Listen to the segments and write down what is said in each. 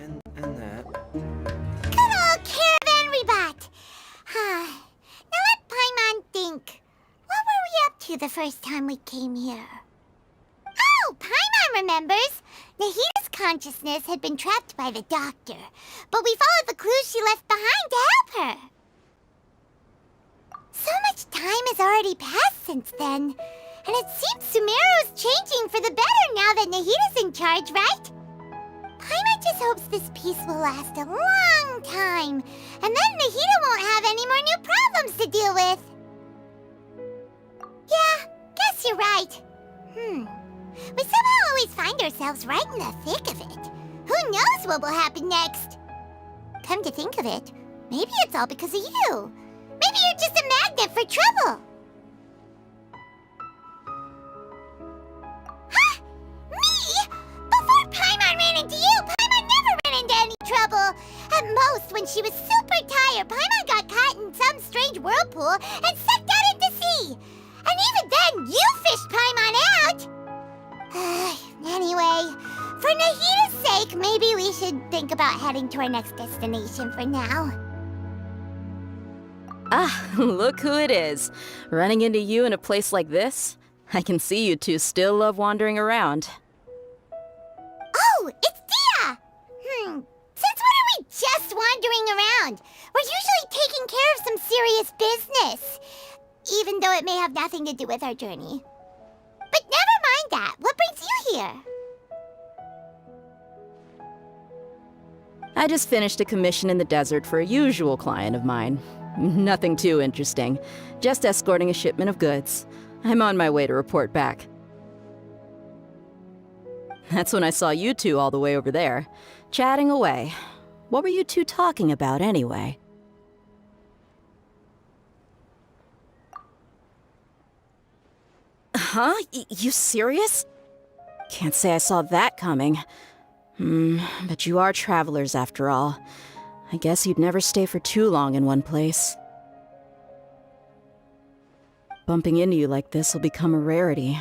and that. Good old caravan rebot! Now let Paimon think. What were we up to the first time we came here? Oh, Paimon remembers! Nahita's consciousness had been trapped by the doctor, but we followed the clues she left behind to help her. So much time has already passed since then, and it seems Sumeru's changing for the better now that Nahita's in charge, right? Paimon just hopes this peace will last a long time, and then Nahita won't have any more new problems to deal with. Yeah, guess you're right. We somehow always find ourselves right in the thick of it. Who knows what will happen next? Come to think of it, maybe it's all because of you. Maybe you're just a magnet for trouble. Huh? Me? Before Paimon ran into you, Paimon never ran into any trouble. At most, when she was super tired, Paimon got caught in some strange whirlpool and sucked out into sea. And even then, you fished Paimon out. Anyway, for Nahita's sake, maybe we should think about heading to our next destination for now. Ah, look who it is. Running into you in a place like this? I can see you two still love wandering around. Oh, it's Dia! Since when are we just wandering around? We're usually taking care of some serious business, even though it may have nothing to do with our journey. But never mind that. What brings you here? I just finished a commission in the desert for a usual client of mine. Nothing too interesting. Just escorting a shipment of goods. I'm on my way to report back. That's when I saw you two all the way over there, chatting away. What were you two talking about anyway? Huh? You serious? Can't say I saw that coming. But you are travelers after all. I guess you'd never stay for too long in one place. Bumping into you like this will become a rarity.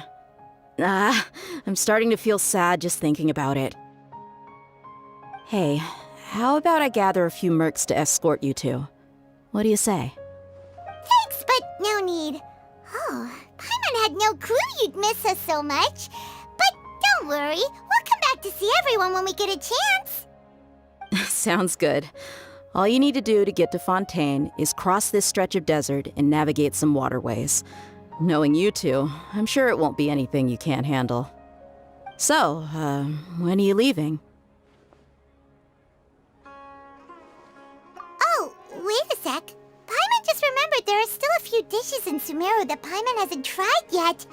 I'm starting to feel sad just thinking about it. Hey, how about I gather a few mercs to escort you two? What do you say? Thanks, but no need. Oh, Paimon had no clue you'd miss us so much. But don't worry, we'll come back to see everyone when we get a chance. Sounds good. All you need to do to get to Fontaine is cross this stretch of desert and navigate some waterways. Knowing you two, I'm sure it won't be anything you can't handle. So, when are you leaving? Oh, wait a sec. Paimon just remembered there are still a few dishes in Sumeru that Paimon hasn't tried yet.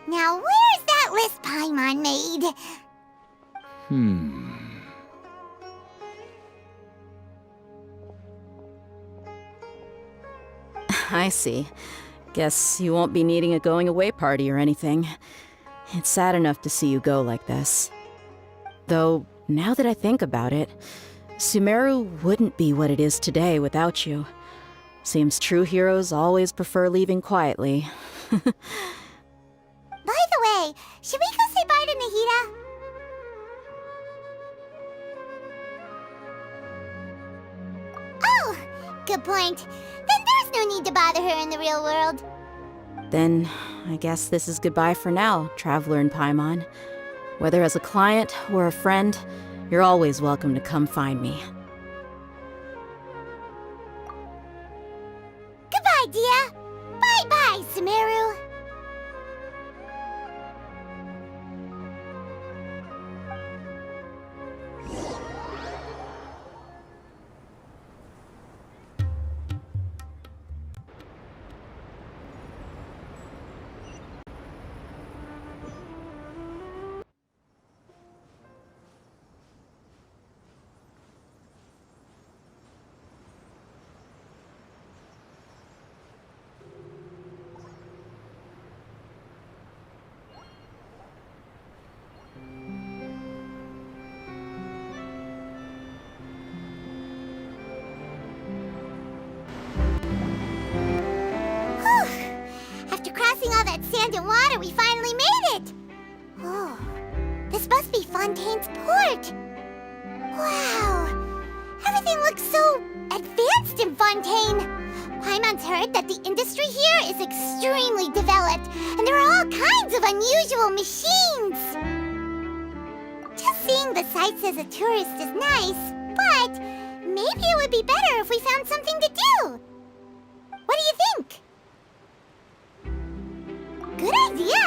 Now, where's that list Paimon made? I see. Guess you won't be needing a going-away party or anything. It's sad enough to see you go like this. Though, now that I think about it, Sumeru wouldn't be what it is today without you. Seems true heroes always prefer leaving quietly. By the way, should we go say bye to Nahita? Oh, good point. Then there's no need to bother her in the real world. Then, I guess this is goodbye for now, Traveler in Paimon. Whether as a client or a friend, you're always welcome to come find me. Goodbye, Dia. Bye-bye, Sumeru. All that sand and water, we finally made it! Oh, this must be Fontaine's port. Wow, Fontaine. Paimon's heard that the industry here is extremely developed, and there are all kinds of unusual machines. Just seeing the sights as a tourist is nice, but maybe it would be better if we found something to do. What do you think? Good idea!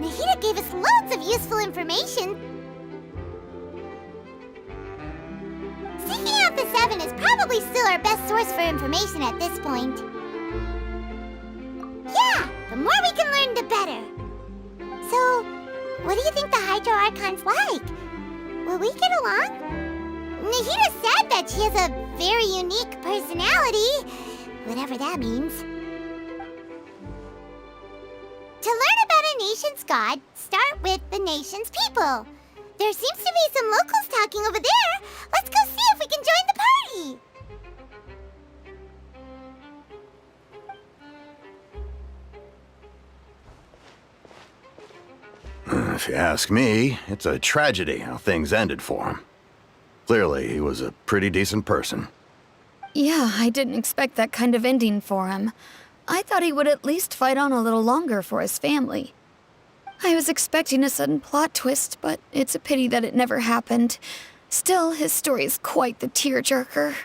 Nahida gave us loads of useful information. Seeking out the Seven is probably still our best source for information at this point. Yeah, the more we can learn, the better. So, what do you think the Hydro Archon's like? Will we get along? Nahida said that she has a very unique personality, whatever that means. To learn about a nation's god, start with the nation's people. There seems to be some locals talking over there. Let's go see if we can join the party. If you ask me, it's a tragedy how things ended for him. Clearly, he was a pretty decent person. Yeah, I didn't expect that kind of ending for him. I thought he would at least fight on a little longer for his family. I was expecting a sudden plot twist, but it's a pity that it never happened. Still, his story is quite the tearjerker.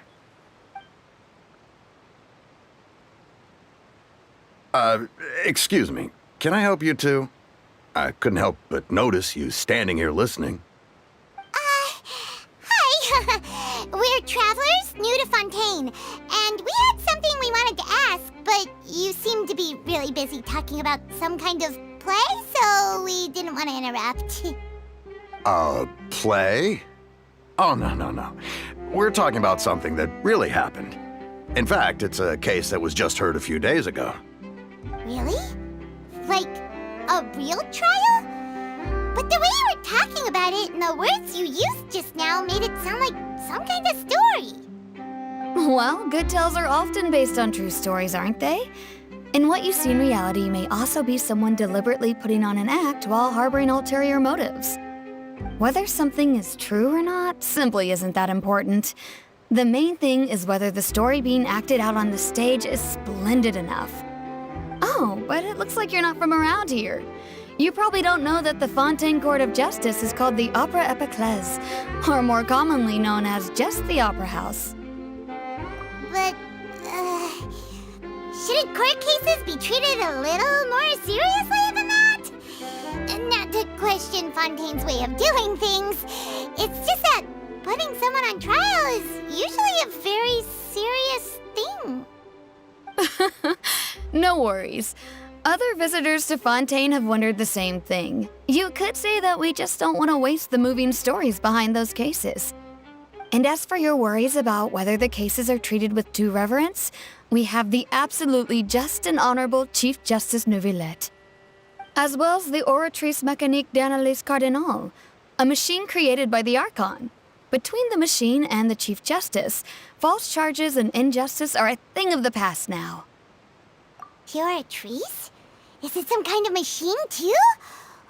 Excuse me. Can I help you two? I couldn't help but notice you standing here listening. Hi. We're travelers new to Fontaine, and we had something we wanted to ask, but you seem to be really busy talking about some kind of play, so we didn't want to interrupt. Play? Oh, no. We're talking about something that really happened. In fact, it's a case that was just heard a few days ago. Really? Like, a real trial? But the way you were talking about it and the words you used just now made it sound like some kind of story. Well, good tales are often based on true stories, aren't they? And what you see in reality may also be someone deliberately putting on an act while harboring ulterior motives. Whether something is true or not simply isn't that important. The main thing is whether the story being acted out on the stage is splendid enough. Oh, but it looks like you're not from around here. You probably don't know that the Fontaine Court of Justice is called the Opera Epiclese, or more commonly known as just the Opera House. But, shouldn't court cases be treated a little more seriously than that? Not to question Fontaine's way of doing things, it's just that putting someone on trial is usually a very serious thing. No worries. Other visitors to Fontaine have wondered the same thing. You could say that we just don't want to waste the moving stories behind those cases. And as for your worries about whether the cases are treated with due reverence, we have the absolutely just and honorable Chief Justice Neuvillette, as well as the Oratrice Mécanique d'Analyse Cardinal, a machine created by the Archon. Between the machine and the Chief Justice, false charges and injustice are a thing of the past now. Oratrice? Is it some kind of machine, too?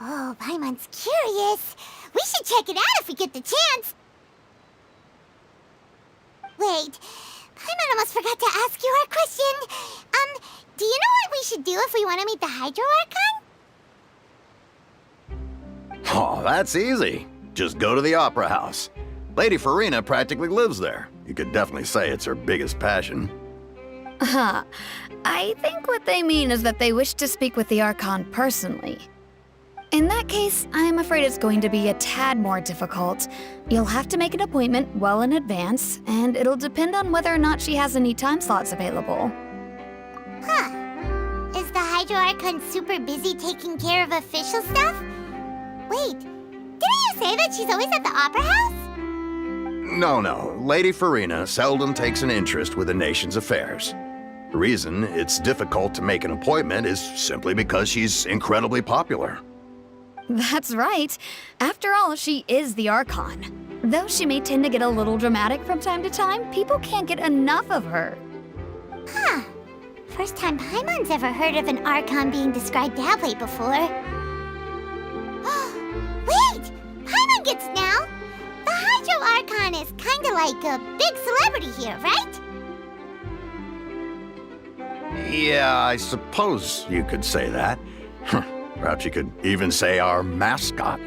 Oh, Paimon's curious. We should check it out if we get the chance. Wait, Paimon almost forgot to ask you our question. Do you know what we should do if we want to meet the Hydro Archon? Oh, that's easy. Just go to the Opera House. Lady Farina practically lives there. You could definitely say it's her biggest passion. I think what they mean is that they wish to speak with the Archon personally. In that case, I'm afraid it's going to be a tad more difficult. You'll have to make an appointment well in advance, and it'll depend on whether or not she has any time slots available. Huh. Is the Hydro Archon super busy taking care of official stuff? Wait, didn't you say that she's always at the Opera House? No. Lady Farina seldom takes an interest with the nation's affairs. The reason it's difficult to make an appointment is simply because she's incredibly popular. That's right. After all, she is the Archon. Though she may tend to get a little dramatic from time to time, people can't get enough of her. Huh. First time Paimon's ever heard of an Archon being described that way before. Wait! Paimon gets now! The Hydro Archon is kinda like a big celebrity here, right? Yeah, I suppose you could say that. Perhaps you could even say our mascot.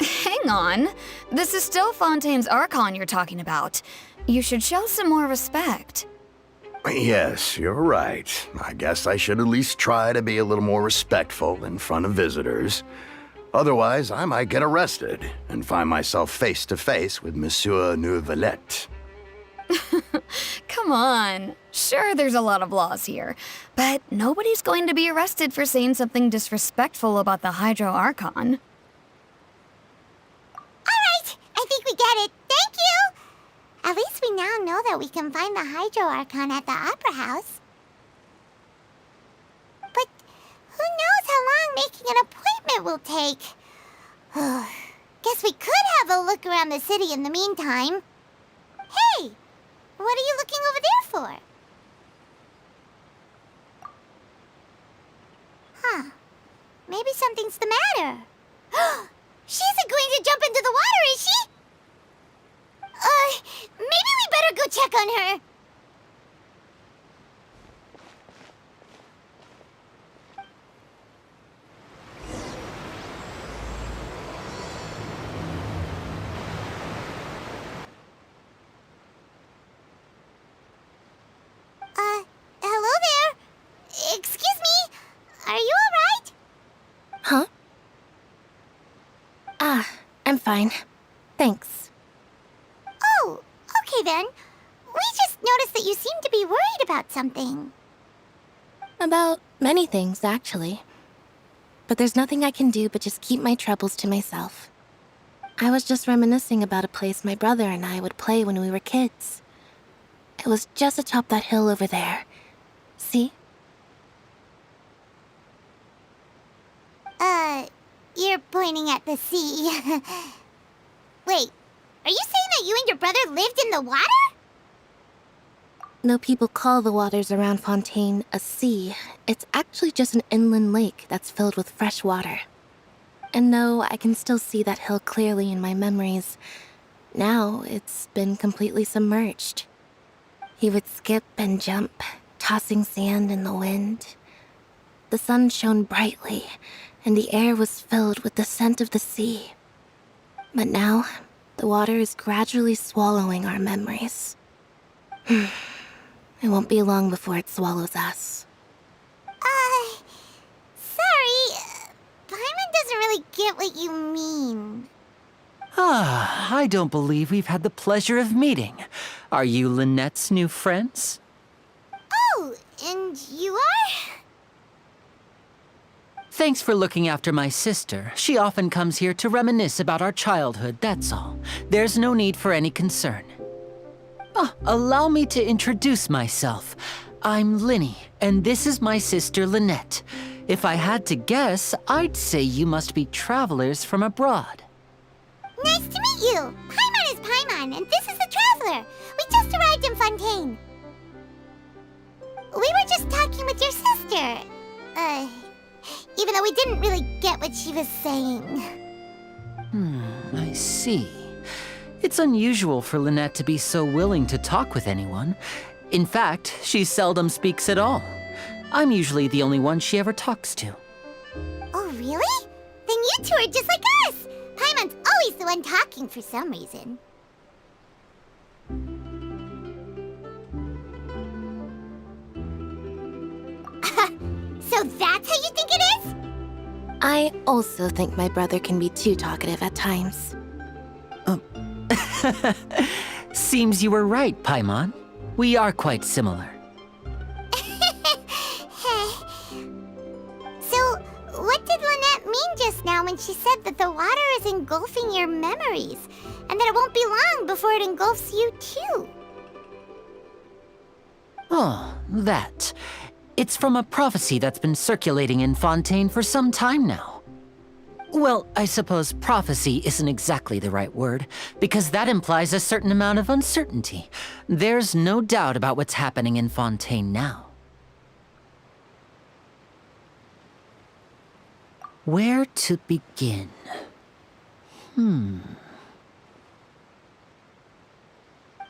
Hang on. This is still Fontaine's Archon you're talking about. You should show some more respect. Yes, you're right. I guess I should at least try to be a little more respectful in front of visitors. Otherwise, I might get arrested and find myself face to face with Monsieur Neuvillette. Come on. Sure, there's a lot of laws here, but nobody's going to be arrested for saying something disrespectful about the Hydro Archon. Alright, I think we get it. Thank you! At least we now know that we can find the Hydro Archon at the Opera House. But who knows how long making an appointment will take? Guess we could have a look around the city in the meantime. Hey! What are you looking over there for? Huh. Maybe something's the matter. She isn't going to jump into the water, is she? Maybe we better go check on her. Hello there. Excuse me. Are you alright? Huh? I'm fine. Thanks. Oh, okay then. We just noticed that you seem to be worried about something. About many things, actually. But there's nothing I can do but just keep my troubles to myself. I was just reminiscing about a place my brother and I would play when we were kids. It was just atop that hill over there. See? You're pointing at the sea. Wait, are you saying that you and your brother lived in the water? No, people call the waters around Fontaine a sea. It's actually just an inland lake that's filled with fresh water. And no, I can still see that hill clearly in my memories. Now, it's been completely submerged. He would skip and jump, tossing sand in the wind. The sun shone brightly, and the air was filled with the scent of the sea. But now, the water is gradually swallowing our memories. It won't be long before it swallows us. Sorry. Paimon doesn't really get what you mean. I don't believe we've had the pleasure of meeting. Are you Lynette's new friends? Oh, and you are? Thanks for looking after my sister. She often comes here to reminisce about our childhood, that's all. There's no need for any concern. Allow me to introduce myself. I'm Linny, and this is my sister Lynette. If I had to guess, I'd say you must be travelers from abroad. Nice to meet you. Paimon is Paimon, and this is the Traveler. We just arrived in Fontaine. We were just talking with your sister. Even though we didn't really get what she was saying. I see. It's unusual for Lynette to be so willing to talk with anyone. In fact, she seldom speaks at all. I'm usually the only one she ever talks to. Oh, really? Then you two are just like us. Paimon's always the one talking for some reason. So that's how you think it is? I also think my brother can be too talkative at times. Seems you were right, Paimon. We are quite similar. So, what did Lynette mean just now when she said that the water is engulfing your memories, and that it won't be long before it engulfs you too? Oh, that. It's from a prophecy that's been circulating in Fontaine for some time now. Well, I suppose prophecy isn't exactly the right word, because that implies a certain amount of uncertainty. There's no doubt about what's happening in Fontaine now. Where to begin?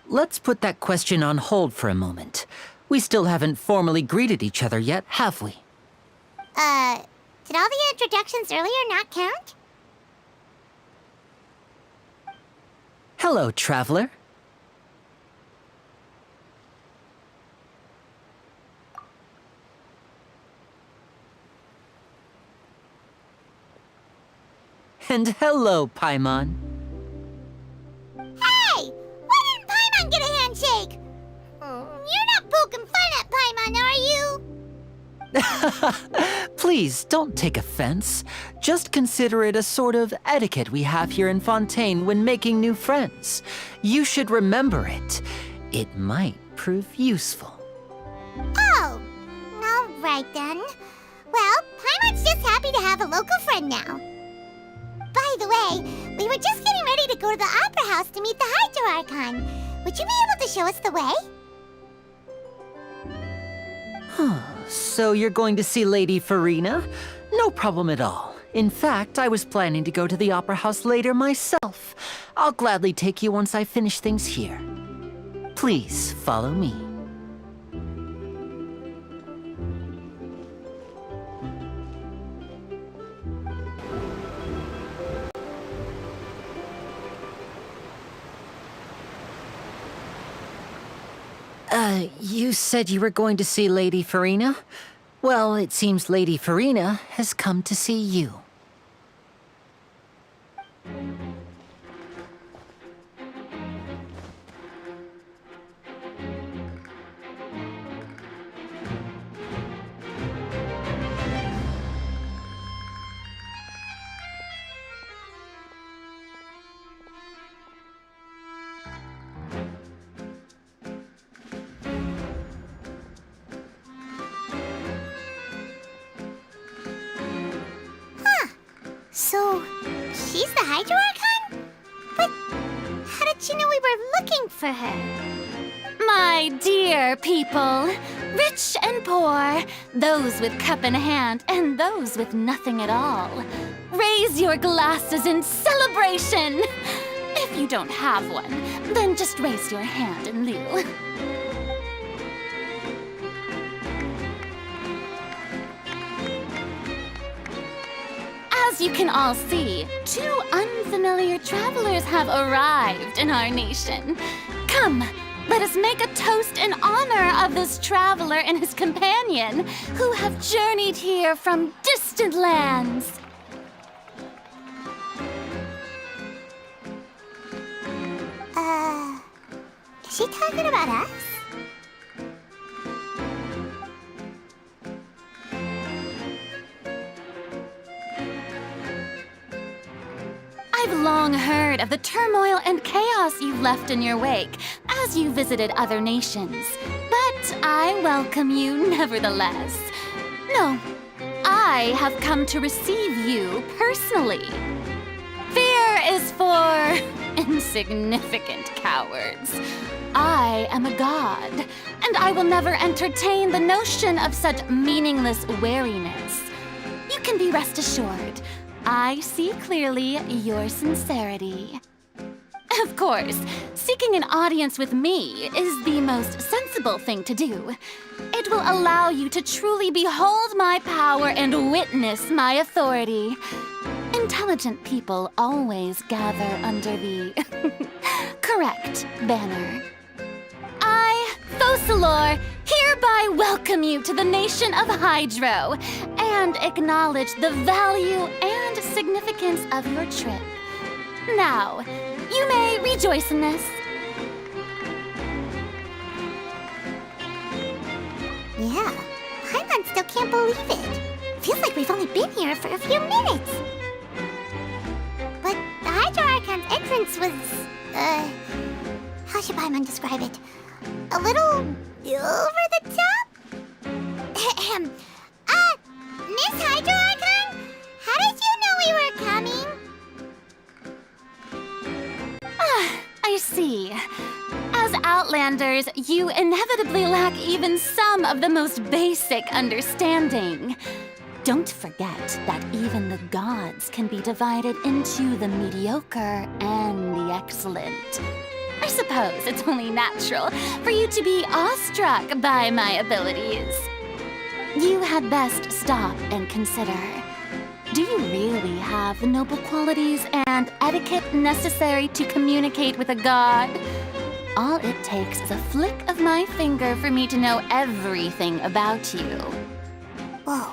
Let's put that question on hold for a moment. We still haven't formally greeted each other yet, have we? Did all the introductions earlier not count? Hello, traveler. And hello, Paimon. Hey! Why didn't Paimon get a handshake? You're not poking fun at Paimon, are you? Please, don't take offense. Just consider it a sort of etiquette we have here in Fontaine when making new friends. You should remember it. It might prove useful. Oh, all right then. Well, Paimon's just happy to have a local friend now. By the way, we were just getting ready to go to the Opera House to meet the Hydro Archon. Would you be able to show us the way? So you're going to see Lady Farina? No problem at all. In fact, I was planning to go to the Opera House later myself. I'll gladly take you once I finish things here. Please follow me. You said you were going to see Lady Farina? Well, it seems Lady Farina has come to see you. So, she's the Hydro Archon? But how did she know we were looking for her? My dear people, rich and poor, those with cup in hand and those with nothing at all, raise your glasses in celebration! If you don't have one, then just raise your hand in lieu. As you can all see, two unfamiliar travelers have arrived in our nation. Come, let us make a toast in honor of this traveler and his companion, who have journeyed here from distant lands. Is she talking about us? I've long heard of the turmoil and chaos you've left in your wake as you visited other nations, but I welcome you nevertheless. No, I have come to receive you personally. Fear is for insignificant cowards. I am a god, and I will never entertain the notion of such meaningless wariness. You can be rest assured, I see clearly your sincerity. Of course, seeking an audience with me is the most sensible thing to do. It will allow you to truly behold my power and witness my authority. Intelligent people always gather under the correct banner. I, Fosalor, hereby welcome you to the nation of Hydro and acknowledge the value and significance of your trip. Now, you may rejoice in this. Yeah, Paimon still can't believe it. Feels like we've only been here for a few minutes. But the Hydro Archon's entrance was, how should Paimon describe it? A little over the top? Miss Hydro Archon? How did you know we were coming? I see. As Outlanders, you inevitably lack even some of the most basic understanding. Don't forget that even the gods can be divided into the mediocre and the excellent. I suppose it's only natural for you to be awestruck by my abilities. You had best stop and consider. Do you really have the noble qualities and etiquette necessary to communicate with a god? All it takes is a flick of my finger for me to know everything about you. Whoa.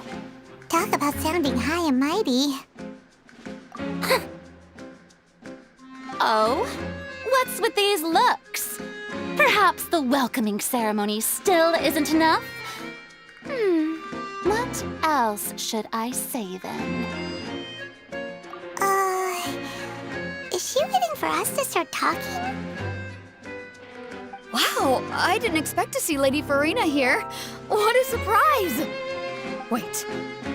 Talk about sounding high and mighty. Oh? What's with these looks? Perhaps the welcoming ceremony still isn't enough? What else should I say then? Is she waiting for us to start talking? Wow, I didn't expect to see Lady Farina here. What a surprise! Wait,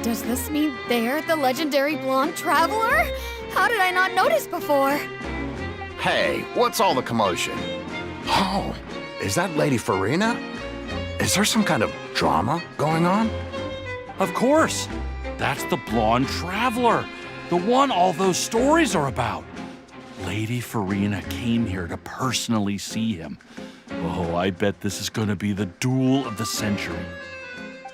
does this mean they're the legendary blonde traveler? How did I not notice before? Hey, what's all the commotion? Oh, is that Lady Farina? Is there some kind of drama going on? Of course. That's the blonde traveler, the one all those stories are about. Lady Farina came here to personally see him. Oh, I bet this is going to be the duel of the century.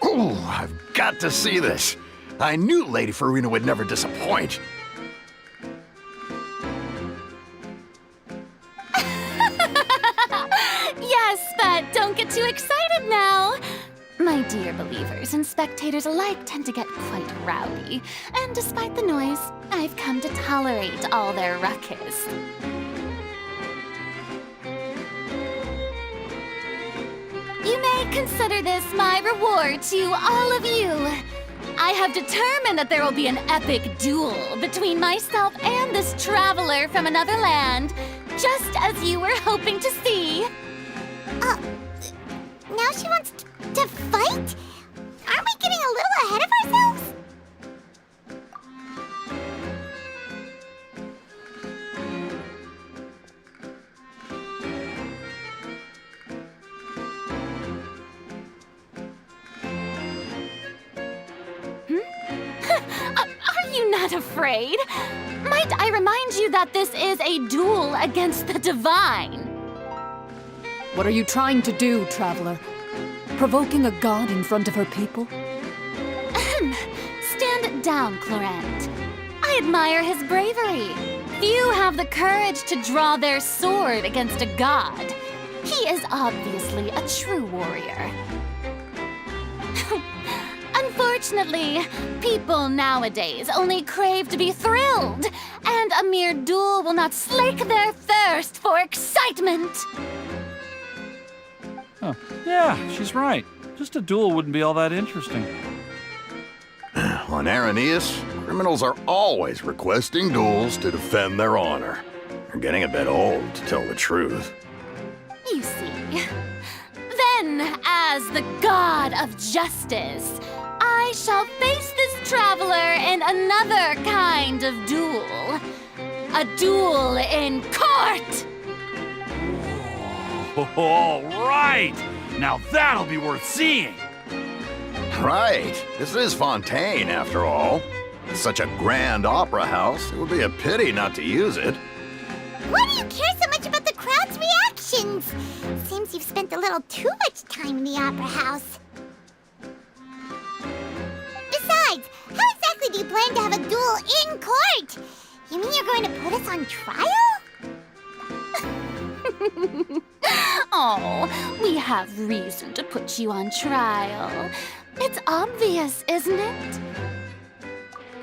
Ooh, I've got to see this. I knew Lady Farina would never disappoint. Yes, but don't get too excited now. My dear believers and spectators alike tend to get quite rowdy, and despite the noise, I've come to tolerate all their ruckus. You may consider this my reward to all of you. I have determined that there will be an epic duel between myself and this traveler from another land, just as you were hoping to see. Now she wants to fight? Aren't we getting a little ahead of ourselves? Are you not afraid? Might I remind you that this is a duel against the divine? What are you trying to do, traveler? Provoking a god in front of her people? Stand down, Clorent. I admire his bravery. Few have the courage to draw their sword against a god. He is obviously a true warrior. Unfortunately, people nowadays only crave to be thrilled, and a mere duel will not slake their thirst for excitement. Huh. Yeah, she's right. Just a duel wouldn't be all that interesting. On Araneus, criminals are always requesting duels to defend their honor. They're getting a bit old, to tell the truth. You see. Then, as the god of justice, I shall face this traveler in another kind of duel. A duel in court! All right! Now that'll be worth seeing! Right. This is Fontaine, after all. It's such a grand opera house, it would be a pity not to use it. Why do you care so much about the crowd's reactions? Seems you've spent a little too much time in the opera house. Besides, how exactly do you plan to have a duel in court? You mean you're going to put us on trial? Oh, we have reason to put you on trial. It's obvious, isn't it?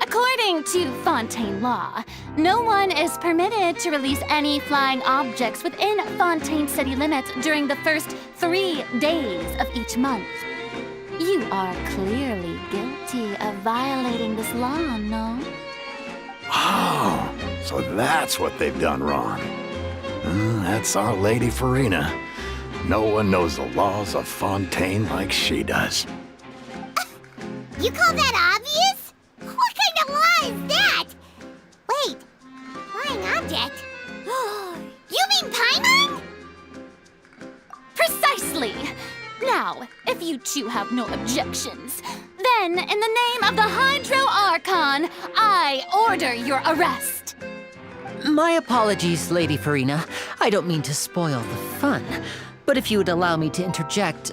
According to Fontaine law, no one is permitted to release any flying objects within Fontaine city limits during the first 3 days of each month. You are clearly guilty of violating this law, no? Oh, so that's what they've done wrong. That's our Lady Farina. No one knows the laws of Fontaine like she does. You call that obvious? What kind of law is that? Wait, flying object? You mean Paimon? Precisely! Now, if you two have no objections, then in the name of the Hydro Archon, I order your arrest. My apologies, Lady Farina. I don't mean to spoil the fun, but if you would allow me to interject,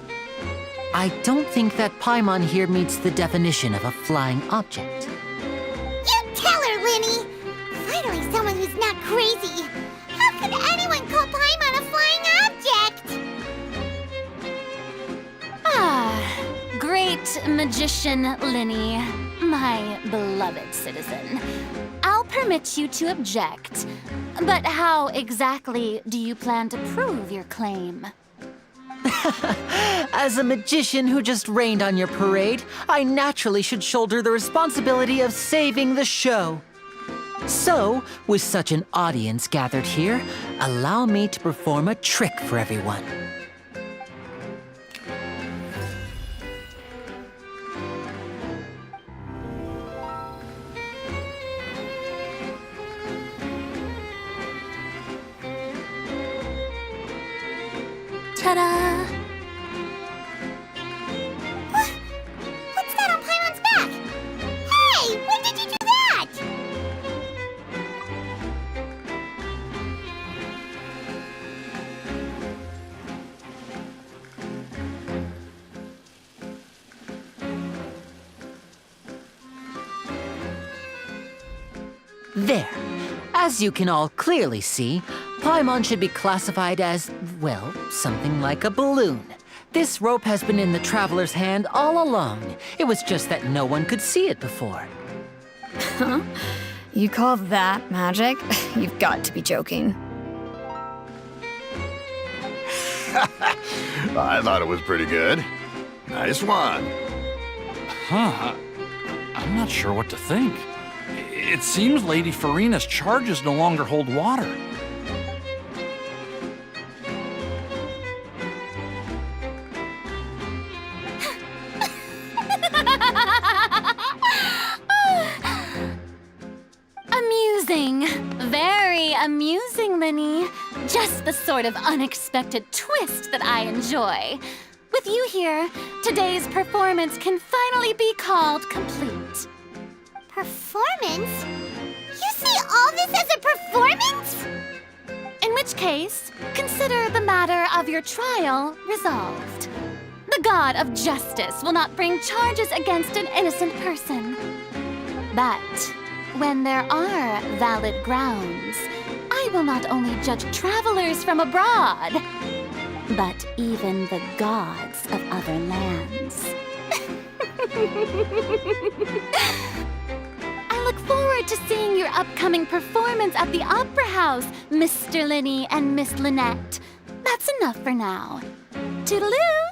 I don't think that Paimon here meets the definition of a flying object. You tell her, Linny! Finally someone who's not crazy. How could anyone call Paimon a flying object? Great magician Linny, my beloved citizen. I'll permit you to object, but how exactly do you plan to prove your claim? As a magician who just rained on your parade, I naturally should shoulder the responsibility of saving the show. So, with such an audience gathered here, allow me to perform a trick for everyone. Ta-da! What's that on Paimon's back? Hey, when did you do that? There. As you can all clearly see, Paimon should be classified as, well, something like a balloon. This rope has been in the traveler's hand all along. It was just that no one could see it before. Huh? You call that magic? You've got to be joking. I thought it was pretty good. Nice one. Huh. I'm not sure what to think. It seems Lady Farina's charges no longer hold water. Amusing. Very amusing, Linny. Just the sort of unexpected twist that I enjoy. With you here, today's performance can finally be called complete. Performance? You see all this as a performance? In which case, consider the matter of your trial resolved. The god of justice will not bring charges against an innocent person. But when there are valid grounds, I will not only judge travelers from abroad, but even the gods of other lands. I look forward to seeing your upcoming performance at the Opera House, Mr. Linny and Miss Lynette. That's enough for now. Toodaloo!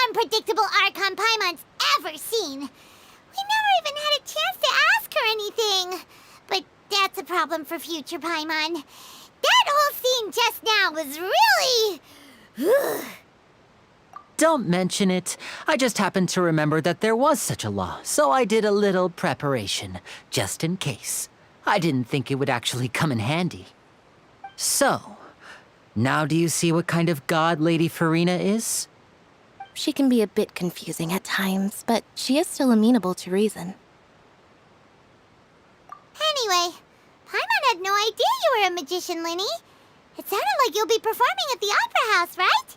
Unpredictable Archon Paimon's ever seen. We never even had a chance to ask her anything. But that's a problem for future Paimon. That whole scene just now was really... Don't mention it. I just happened to remember that there was such a law, so I did a little preparation, just in case. I didn't think it would actually come in handy. So, now do you see what kind of god Lady Farina is? She can be a bit confusing at times, but she is still amenable to reason. Anyway, Paimon had no idea you were a magician, Linny. It sounded like you'll be performing at the Opera House, right?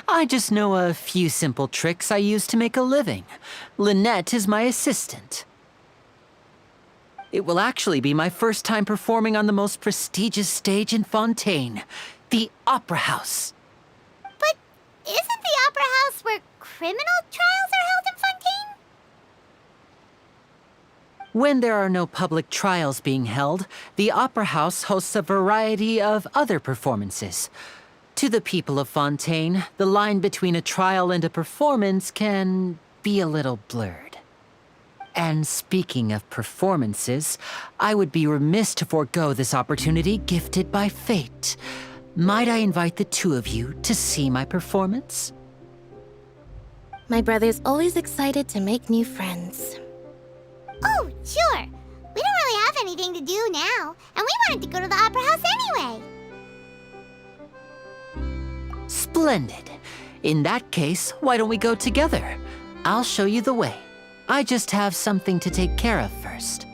I just know a few simple tricks I use to make a living. Lynette is my assistant. It will actually be my first time performing on the most prestigious stage in Fontaine, the Opera House. But isn't the Opera House where criminal trials are held in Fontaine? When there are no public trials being held, the Opera House hosts a variety of other performances. To the people of Fontaine, the line between a trial and a performance can be a little blurred. And speaking of performances, I would be remiss to forego this opportunity gifted by fate. Might I invite the two of you to see my performance? My brother's always excited to make new friends. Oh, sure. We don't really have anything to do now, and we wanted to go to the Opera House anyway. Splendid. In that case, why don't we go together? I'll show you the way. I just have something to take care of first.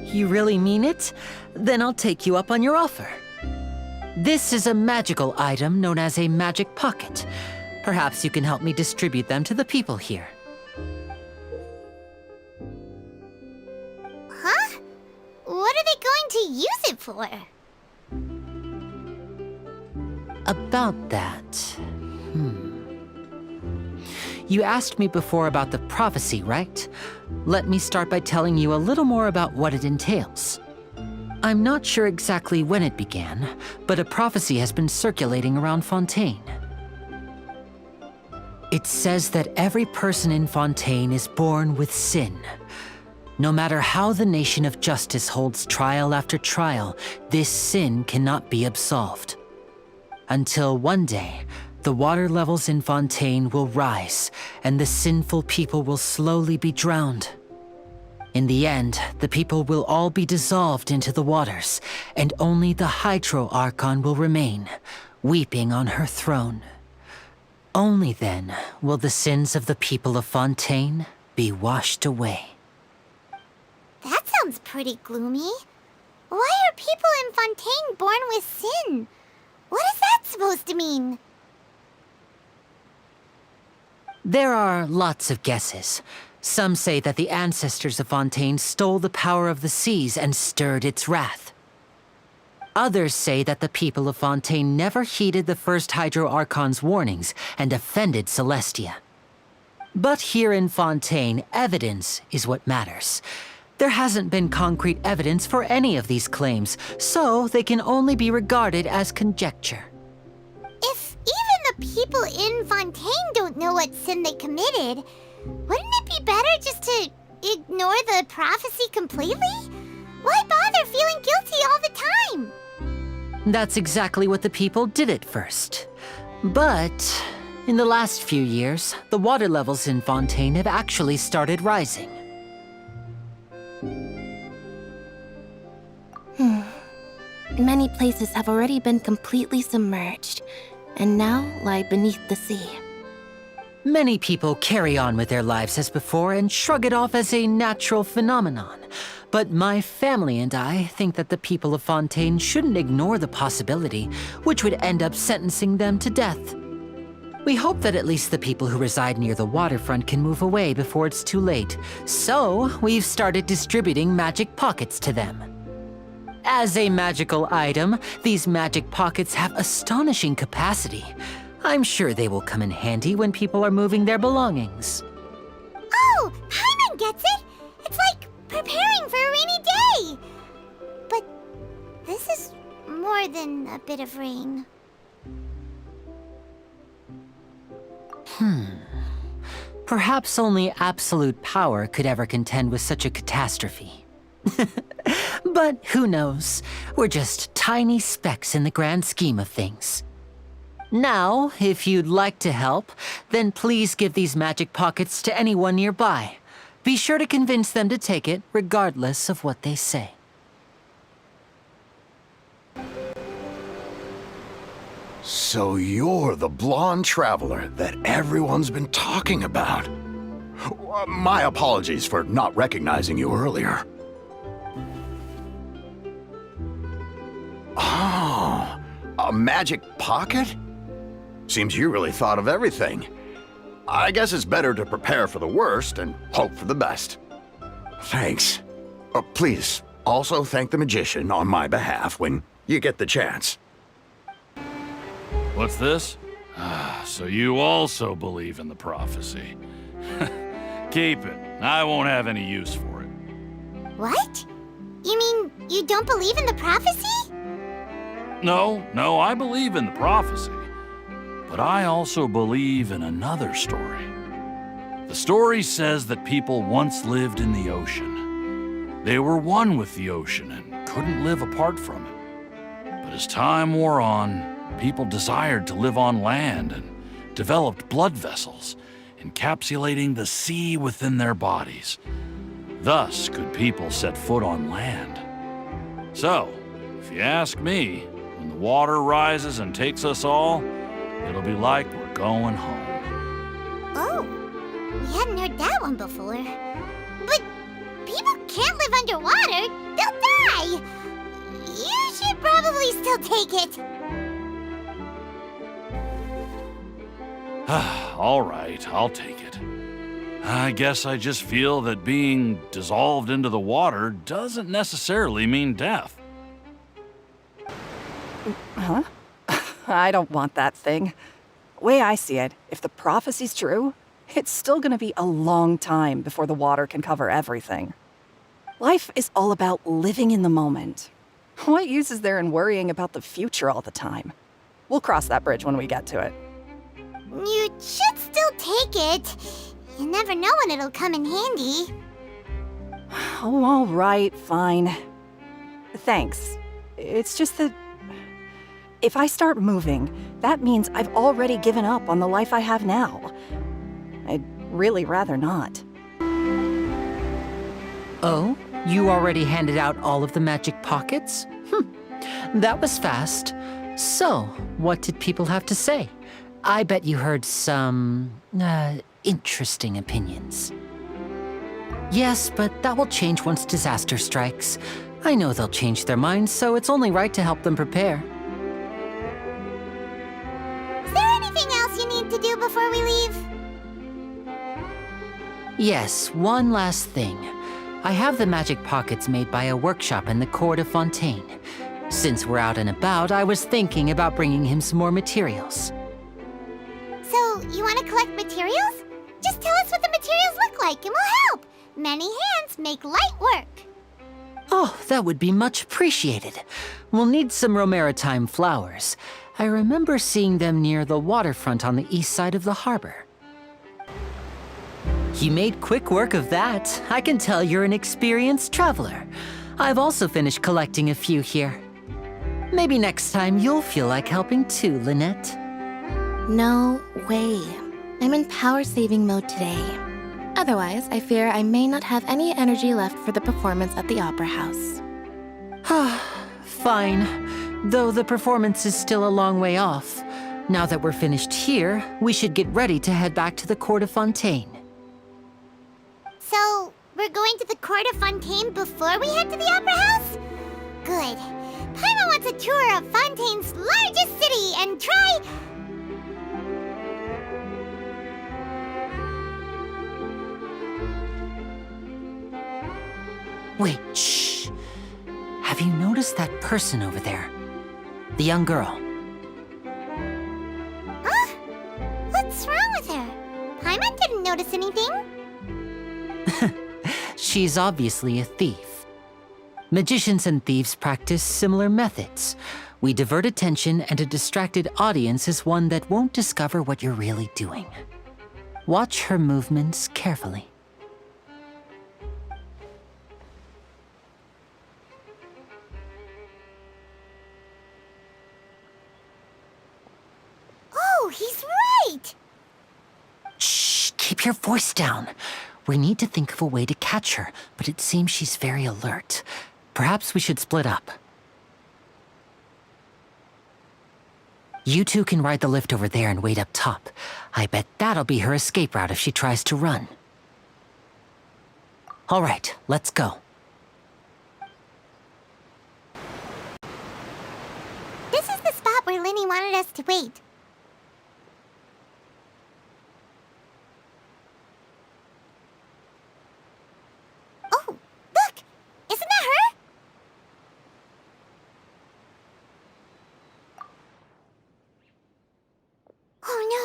You really mean it? Then I'll take you up on your offer. This is a magical item known as a magic pocket. Perhaps you can help me distribute them to the people here. Huh? What are they going to use it for? About that... You asked me before about the prophecy, right? Let me start by telling you a little more about what it entails. I'm not sure exactly when it began, but a prophecy has been circulating around Fontaine. It says that every person in Fontaine is born with sin. No matter how the Nation of Justice holds trial after trial, this sin cannot be absolved. Until one day, the water levels in Fontaine will rise, and the sinful people will slowly be drowned. In the end, the people will all be dissolved into the waters, and only the Hydro Archon will remain, weeping on her throne. Only then will the sins of the people of Fontaine be washed away. That sounds pretty gloomy. Why are people in Fontaine born with sin? What is that supposed to mean? There are lots of guesses. Some say that the ancestors of Fontaine stole the power of the seas and stirred its wrath. Others say that the people of Fontaine never heeded the first Hydro Archon's warnings and offended Celestia. But here in Fontaine, evidence is what matters. There hasn't been concrete evidence for any of these claims, so they can only be regarded as conjecture. If even the people in Fontaine don't know what sin they committed, wouldn't it be better just to ignore the prophecy completely? Why bother feeling guilty all the time? That's exactly what the people did at first. But in the last few years, the water levels in Fontaine have actually started rising. Many places have already been completely submerged, and now lie beneath the sea. Many people carry on with their lives as before and shrug it off as a natural phenomenon. But my family and I think that the people of Fontaine shouldn't ignore the possibility, which would end up sentencing them to death. We hope that at least the people who reside near the waterfront can move away before it's too late. So, we've started distributing magic pockets to them. As a magical item, these magic pockets have astonishing capacity. I'm sure they will come in handy when people are moving their belongings. Oh, Paimon gets it! It's like preparing for a rainy day! But this is more than a bit of rain. Perhaps only absolute power could ever contend with such a catastrophe. But who knows? We're just tiny specks in the grand scheme of things. Now, if you'd like to help, then please give these magic pockets to anyone nearby. Be sure to convince them to take it, regardless of what they say. So you're the blonde traveler that everyone's been talking about. My apologies for not recognizing you earlier. Oh, a magic pocket? Seems you really thought of everything. I guess it's better to prepare for the worst and hope for the best. Thanks. Please, also thank the magician on my behalf when you get the chance. What's this? So you also believe in the prophecy. Keep it. I won't have any use for it. What? You mean you don't believe in the prophecy? No, I believe in the prophecy. But I also believe in another story. The story says that people once lived in the ocean. They were one with the ocean and couldn't live apart from it. as time wore on, people desired to live on land and developed blood vessels, encapsulating the sea within their bodies. Thus could people set foot on land. So, if you ask me, when the water rises and takes us all, it'll be like we're going home. Oh, we hadn't heard that one before. But people can't live underwater. They'll die. You should probably still take it. All right, I'll take it. I guess I just feel that being dissolved into the water doesn't necessarily mean death. Huh? I don't want that thing. Way I see it, if the prophecy's true, it's still gonna be a long time before the water can cover everything. Life is all about living in the moment. What use is there in worrying about the future all the time? We'll cross that bridge when we get to it. You should still take it. You never know when it'll come in handy. Oh, all right, fine. Thanks. It's just that if I start moving, that means I've already given up on the life I have now. I'd really rather not. Oh, you already handed out all of the magic pockets? That was fast. So, what did people have to say? I bet you heard some, interesting opinions. Yes, but that will change once disaster strikes. I know they'll change their minds, so it's only right to help them prepare. Is there anything else you need to do before we leave? Yes, one last thing. I have the magic pockets made by a workshop in the court of Fontaine. Since we're out and about, I was thinking about bringing him some more materials. So, you want to collect materials? Just tell us what the materials look like and we'll help. Many hands make light work. Oh, that would be much appreciated. We'll need some Romaritime flowers. I remember seeing them near the waterfront on the east side of the harbor. You made quick work of that. I can tell you're an experienced traveler. I've also finished collecting a few here. Maybe next time you'll feel like helping too, Lynette. No way. I'm in power-saving mode today. Otherwise, I fear I may not have any energy left for the performance at the Opera House. Fine. Though the performance is still a long way off. Now that we're finished here, we should get ready to head back to the Court of Fontaine. So, we're going to the Court of Fontaine before we head to the Opera House? Good. Paimon wants a tour of Fontaine's largest city and try... Wait, shh. Have you noticed that person over there? The young girl. Huh? What's wrong with her? Paimon didn't notice anything. She's obviously a thief. Magicians and thieves practice similar methods. We divert attention, and a distracted audience is one that won't discover what you're really doing. Watch her movements carefully. Oh, he's right! Shh, keep your voice down. We need to think of a way to catch her, but it seems she's very alert. Perhaps we should split up. You two can ride the lift over there and wait up top. I bet that'll be her escape route if she tries to run. All right, let's go. This is the spot where Linny wanted us to wait. Oh, look! Isn't that her? Oh no!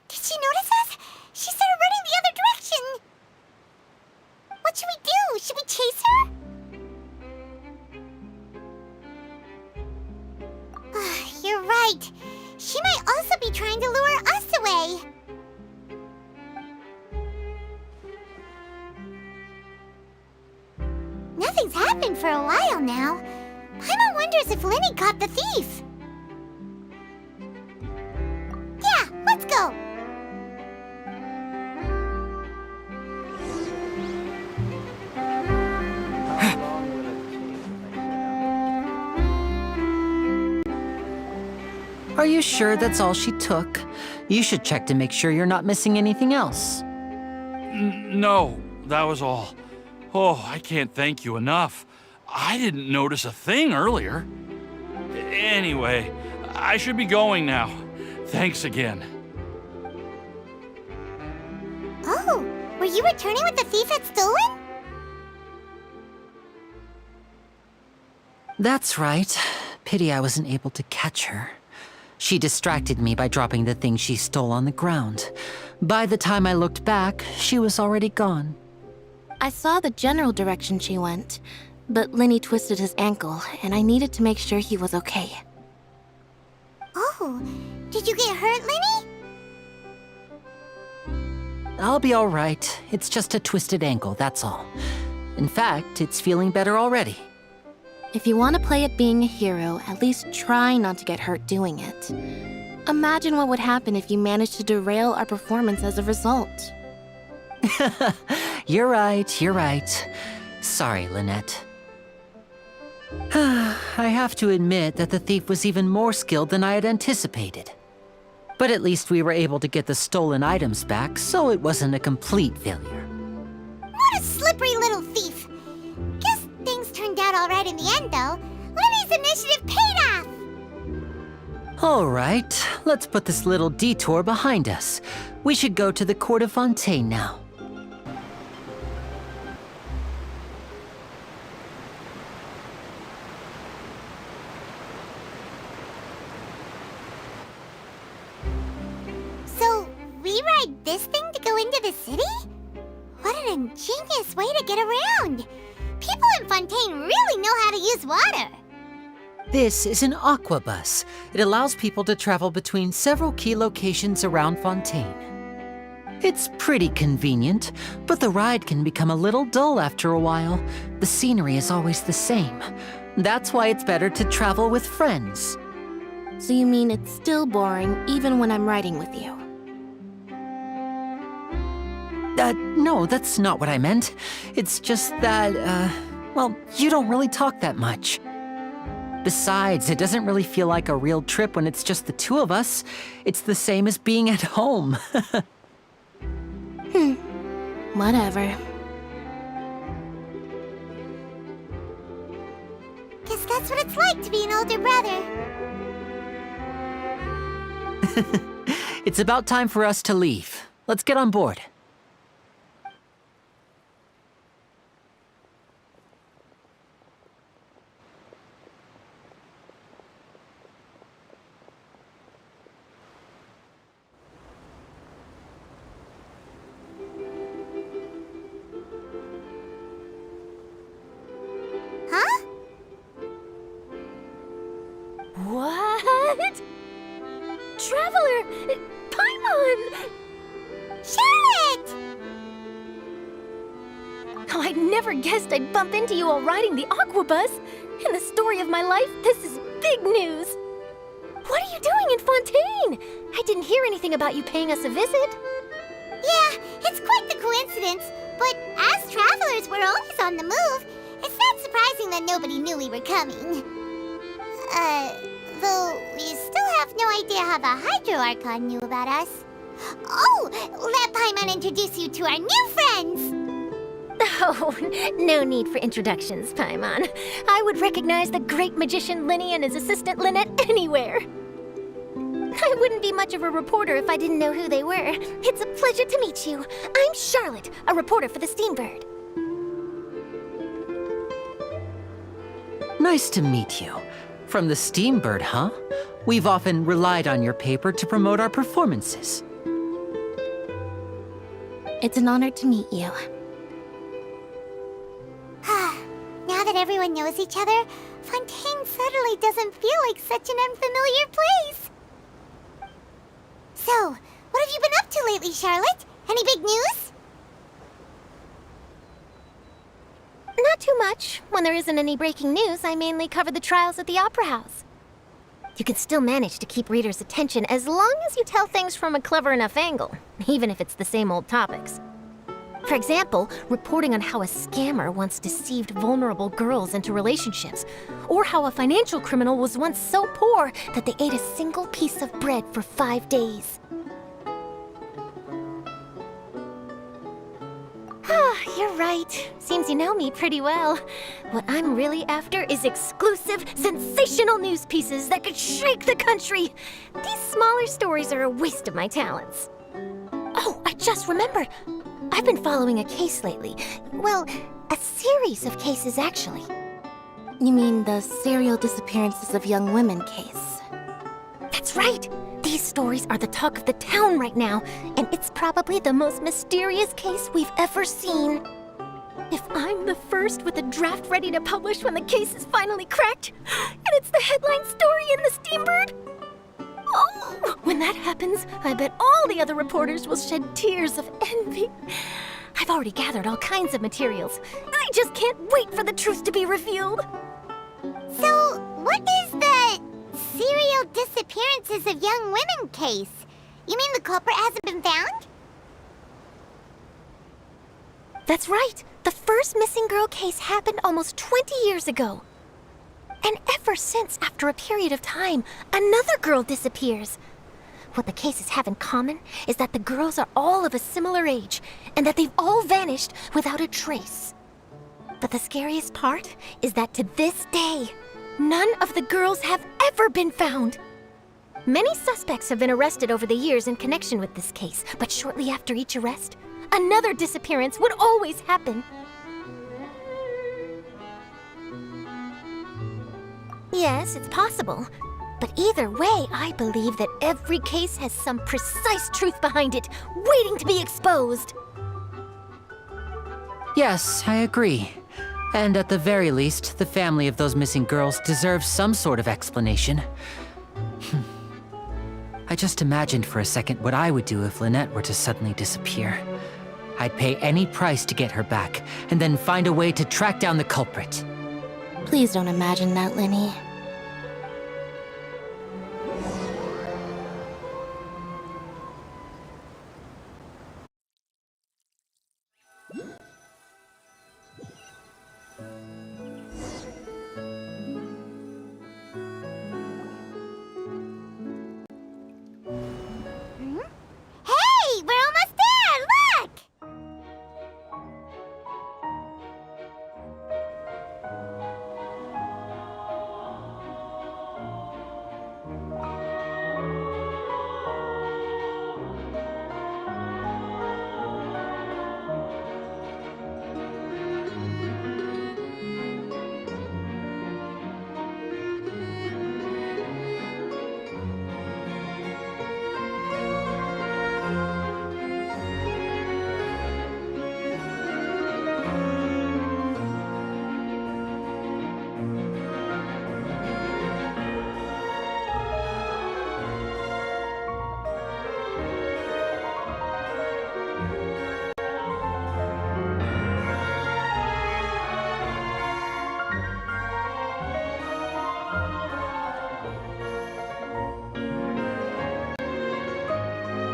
Did she notice us? She started running the other direction! What should we do? Should we chase her? You're right. She might also be trying to lure us away. Nothing's happened for a while now. Paimon wonders if Lenny caught the thief. Yeah, let's go. Are you sure that's all she took? You should check to make sure you're not missing anything else. No, that was all. Oh, I can't thank you enough. I didn't notice a thing earlier. Anyway, I should be going now. Thanks again. Oh, were you returning what the thief had stolen? That's right. Pity I wasn't able to catch her. She distracted me by dropping the thing she stole on the ground. By the time I looked back, she was already gone. I saw the general direction she went, but Lenny twisted his ankle, and I needed to make sure he was okay. Oh, did you get hurt, Lenny? I'll be all right. It's just a twisted ankle, that's all. In fact, it's feeling better already. If you want to play at being a hero, at least try not to get hurt doing it. Imagine what would happen if you managed to derail our performance as a result. You're right. Sorry, Lynette. I have to admit that the thief was even more skilled than I had anticipated. But at least we were able to get the stolen items back, so it wasn't a complete failure. What a slippery little thief. Guess things turned out all right in the end, though. Lenny's initiative paid off! All right, let's put this little detour behind us. We should go to the Court of Fontaine now. So, we ride this thing to go into the city? What an ingenious way to get around! People in Fontaine really know how to use water! This is an aquabus. It allows people to travel between several key locations around Fontaine. It's pretty convenient, but the ride can become a little dull after a while. The scenery is always the same. That's why it's better to travel with friends. So you mean it's still boring even when I'm riding with you? No, that's not what I meant. It's just that, well, you don't really talk that much. Besides, it doesn't really feel like a real trip when it's just the two of us. It's the same as being at home. Whatever. Guess that's what it's like to be an older brother. It's about time for us to leave. Let's get on board. Huh? What? Traveler! Paimon! Charlotte! Oh, I never guessed I'd bump into you while riding the aquabus. In the story of my life, this is big news. What are you doing in Fontaine? I didn't hear anything about you paying us a visit. Yeah, it's quite the coincidence, but as travelers, we're always on the move. It's not surprising that nobody knew we were coming. Though we still have no idea how the Hydro Archon knew about us. Oh, let Paimon introduce you to our new friends! Oh, no need for introductions, Paimon. I would recognize the great magician Lenny and his assistant Lynette anywhere. I wouldn't be much of a reporter if I didn't know who they were. It's a pleasure to meet you. I'm Charlotte, a reporter for the Steambird. Nice to meet you. From the Steambird, huh? We've often relied on your paper to promote our performances. It's an honor to meet you. Now that everyone knows each other, Fontaine suddenly doesn't feel like such an unfamiliar place. So, what have you been up to lately, Charlotte? Any big news? Not too much. When there isn't any breaking news, I mainly cover the trials at the Opera House. You can still manage to keep readers' attention as long as you tell things from a clever enough angle, even if it's the same old topics. For example, reporting on how a scammer once deceived vulnerable girls into relationships, or how a financial criminal was once so poor that they ate a single piece of bread for 5 days. You're right. Seems you know me pretty well. What I'm really after is exclusive, sensational news pieces that could shake the country. These smaller stories are a waste of my talents. Oh, I just remembered. I've been following a case lately. Well, a series of cases, actually. You mean the serial disappearances of young women case? That's right! These stories are the talk of the town right now, and it's probably the most mysterious case we've ever seen. If I'm the first with a draft ready to publish when the case is finally cracked, and it's the headline story in the Steambird, oh, when that happens, I bet all the other reporters will shed tears of envy. I've already gathered all kinds of materials. I just can't wait for the truth to be revealed. So, what is the serial disappearances of young women case? You mean the culprit hasn't been found? That's right. The first missing girl case happened almost 20 years ago. And ever since, after a period of time, another girl disappears. What the cases have in common is that the girls are all of a similar age, and that they've all vanished without a trace. But the scariest part is that to this day, none of the girls have ever been found. Many suspects have been arrested over the years in connection with this case, but shortly after each arrest, another disappearance would always happen. Yes, it's possible. But either way, I believe that every case has some precise truth behind it, waiting to be exposed. Yes, I agree. And at the very least, the family of those missing girls deserves some sort of explanation. I just imagined for a second what I would do if Lynette were to suddenly disappear. I'd pay any price to get her back, and then find a way to track down the culprit. Please don't imagine that, Linny. Hey, we're almost there! Look!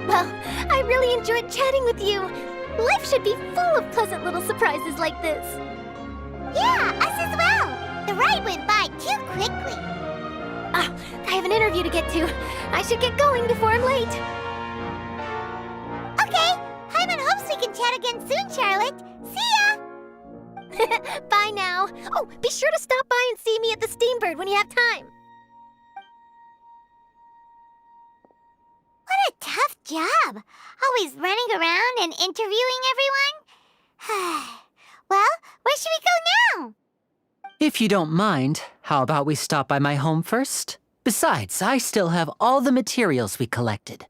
Well, I really enjoyed chatting with you. Life should be full of pleasant little surprises like this. Yeah, us as well. The ride went by too quickly. Ah, I have an interview to get to. I should get going before I'm late. Okay, Hyman hopes we can chat again soon, Charlotte. See ya! Bye now. Oh, be sure to stop by and see me at the Steambird when you have time. What a tough job. Always running around and interviewing everyone. Well, where should we go now? If you don't mind, how about we stop by my home first? Besides, I still have all the materials we collected.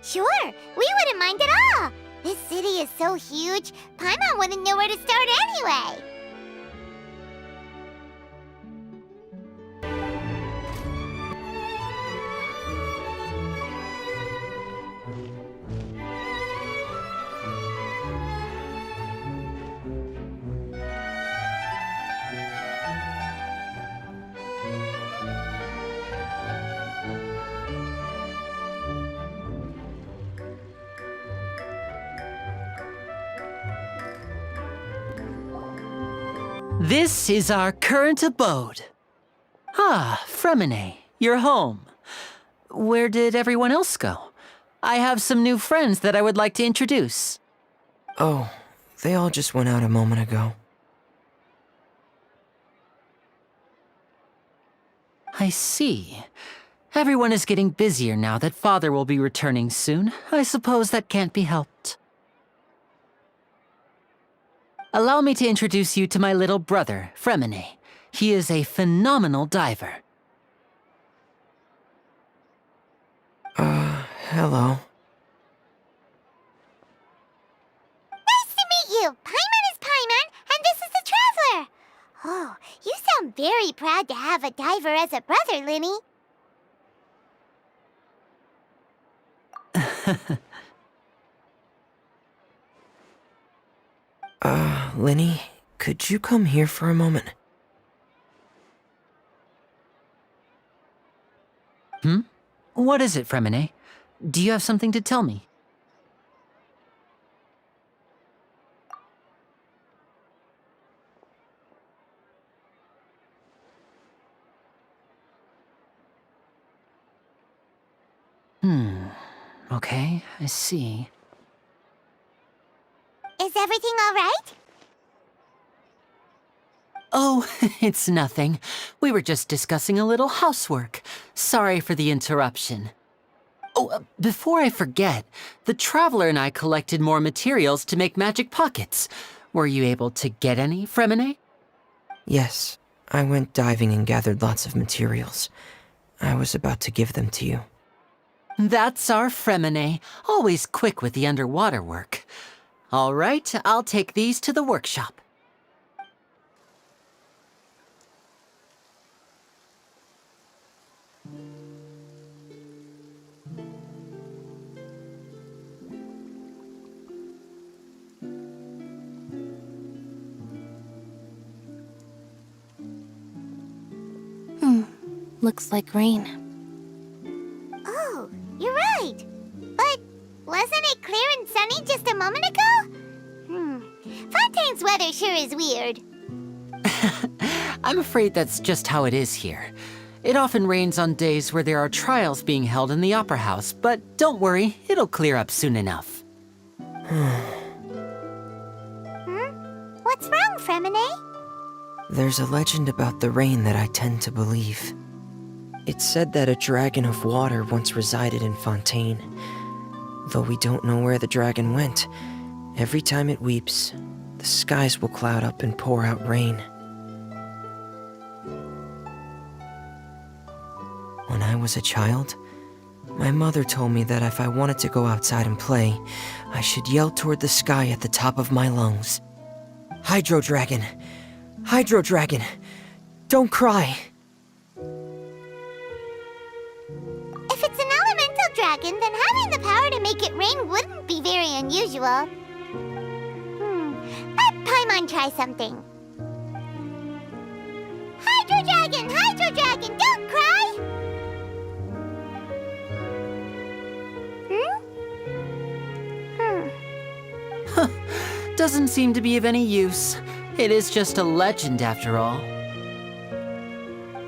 Sure, we wouldn't mind at all. This city is so huge, Paimon wouldn't know where to start anyway. This is our current abode. Ah, Fremine, you're home. Where did everyone else go? I have some new friends that I would like to introduce. Oh, they all just went out a moment ago. I see. Everyone is getting busier now that Father will be returning soon. I suppose that can't be helped. Allow me to introduce you to my little brother, Fremine. He is a phenomenal diver. Hello. Nice to meet you. Paimon is Paimon, and this is the Traveler. Oh, you sound very proud to have a diver as a brother, Linny. Linny, could you come here for a moment? What is it, Fremine? Do you have something to tell me? Okay, I see. Is everything all right? Oh, it's nothing. We were just discussing a little housework. Sorry for the interruption. Oh, before I forget, the Traveler and I collected more materials to make magic pockets. Were you able to get any, Fremine? Yes, I went diving and gathered lots of materials. I was about to give them to you. That's our Fremine, always quick with the underwater work. All right, I'll take these to the workshop. Looks like rain. Oh, you're right. But wasn't it clear and sunny just a moment ago? Fontaine's weather sure is weird. I'm afraid that's just how it is here. It often rains on days where there are trials being held in the Opera House, but don't worry, it'll clear up soon enough. What's wrong, Fremine? There's a legend about the rain that I tend to believe. It's said that a dragon of water once resided in Fontaine. Though we don't know where the dragon went, every time it weeps, the skies will cloud up and pour out rain. When I was a child, my mother told me that if I wanted to go outside and play, I should yell toward the sky at the top of my lungs. Hydro Dragon! Hydro Dragon! Don't cry! If it's an elemental dragon, then having the power to make it rain wouldn't be very unusual. Let Paimon try something. Hydro Dragon! Hydro Dragon! Don't cry! Doesn't seem to be of any use. It is just a legend after all.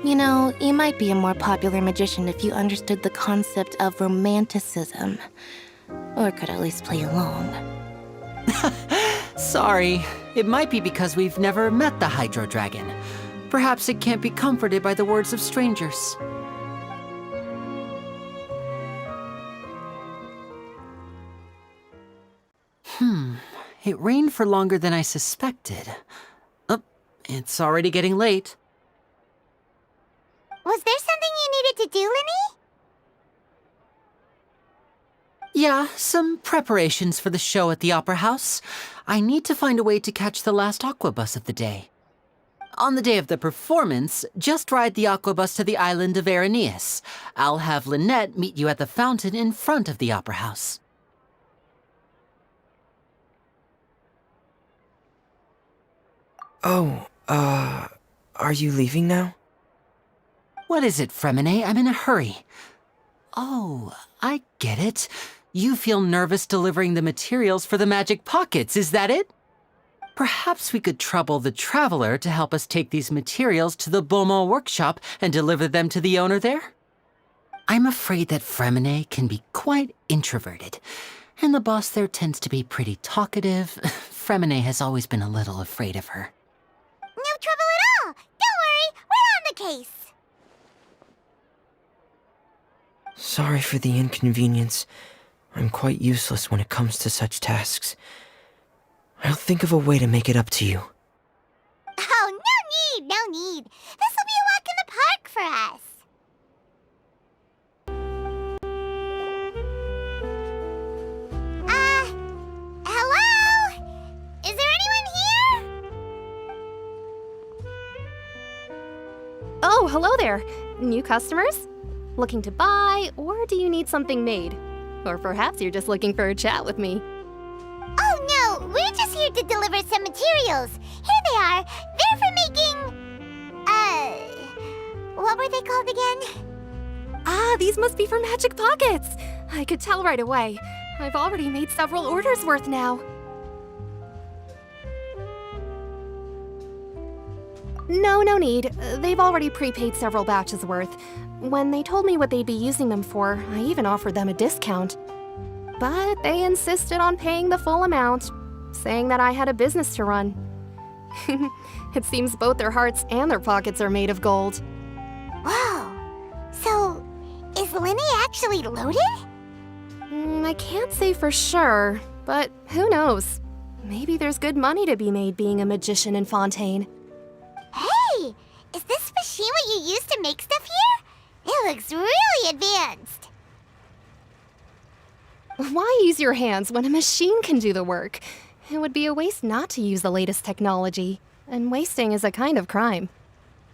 You know, you might be a more popular magician if you understood the concept of romanticism. Or could at least play along. Sorry, it might be because we've never met the Hydro Dragon. Perhaps it can't be comforted by the words of strangers. It rained for longer than I suspected. Oh, it's already getting late. Was there something you needed to do, Linny? Yeah, some preparations for the show at the Opera House. I need to find a way to catch the last aqua bus of the day. On the day of the performance, just ride the aqua bus to the island of Aeneas. I'll have Lynette meet you at the fountain in front of the Opera House. Oh, are you leaving now? What is it, Fremine? I'm in a hurry. Oh, I get it. You feel nervous delivering the materials for the magic pockets, is that it? Perhaps we could trouble the Traveler to help us take these materials to the Beaumont workshop and deliver them to the owner there? I'm afraid that Fremine can be quite introverted, and the boss there tends to be pretty talkative. Fremine has always been a little afraid of her. No trouble at all! Don't worry, we're on the case! Sorry for the inconvenience. I'm quite useless when it comes to such tasks. I'll think of a way to make it up to you. Oh, no need! This'll be a walk in the park for us! Hello? Is there anyone here? Oh, hello there. New customers? Looking to buy, or do you need something made? Or perhaps you're just looking for a chat with me. Oh no, we're just here to deliver some materials. Here they are. They're for making... what were they called again? Ah, these must be for magic pockets. I could tell right away. I've already made several orders worth now. No need. They've already prepaid several batches worth. When they told me what they'd be using them for, I even offered them a discount. But they insisted on paying the full amount, saying that I had a business to run. It seems both their hearts and their pockets are made of gold. Whoa. So, is Linny actually loaded? I can't say for sure, but who knows? Maybe there's good money to be made being a magician in Fontaine. Hey! Is this machine what you use to make stuff here? It looks really advanced. Why use your hands when a machine can do the work? It would be a waste not to use the latest technology, and wasting is a kind of crime.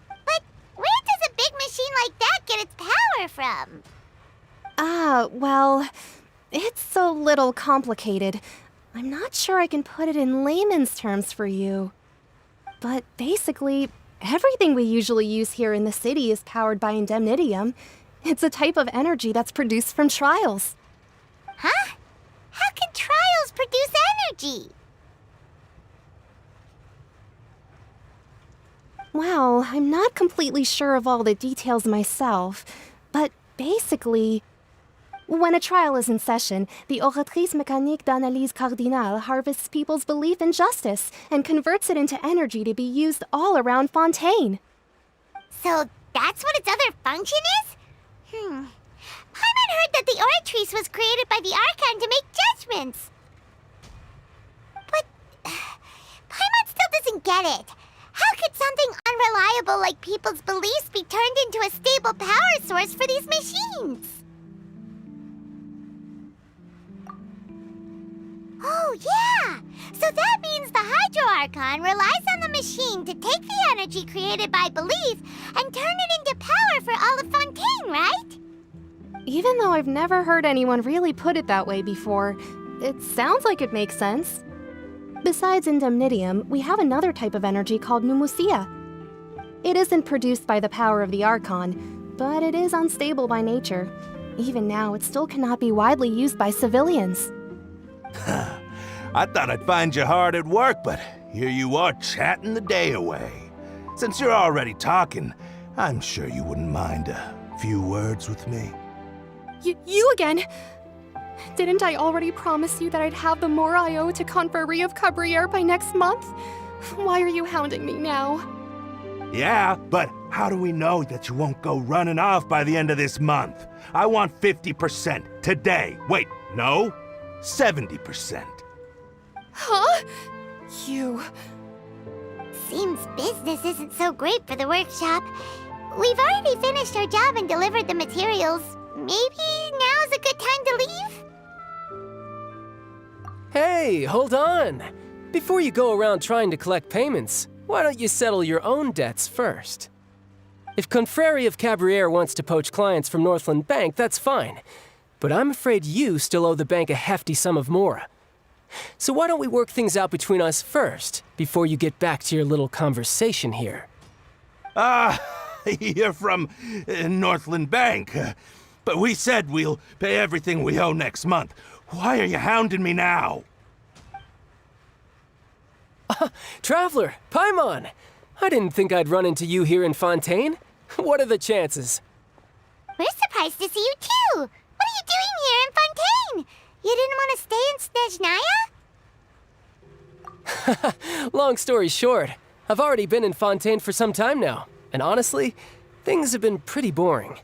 But where does a big machine like that get its power from? Well, it's a little complicated. I'm not sure I can put it in layman's terms for you. But basically, everything we usually use here in the city is powered by indemnitium. It's a type of energy that's produced from trials. Huh? How can trials produce energy? Well, I'm not completely sure of all the details myself, but basically, when a trial is in session, the Oratrice Mécanique d'Analyse Cardinale harvests people's belief in justice and converts it into energy to be used all around Fontaine. So that's what its other function is? Paimon heard that the Oratrice was created by the Archon to make judgments. But Paimon still doesn't get it. How could something unreliable like people's beliefs be turned into a stable power source for these machines? Oh, yeah! So that means the Hydro Archon relies on the machine to take the energy created by belief and turn it into power for all of Fontaine, right? Even though I've never heard anyone really put it that way before, it sounds like it makes sense. Besides indemnitium, we have another type of energy called pneumosia. It isn't produced by the power of the Archon, but it is unstable by nature. Even now, it still cannot be widely used by civilians. I thought I'd find you hard at work, but here you are chatting the day away. Since you're already talking, I'm sure you wouldn't mind a few words with me. You again? Didn't I already promise you that I'd have the more I owe to Confrérie of Cabriere by next month? Why are you hounding me now? Yeah, but how do we know that you won't go running off by the end of this month? I want 50% today. Wait, no? 70%. Huh? You... Seems business isn't so great for the workshop. We've already finished our job and delivered the materials. Maybe now's a good time to leave? Hey, hold on! Before you go around trying to collect payments, why don't you settle your own debts first? If Confrérie of Cabriere wants to poach clients from Northland Bank, that's fine. But I'm afraid you still owe the bank a hefty sum of mora. So why don't we work things out between us first, before you get back to your little conversation here? You're from Northland Bank. But we said we'll pay everything we owe next month. Why are you hounding me now? Traveler, Paimon! I didn't think I'd run into you here in Fontaine. What are the chances? We're surprised to see you too! What are you doing here in Fontaine? You didn't want to stay in Snezhnaya? Long story short, I've already been in Fontaine for some time now, and honestly, things have been pretty boring.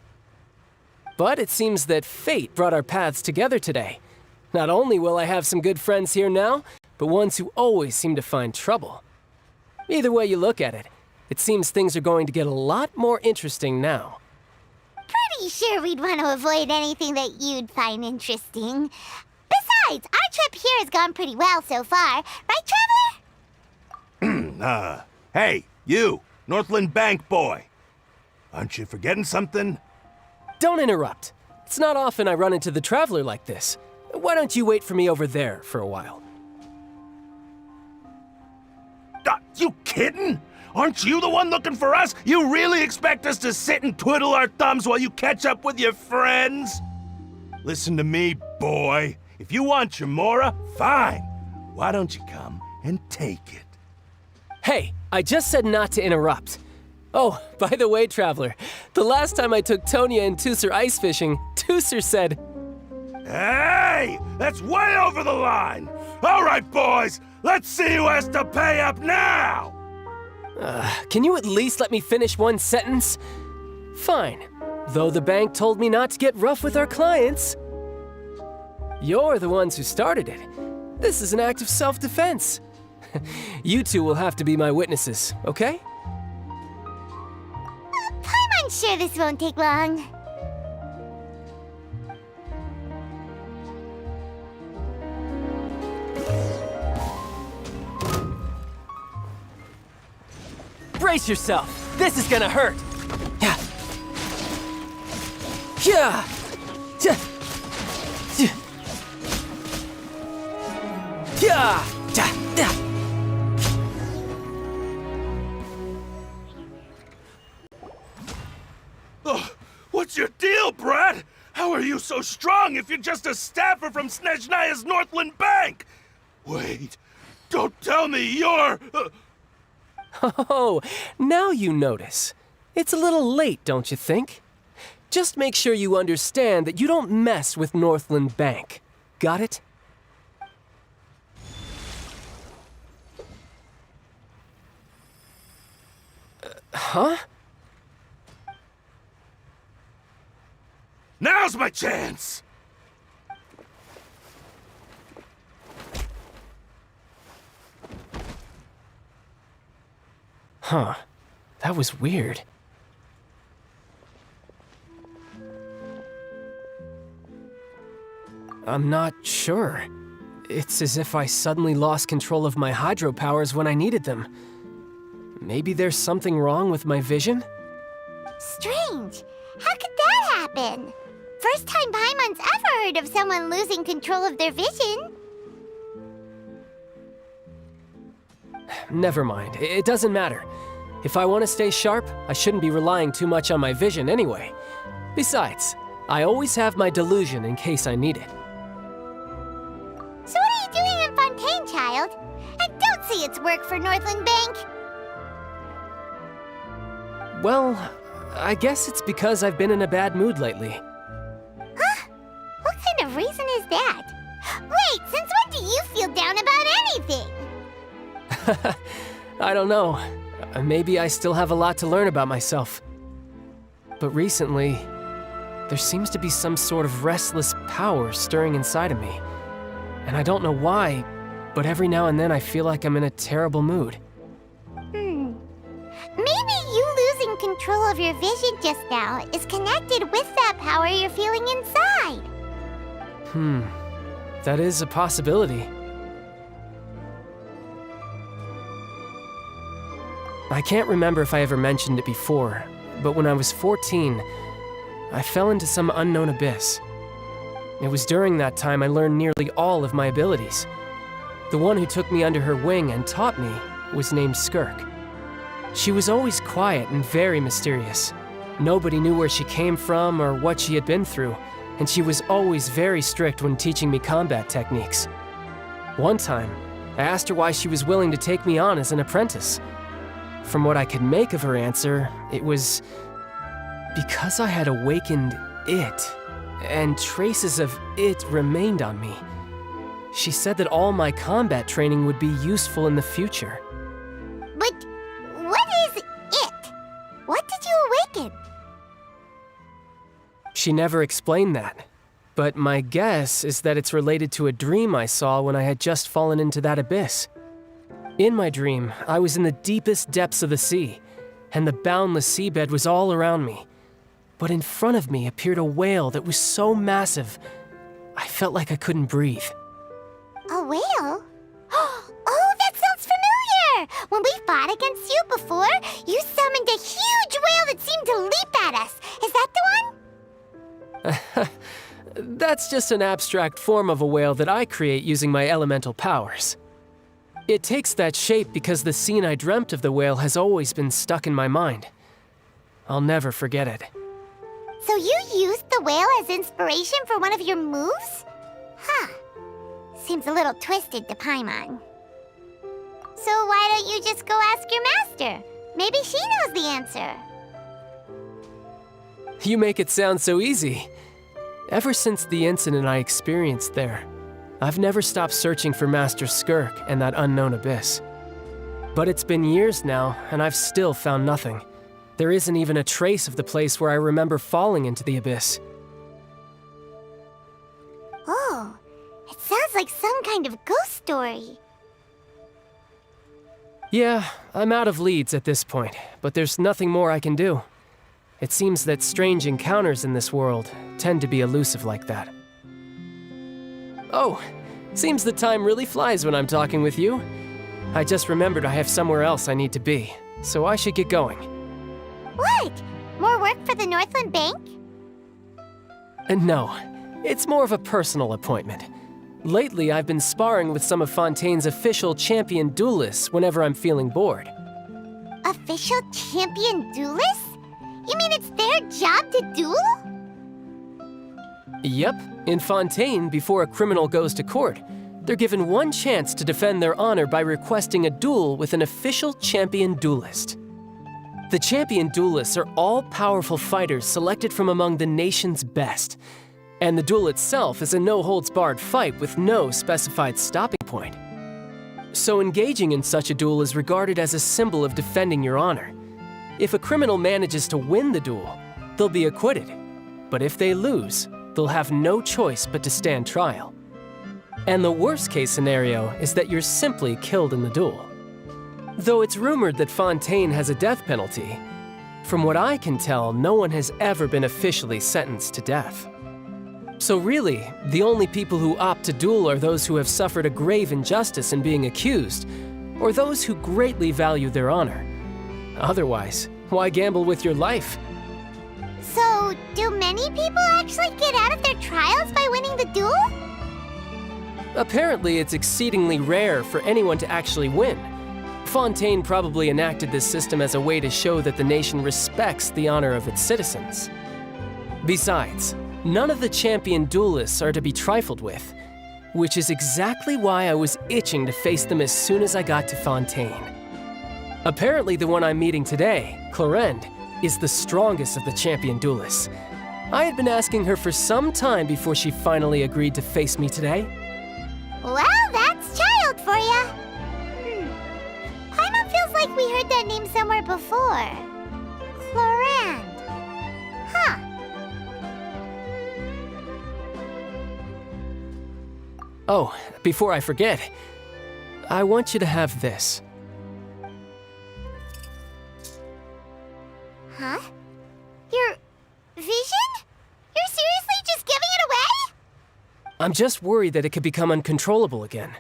But it seems that fate brought our paths together today. Not only will I have some good friends here now, but ones who always seem to find trouble. Either way you look at it, it seems things are going to get a lot more interesting now. Pretty sure we'd want to avoid anything that you'd find interesting. Besides, our trip here has gone pretty well so far. Right, Traveler? Hey, you, Northland Bank boy. Aren't you forgetting something? Don't interrupt. It's not often I run into the Traveler like this. Why don't you wait for me over there for a while? You kidding? Aren't you the one looking for us? You really expect us to sit and twiddle our thumbs while you catch up with your friends? Listen to me, boy. If you want your Mora, fine. Why don't you come and take it? Hey, I just said not to interrupt. Oh, by the way, Traveler, the last time I took Tonya and Tusser ice fishing, Tusser said, "Hey, that's way over the line! All right, boys, let's see who has to pay up now!" Can you at least let me finish one sentence? Fine, though the bank told me not to get rough with our clients. You're the ones who started it. This is an act of self-defense. You two will have to be my witnesses, okay? I'm sure this won't take long. Brace yourself! This is gonna hurt! Yeah! Yeah! Yeah! Yeah! Yeah! What's your deal, Brad? How are you so strong if you're just a staffer from Snezhnaya's Northland Bank? Wait, don't tell me you're... Oh, now you notice. It's a little late, don't you think? Just make sure you understand that you don't mess with Northland Bank. Got it? Huh? Now's my chance! Huh. That was weird. I'm not sure. It's as if I suddenly lost control of my hydro powers when I needed them. Maybe there's something wrong with my vision? Strange. How could that happen? First time Paimon's ever heard of someone losing control of their vision. Never mind. It doesn't matter. If I want to stay sharp, I shouldn't be relying too much on my vision anyway. Besides, I always have my delusion in case I need it. So what are you doing in Fontaine, child? I don't see it's work for Northland Bank. Well, I guess it's because I've been in a bad mood lately. Huh? What kind of reason is that? Wait, since when do you feel down about anything? I don't know. Maybe I still have a lot to learn about myself. But recently, there seems to be some sort of restless power stirring inside of me. And I don't know why, but every now and then I feel like I'm in a terrible mood. Maybe you losing control of your vision just now is connected with that power you're feeling inside. That is a possibility. I can't remember if I ever mentioned it before, but when I was 14, I fell into some unknown abyss. It was during that time I learned nearly all of my abilities. The one who took me under her wing and taught me was named Skirk. She was always quiet and very mysterious. Nobody knew where she came from or what she had been through, and she was always very strict when teaching me combat techniques. One time, I asked her why she was willing to take me on as an apprentice. From what I could make of her answer, it was because I had awakened it, and traces of it remained on me. She said that all my combat training would be useful in the future. But what is it? What did you awaken? She never explained that, but my guess is that it's related to a dream I saw when I had just fallen into that abyss. In my dream, I was in the deepest depths of the sea, and the boundless seabed was all around me. But in front of me appeared a whale that was so massive, I felt like I couldn't breathe. A whale? Oh, that sounds familiar! When we fought against you before, you summoned a huge whale that seemed to leap at us. Is that the one? That's just an abstract form of a whale that I create using my elemental powers. It takes that shape because the scene I dreamt of the whale has always been stuck in my mind. I'll never forget it. So you used the whale as inspiration for one of your moves? Huh. Seems a little twisted to Paimon. So why don't you just go ask your master? Maybe she knows the answer. You make it sound so easy. Ever since the incident I experienced there, I've never stopped searching for Master Skirk and that unknown abyss. But it's been years now, and I've still found nothing. There isn't even a trace of the place where I remember falling into the abyss. Oh, it sounds like some kind of ghost story. Yeah, I'm out of leads at this point, but there's nothing more I can do. It seems that strange encounters in this world tend to be elusive like that. Oh, seems the time really flies when I'm talking with you. I just remembered I have somewhere else I need to be, so I should get going. What? More work for the Northland Bank? No, it's more of a personal appointment. Lately, I've been sparring with some of Fontaine's official champion duelists whenever I'm feeling bored. Official champion duelists? You mean it's their job to duel? Yep, in Fontaine, before a criminal goes to court, they're given one chance to defend their honor by requesting a duel with an official champion duelist. The champion duelists are all-powerful fighters selected from among the nation's best, and the duel itself is a no-holds-barred fight with no specified stopping point. So engaging in such a duel is regarded as a symbol of defending your honor. If a criminal manages to win the duel, they'll be acquitted, but if they lose, they'll have no choice but to stand trial. And the worst-case scenario is that you're simply killed in the duel. Though it's rumored that Fontaine has a death penalty, from what I can tell, no one has ever been officially sentenced to death. So really, the only people who opt to duel are those who have suffered a grave injustice in being accused, or those who greatly value their honor. Otherwise, why gamble with your life? So, do many people actually get out of their trials by winning the duel? Apparently, it's exceedingly rare for anyone to actually win. Fontaine probably enacted this system as a way to show that the nation respects the honor of its citizens. Besides, none of the champion duelists are to be trifled with, which is exactly why I was itching to face them as soon as I got to Fontaine. Apparently, the one I'm meeting today, Clarend, is the strongest of the champion duelists. I had been asking her for some time before she finally agreed to face me today. Well, that's child for ya. Paimon feels like we heard that name somewhere before. Clarend. Huh. Oh, before I forget, I want you to have this. Huh? Your vision? You're seriously just giving it away? I'm just worried that it could become uncontrollable again.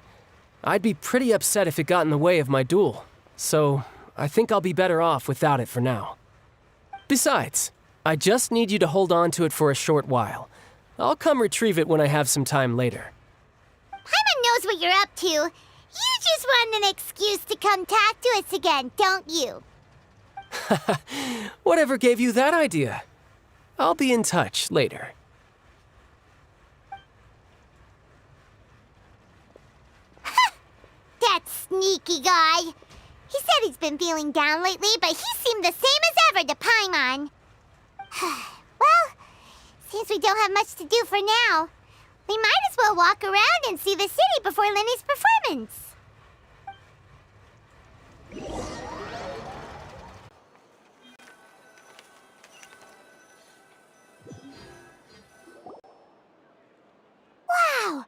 I'd be pretty upset if it got in the way of my duel, so I think I'll be better off without it for now. Besides, I just need you to hold on to it for a short while. I'll come retrieve it when I have some time later. Paimon knows what you're up to. You just want an excuse to come talk to us again, don't you? Whatever gave you that idea? I'll be in touch later. Sneaky guy. He said he's been feeling down lately, but he seemed the same as ever to Paimon. Well, since we don't have much to do for now, we might as well walk around and see the city before Lenny's performance. Wow!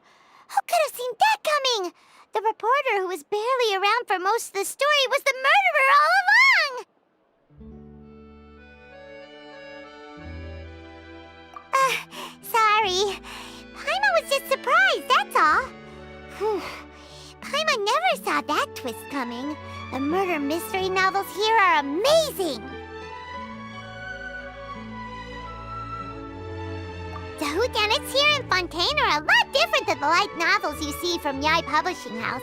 Who could have seen that coming? The reporter who was barely around for most of the story was the murderer all along! Sorry. Paimon was just surprised, that's all. Paimon never saw that twist coming. The murder mystery novels here are amazing! The whodunits here in Fontaine are a lot different than the light novels you see from Yai Publishing House.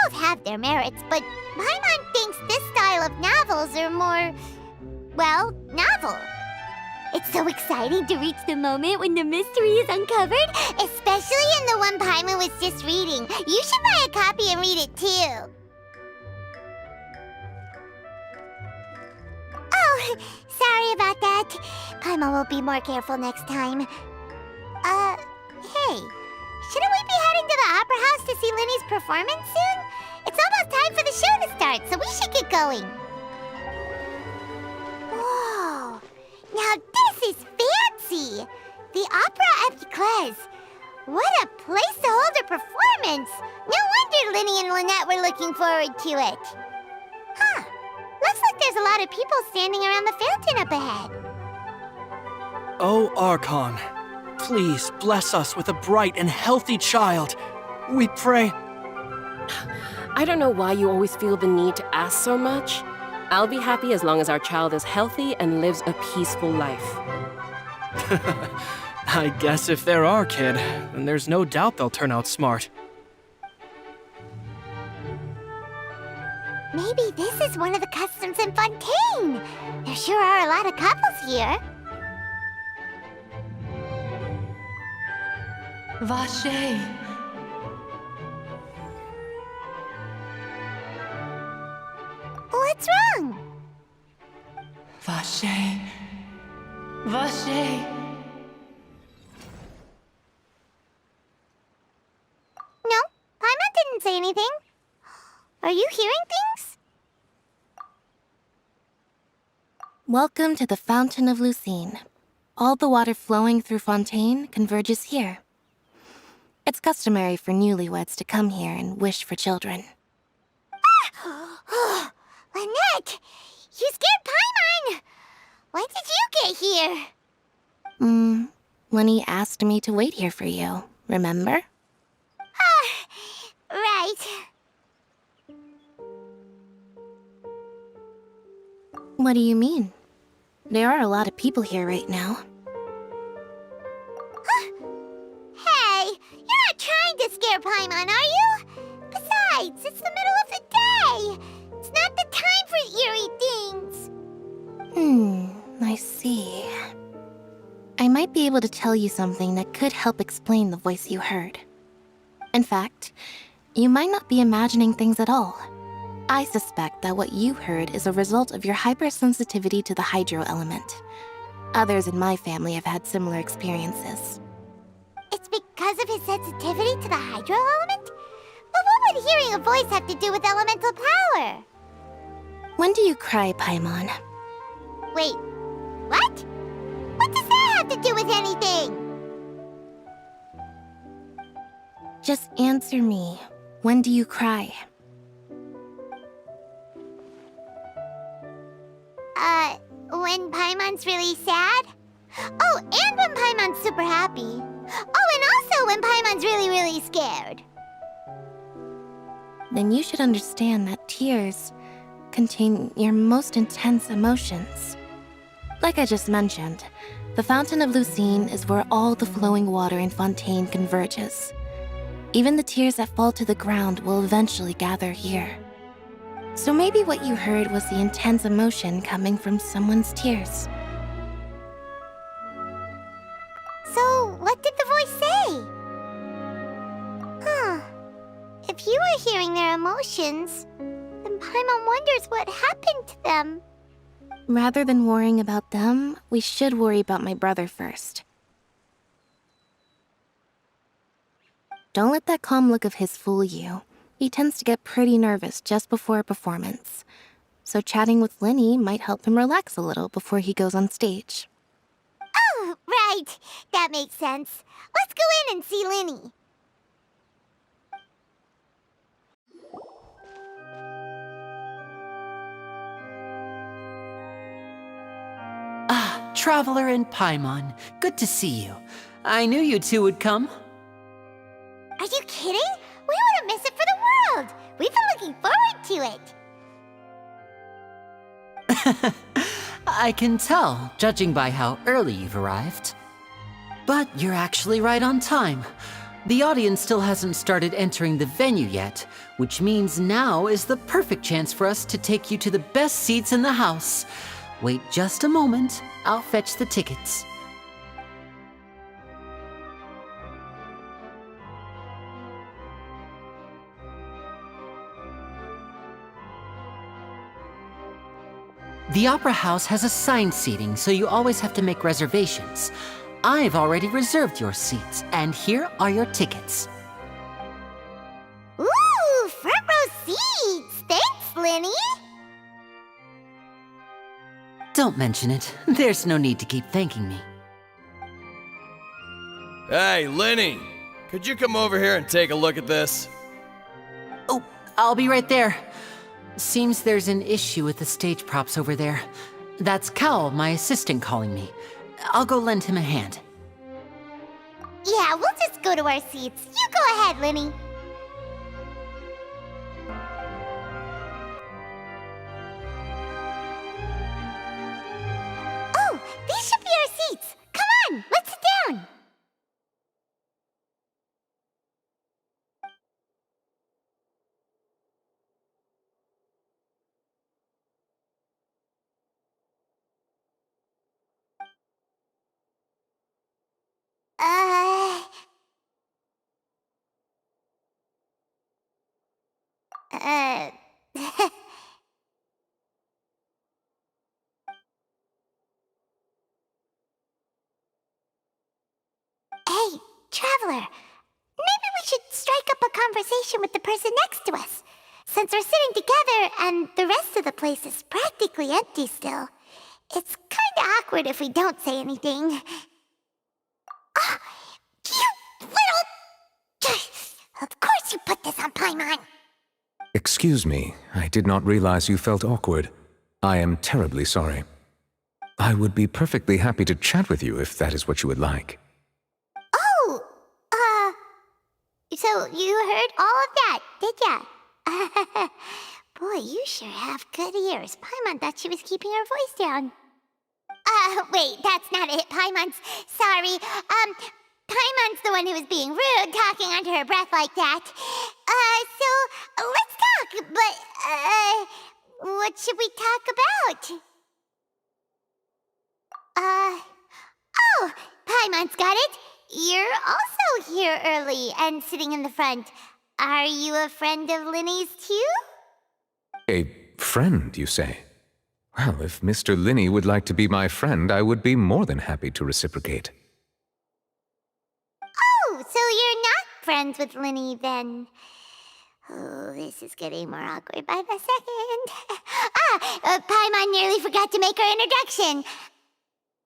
Both have their merits, but Paimon thinks this style of novels are more, well, novel. It's so exciting to reach the moment when the mystery is uncovered, especially in the one Paimon was just reading. You should buy a copy and read it too. Oh, sorry about that. Paimon will be more careful next time. Hey, shouldn't we be heading to the Opera House to see Lenny's performance soon? It's almost time for the show to start, so we should get going. Whoa, now this is fancy! The Opera Epiclese. What a place to hold a performance! No wonder Lenny and Lynette were looking forward to it. Huh, looks like there's a lot of people standing around the fountain up ahead. Oh, Archon. Please bless us with a bright and healthy child. We pray. I don't know why you always feel the need to ask so much. I'll be happy as long as our child is healthy and lives a peaceful life. I guess if they're our kid, then there's no doubt they'll turn out smart. Maybe this is one of the customs in Fontaine. There sure are a lot of couples here. Vache. What's wrong? Vache. Vache. No, Paimon didn't say anything. Are you hearing things? Welcome to the Fountain of Lucine. All the water flowing through Fontaine converges here. It's customary for newlyweds to come here and wish for children. Ah! Lynette! You scared Paimon! When did you get here? Lenny asked me to wait here for you, remember? Right. What do you mean? There are a lot of people here right now. Hey, you're not trying to scare Paimon, are you? Besides, it's the middle of the day. It's not the time for eerie things. I see. I might be able to tell you something that could help explain the voice you heard. In fact, you might not be imagining things at all. I suspect that what you heard is a result of your hypersensitivity to the hydro element. Others in my family have had similar experiences. It's because of his sensitivity to the hydro element? But what would hearing a voice have to do with elemental power? When do you cry, Paimon? Wait, what? What does that have to do with anything? Just answer me. When do you cry? When Paimon's really sad? Oh, and when Paimon's super happy. Oh, and also when Paimon's really, really scared. Then you should understand that tears contain your most intense emotions. Like I just mentioned, the Fountain of Lucine is where all the flowing water in Fontaine converges. Even the tears that fall to the ground will eventually gather here. So maybe what you heard was the intense emotion coming from someone's tears. So, what did the voice say? If you were hearing their their emotions, then Paimon wonders what happened to them. Rather than worrying about them, we should worry about my brother first. Don't let that calm look of his fool you. He tends to get pretty nervous just before a performance. So chatting with Linny might help him relax a little before he goes on stage. Oh, right. That makes sense. Let's go in and see Linny. Ah, Traveler and Paimon. Good to see you. I knew you two would come. Are you kidding? We wouldn't miss it for the world. We've been looking forward to it. I can tell, judging by how early you've arrived. But you're actually right on time. The audience still hasn't started entering the venue yet, which means now is the perfect chance for us to take you to the best seats in the house. Wait just a moment, I'll fetch the tickets. The Opera House has assigned seating, so you always have to make reservations. I've already reserved your seats, and here are your tickets. Ooh, front row seats! Thanks, Linny! Don't mention it. There's no need to keep thanking me. Hey, Linny! Could you come over here and take a look at this? Oh, I'll be right there. Seems there's an issue with the stage props over there. That's Cal, my assistant, calling me. I'll go lend him a hand. Yeah, we'll just go to our seats. You go ahead, Linny. Oh, these should be our seats. Come on, let's sit down. Hey, Traveler. Maybe we should strike up a conversation with the person next to us. Since we're sitting together and the rest of the place is practically empty still, it's kinda awkward if we don't say anything. Oh, you little... Of course you put this on Paimon. Excuse me, I did not realize you felt awkward. I am terribly sorry. I would be perfectly happy to chat with you if that is what you would like. Oh, so you heard all of that, did ya? Boy, you sure have good ears. Paimon thought she was keeping her voice down. Wait, that's not it. Paimon's sorry. Paimon's the one who was being rude, talking under her breath like that. So let's talk, but, what should we talk about? Oh, Paimon's got it. You're also here early and sitting in the front. Are you a friend of Linny's too? A friend, you say? Well, if Mr. Linny would like to be my friend, I would be more than happy to reciprocate. Oh, so you're not friends with Linny then? Oh, this is getting more awkward by the second. Paimon nearly forgot to make her introduction.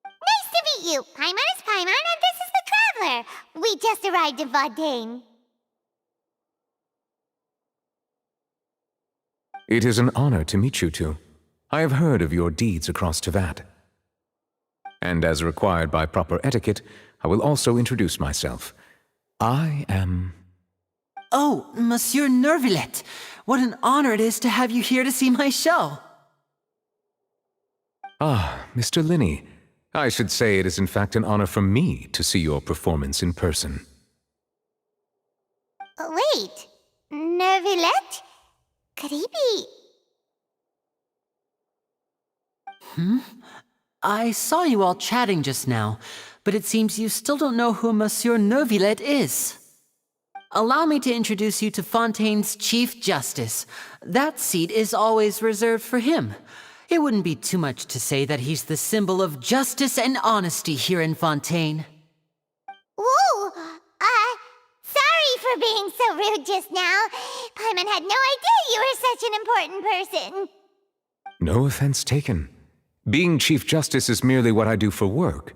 Nice to meet you. Paimon is Paimon, and this is the Traveler. We just arrived in Vaudain. It is an honor to meet you two. I have heard of your deeds across Tevat. And as required by proper etiquette, I will also introduce myself. I am... Oh, Monsieur Nervillet. What an honor it is to have you here to see my show. Ah, Mr. Linny. I should say it is in fact an honor for me to see your performance in person. Wait, Nervillet? Could he be... I saw you all chatting just now, but it seems you still don't know who Monsieur Nervillet is. allow me to introduce you to Fontaine's Chief Justice. That seat is always reserved for him. It wouldn't be too much to say that he's the symbol of justice and honesty here in Fontaine. Ooh, sorry for being so rude just now. Paimon had no idea you were such an important person. No offense taken. Being Chief Justice is merely what I do for work.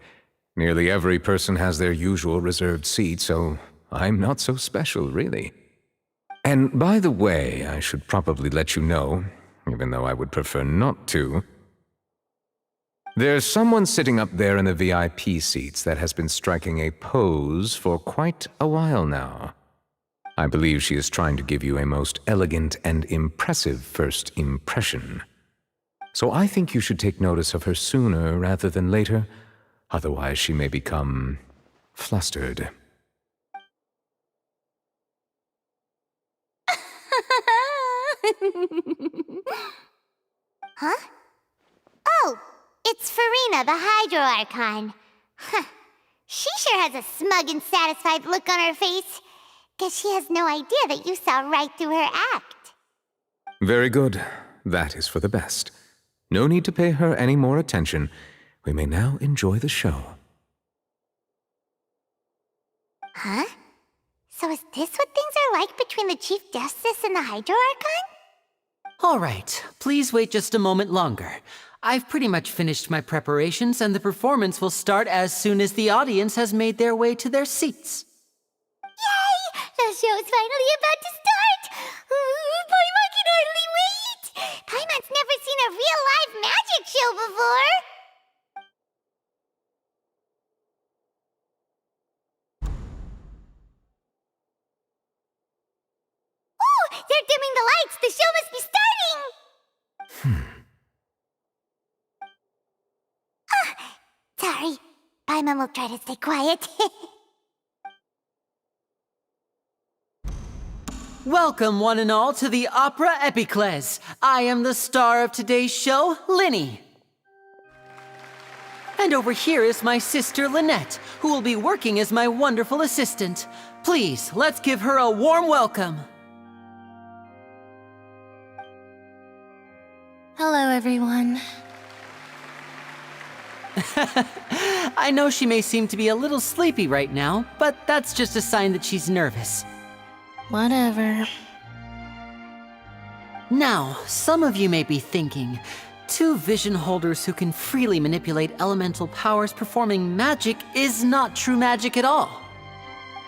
Nearly every person has their usual reserved seat, so I'm not so special, really. And by the way, I should probably let you know, even though I would prefer not to. There's someone sitting up there in the VIP seats that has been striking a pose for quite a while now. I believe she is trying to give you a most elegant and impressive first impression. So I think you should take notice of her sooner rather than later, otherwise she may become flustered. Huh? Oh, it's Farina, the Hydro Archon. Huh. She sure has a smug and satisfied look on her face. Guess she has no idea that you saw right through her act. Very good. That is for the best. No need to pay her any more attention. We may now enjoy the show. Huh? So is this what things are like between the Chief Justice and the Hydro Archon? All right, please wait just a moment longer. I've pretty much finished my preparations, and the performance will start as soon as the audience has made their way to their seats. Yay! The show's finally about to start! Paimon can hardly wait! Paimon's never seen a real live magic show before! Oh! They're dimming the lights! The show must be starting! Sorry. Paimon will try to stay quiet. Welcome, one and all, to the Opera Epiclese. I am the star of today's show, Linny. And over here is my sister, Lynette, who will be working as my wonderful assistant. Please, let's give her a warm welcome. Hello, everyone. I know she may seem to be a little sleepy right now, but that's just a sign that she's nervous. Whatever. Now, some of you may be thinking, two vision holders who can freely manipulate elemental powers performing magic is not true magic at all.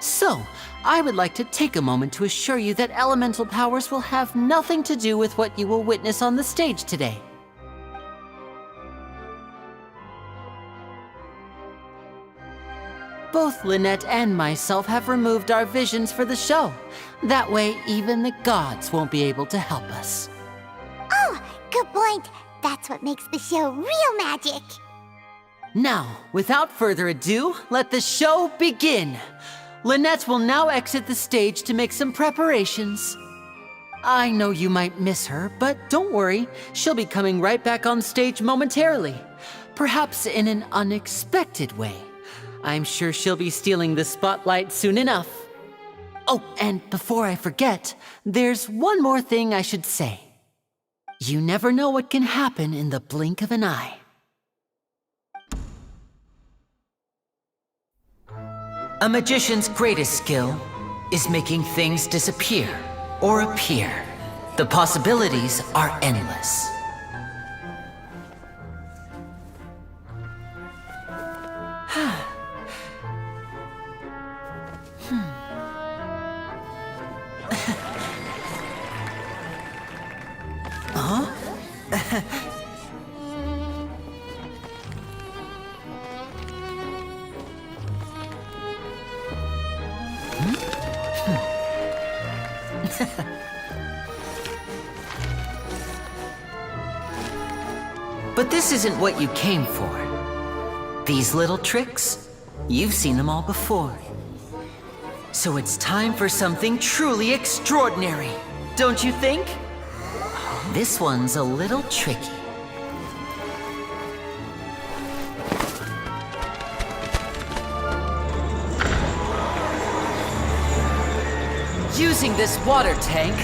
So, I would like to take a moment to assure you that elemental powers will have nothing to do with what you will witness on the stage today. Both Lynette and myself have removed our visions for the show. That way, even the gods won't be able to help us. Oh, good point. That's what makes the show real magic. Now, without further ado, let the show begin. Lynette will now exit the stage to make some preparations. I know you might miss her, but don't worry. She'll be coming right back on stage momentarily. Perhaps in an unexpected way. I'm sure she'll be stealing the spotlight soon enough. Oh, and before I forget, there's one more thing I should say. You never know what can happen in the blink of an eye. A magician's greatest skill is making things disappear or appear. The possibilities are endless. But this isn't what you came for. These little tricks, you've seen them all before. So it's time for something truly extraordinary, don't you think? This one's a little tricky. using this water tank,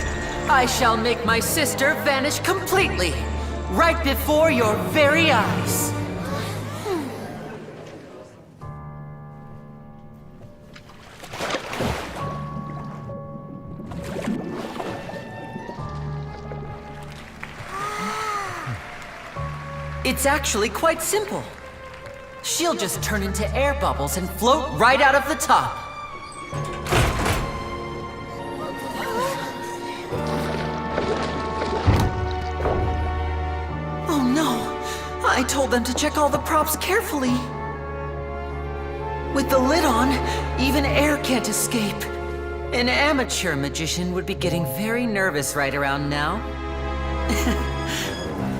I shall make my sister vanish completely, right before your very eyes. It's actually quite simple. She'll just turn into air bubbles and float right out of the top. Oh no! I told them to check all the props carefully. With the lid on, even air can't escape. An amateur magician would be getting very nervous right around now.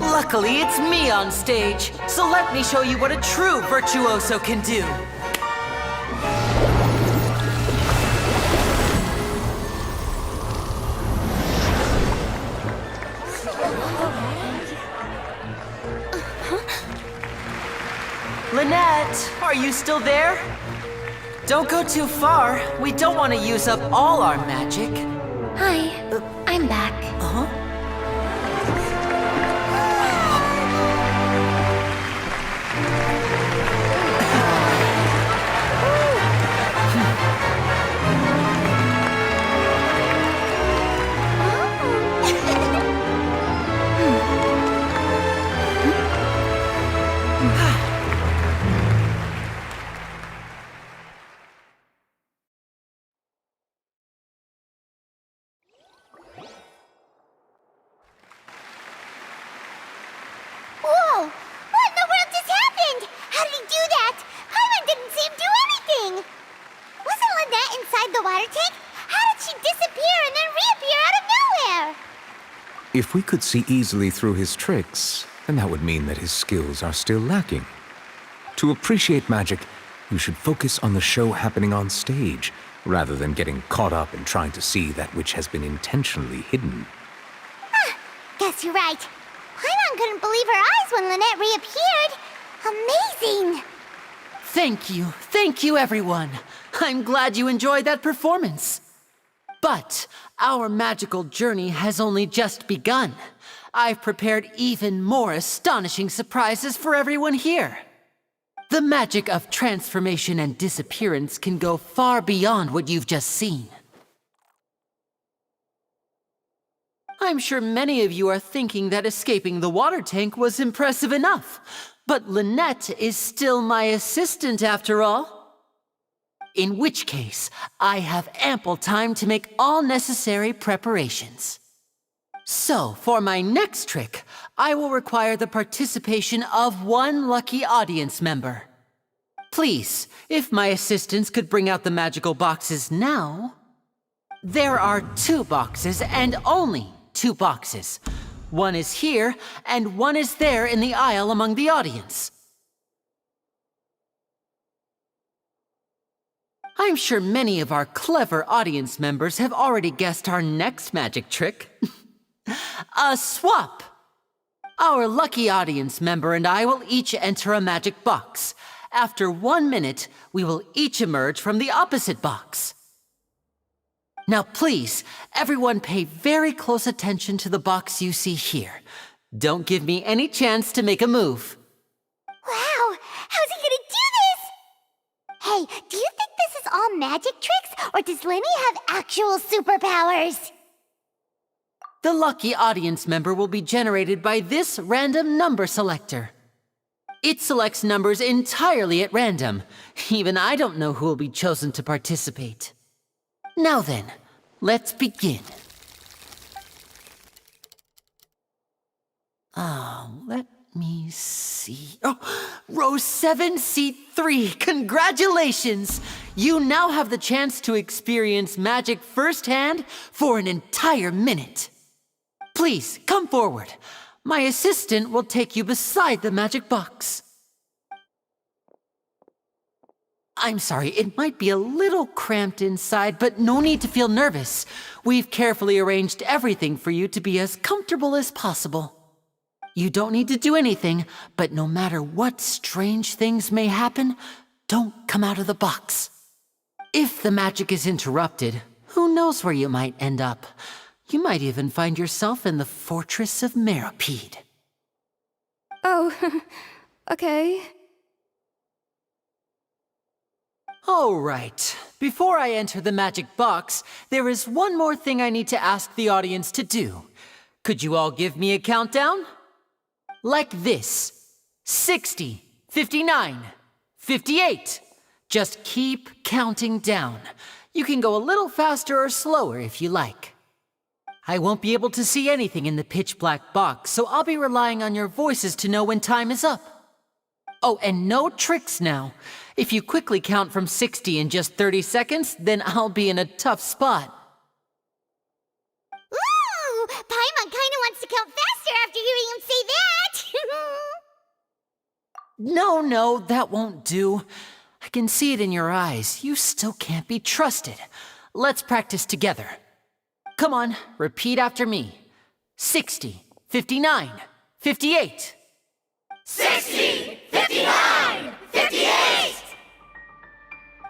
Luckily, it's me on stage, so let me show you what a true virtuoso can do. Lynette, are you still there? Don't go too far. We don't want to use up all our magic. Hi, I'm back. Uh-huh. Whoa! What in the world just happened? How did he do that? Paimon didn't see him do anything! Wasn't Lynette inside the water tank? How did she disappear and then reappear out of nowhere? If we could see easily through his tricks, then that would mean that his skills are still lacking. To appreciate magic, you should focus on the show happening on stage, rather than getting caught up in trying to see that which has been intentionally hidden. Guess you're right. Paimon couldn't believe her eyes when Lynette reappeared. Amazing! Thank you everyone. I'm glad you enjoyed that performance. But our magical journey has only just begun. I've prepared even more astonishing surprises for everyone here. The magic of transformation and disappearance can go far beyond what you've just seen. I'm sure many of you are thinking that escaping the water tank was impressive enough, but Lynette is still my assistant after all. In which case, I have ample time to make all necessary preparations. So, for my next trick, I will require the participation of one lucky audience member. Please, if my assistants could bring out the magical boxes now. There are 2 boxes and only 2 boxes. One is here, and one is there in the aisle among the audience. I'm sure many of our clever audience members have already guessed our next magic trick. A swap! Our lucky audience member and I will each enter a magic box. After 1 minute, we will each emerge from the opposite box. Now please, everyone pay very close attention to the box you see here. Don't give me any chance to make a move. Wow! How's he gonna do this? Hey, do you think this is all magic tricks, or does Lenny have actual superpowers? The lucky audience member will be generated by this random number selector. It selects numbers entirely at random. Even I don't know who will be chosen to participate. Now then, let's begin. Let me see. Oh, row 7, seat 3. Congratulations! You now have the chance to experience magic firsthand for an entire minute. Please, come forward. My assistant will take you beside the magic box. I'm sorry, it might be a little cramped inside, but no need to feel nervous. We've carefully arranged everything for you to be as comfortable as possible. You don't need to do anything, but no matter what strange things may happen, don't come out of the box. If the magic is interrupted, Who knows where you might end up? You might even find yourself in the Fortress of Meropide. Oh, okay. All right. Before I enter the magic box, there is one more thing I need to ask the audience to do. Could you all give me a countdown? Like this. 60, 59, 58. Just keep counting down. You can go a little faster or slower if you like. I won't be able to see anything in the pitch black box, so I'll be relying on your voices to know when time is up. Oh, and no tricks now. If you quickly count from 60 in just 30 seconds, then I'll be in a tough spot. Ooh! Paimon kinda wants to count faster after hearing him say that! No, that won't do. I can see it in your eyes. You still can't be trusted. Let's practice together. Come on, repeat after me. 60, 59, 58. 60, 59, 58!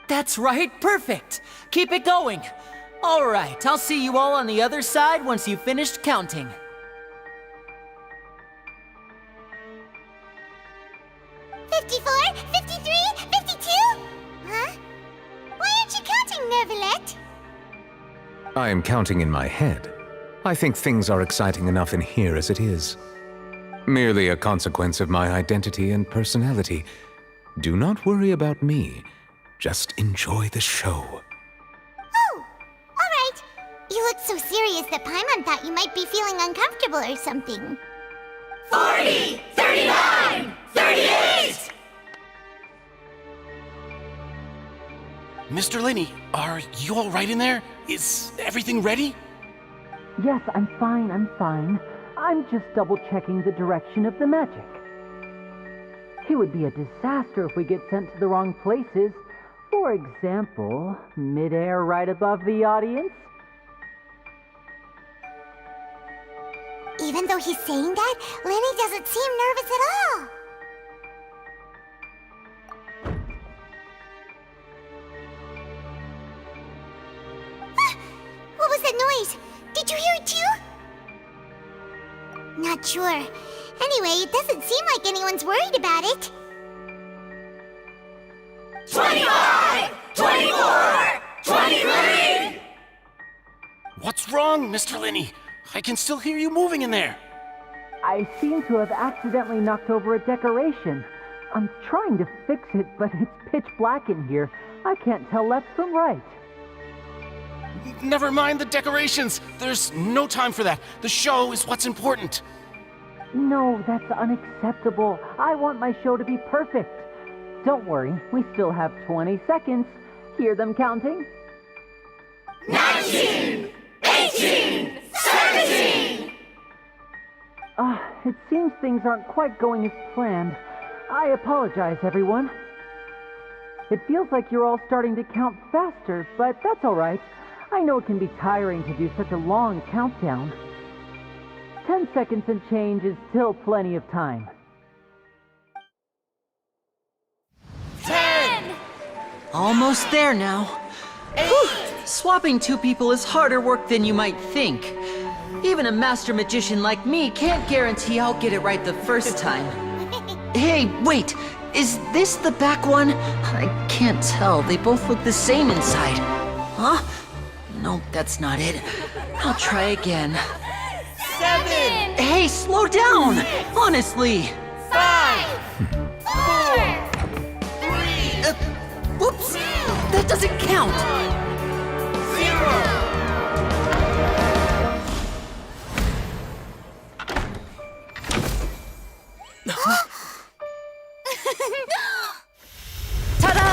That's right, perfect. Keep it going. All right, I'll see you all on the other side once you've finished counting. $54, $53, $52? Huh? Why aren't you counting, Nervalet? I am counting in my head. I think things are exciting enough in here as it is. Merely a consequence of my identity and personality. Do not worry about me. Just enjoy the show. Oh, all right. You look so serious that Paimon thought you might be feeling uncomfortable or something. 40, 39, 38! Mr. Linney, are you all right in there? Is everything ready? Yes, I'm fine. I'm just double-checking the direction of the magic. It would be a disaster if we get sent to the wrong places. For example, mid-air right above the audience. Even though he's saying that, Lenny doesn't seem nervous at all. What was that noise? Did you hear it too? Not sure. Anyway, it doesn't seem like anyone's worried about it. 25! 24! 23! What's wrong, Mr. Linney? I can still hear you moving in there. I seem to have accidentally knocked over a decoration. I'm trying to fix it, but it's pitch black in here. I can't tell left from right. Never mind the decorations. There's no time for that. The show is what's important. No, that's unacceptable. I want my show to be perfect. Don't worry, we still have 20 seconds. Hear them counting? 19! 18! 17! It seems things aren't quite going as planned. I apologize, everyone. It feels like you're all starting to count faster, but that's all right. I know it can be tiring to do such a long countdown. 10 seconds and change is still plenty of time. 10! Almost there now. 8! Whew. Swapping two people is harder work than you might think. Even a master magician like me can't guarantee I'll get it right the first time. Hey, wait! Is this the back one? I can't tell. They both look the same inside. Huh? No, that's not it. I'll try again. 7! Hey, slow down! Honestly! 5! 4! 3! Whoops! That doesn't count! 0! Ta-da!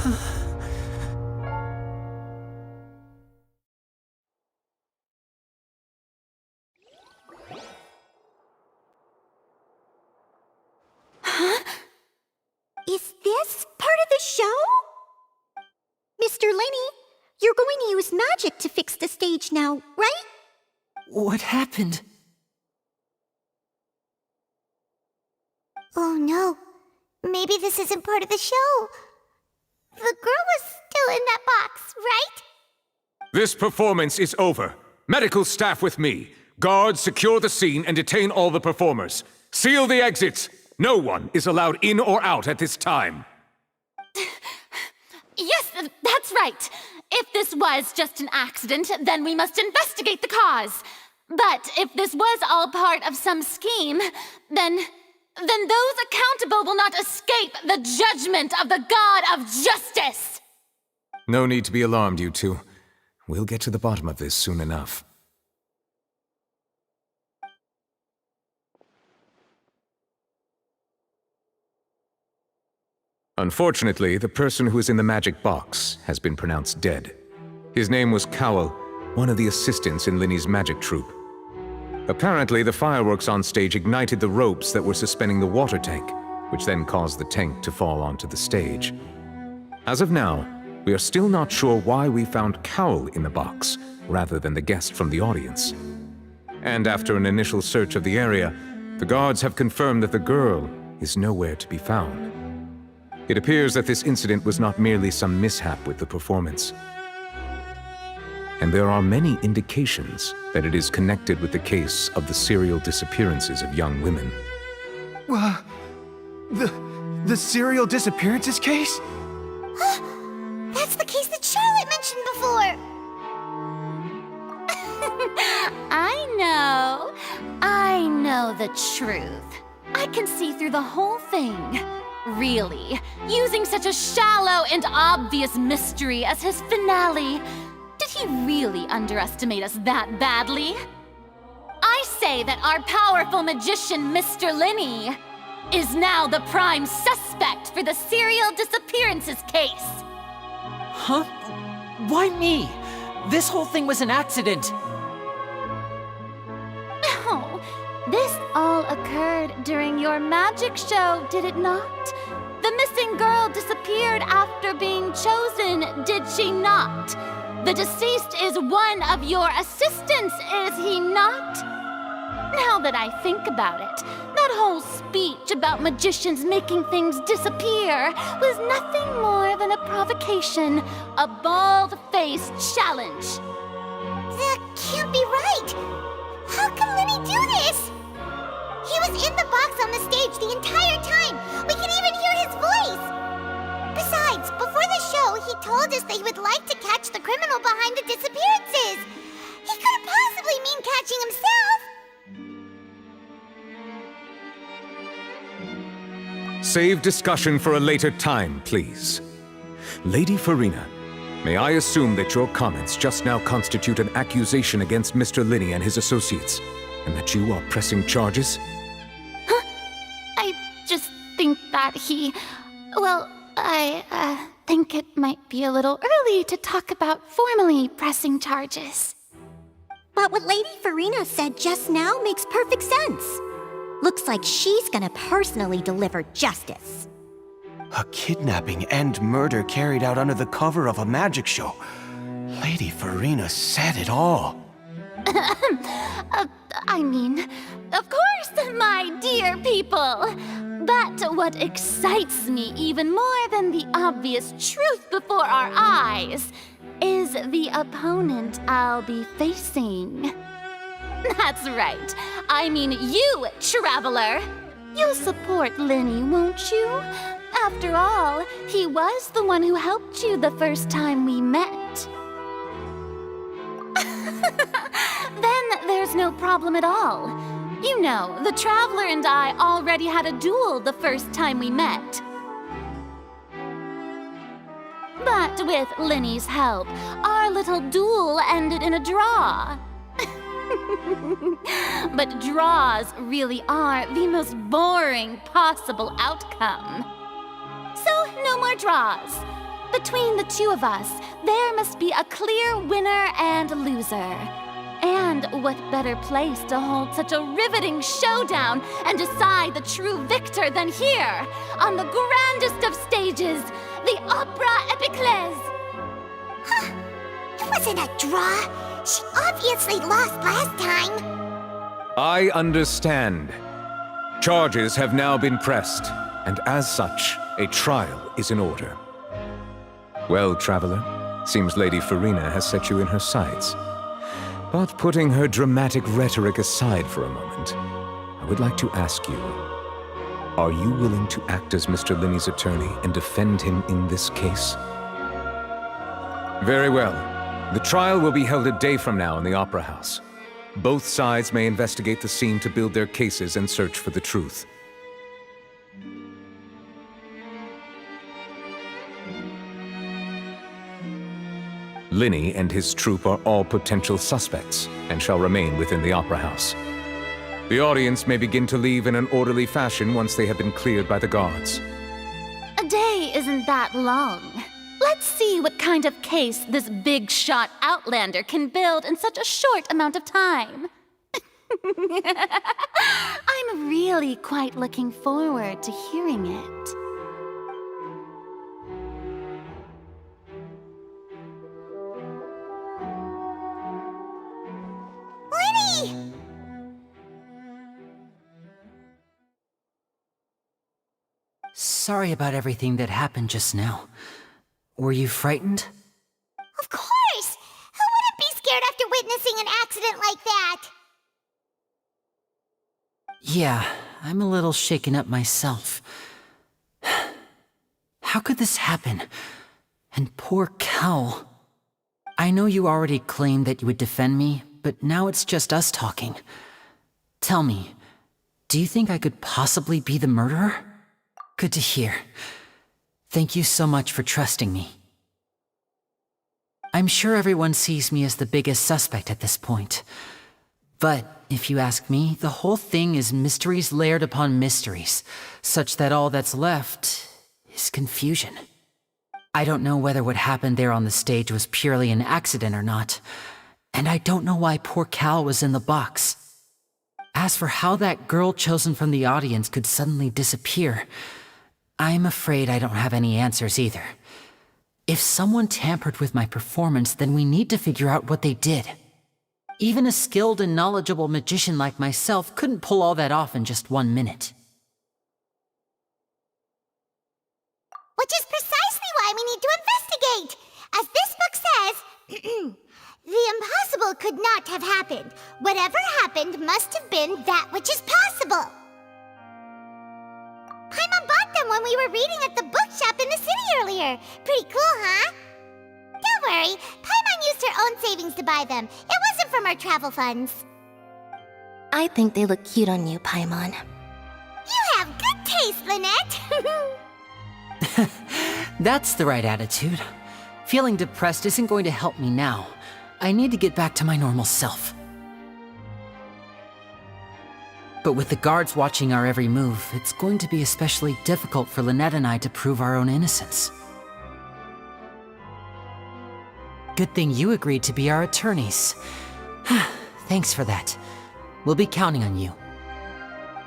Is this part of the show? Mr. Lenny, you're going to use magic to fix the stage now, right? What happened? Oh no. Maybe this isn't part of the show. The girl was still in that box, right? This performance is over. Medical staff with me. Guards, secure the scene and detain all the performers. Seal the exits. No one is allowed in or out at this time. Yes, that's right. If this was just an accident, then we must investigate the cause. But if this was all part of some scheme, then those accountable will not escape the judgment of the God of Justice! No need to be alarmed, you two. We'll get to the bottom of this soon enough. Unfortunately, the person who is in the magic box has been pronounced dead. His name was Cowell, one of the assistants in Linny's magic troupe. Apparently, the fireworks on stage ignited the ropes that were suspending the water tank, which then caused the tank to fall onto the stage. As of now, we are still not sure why we found Cowell in the box, rather than the guest from the audience. And after an initial search of the area, the guards have confirmed that the girl is nowhere to be found. It appears that this incident was not merely some mishap with the performance. And there are many indications that it is connected with the case of the serial disappearances of young women. The serial disappearances case? That's the case that Charlotte mentioned before! I know the truth. I can see through the whole thing. Really, using such a shallow and obvious mystery as his finale. Did he really underestimate us that badly? I say that our powerful magician, Mr. Lenny, is now the prime suspect for the serial disappearances case. Huh? Why me? This whole thing was an accident. No, this all occurred during your magic show, did it not? The missing girl disappeared after being chosen, did she not? The deceased is one of your assistants, is he not? Now that I think about it, that whole speech about magicians making things disappear was nothing more than a provocation, a bald-faced challenge. That can't be right! How can Lenny do this? He was in the box on the stage the entire time! We can even hear his voice! Besides, before the show, he told us that he would like to catch the criminal behind the disappearances! He couldn't possibly mean catching himself! Save discussion for a later time, please. Lady Farina, may I assume that your comments just now constitute an accusation against Mr. Lenny and his associates, and that you are pressing charges? I just think that I think it might be a little early to talk about formally pressing charges. But what Lady Farina said just now makes perfect sense. Looks like she's gonna personally deliver justice. A kidnapping and murder carried out under the cover of a magic show. Lady Farina said it all. I mean, of course, my dear people. But what excites me even more than the obvious truth before our eyes is the opponent I'll be facing. That's right. I mean you, Traveler. You'll support Lenny, won't you? After all, he was the one who helped you the first time we met. Then there's no problem at all. You know, the Traveler and I already had a duel the first time we met. But with Lenny's help, our little duel ended in a draw. But draws really are the most boring possible outcome. So, no more draws. Between the two of us, there must be a clear winner and loser. And what better place to hold such a riveting showdown and decide the true victor than here, on the grandest of stages, the Opera Epiclese. Huh. It wasn't a draw. She obviously lost last time. I understand. Charges have now been pressed, and as such, a trial is in order. Well, Traveler, seems Lady Farina has set you in her sights. But putting her dramatic rhetoric aside for a moment, I would like to ask you, are you willing to act as Mr. Linney's attorney and defend him in this case? Very well. The trial will be held a day from now in the Opera House. Both sides may investigate the scene to build their cases and search for the truth. Linney and his troupe are all potential suspects and shall remain within the Opera House. The audience may begin to leave in an orderly fashion once they have been cleared by the guards. A day isn't that long. Let's see what kind of case this big-shot outlander can build in such a short amount of time. I'm really quite looking forward to hearing it. Lenny! Sorry about everything that happened just now. Were you frightened? Of course! Who wouldn't be scared after witnessing an accident like that? Yeah, I'm a little shaken up myself. How could this happen? And poor Cal. I know you already claimed that you would defend me, but now it's just us talking. Tell me, do you think I could possibly be the murderer? Good to hear. Thank you so much for trusting me. I'm sure everyone sees me as the biggest suspect at this point. But, if you ask me, the whole thing is mysteries layered upon mysteries, such that all that's left is confusion. I don't know whether what happened there on the stage was purely an accident or not, and I don't know why poor Cal was in the box. As for how that girl chosen from the audience could suddenly disappear, I'm afraid I don't have any answers either. If someone tampered with my performance, then we need to figure out what they did. Even a skilled and knowledgeable magician like myself couldn't pull all that off in just 1 minute. Which is precisely why we need to investigate! As this book says, the impossible could not have happened. Whatever happened must have been that which is possible. Paimon bought them when we were reading at the bookshop in the city earlier. Pretty cool, huh? Don't worry, Paimon used her own savings to buy them. It wasn't from our travel funds. I think they look cute on you, Paimon. You have good taste, Lynette! That's the right attitude. Feeling depressed isn't going to help me now. I need to get back to my normal self. But with the guards watching our every move, it's going to be especially difficult for Lynette and I to prove our own innocence. Good thing you agreed to be our attorneys. Thanks for that. We'll be counting on you.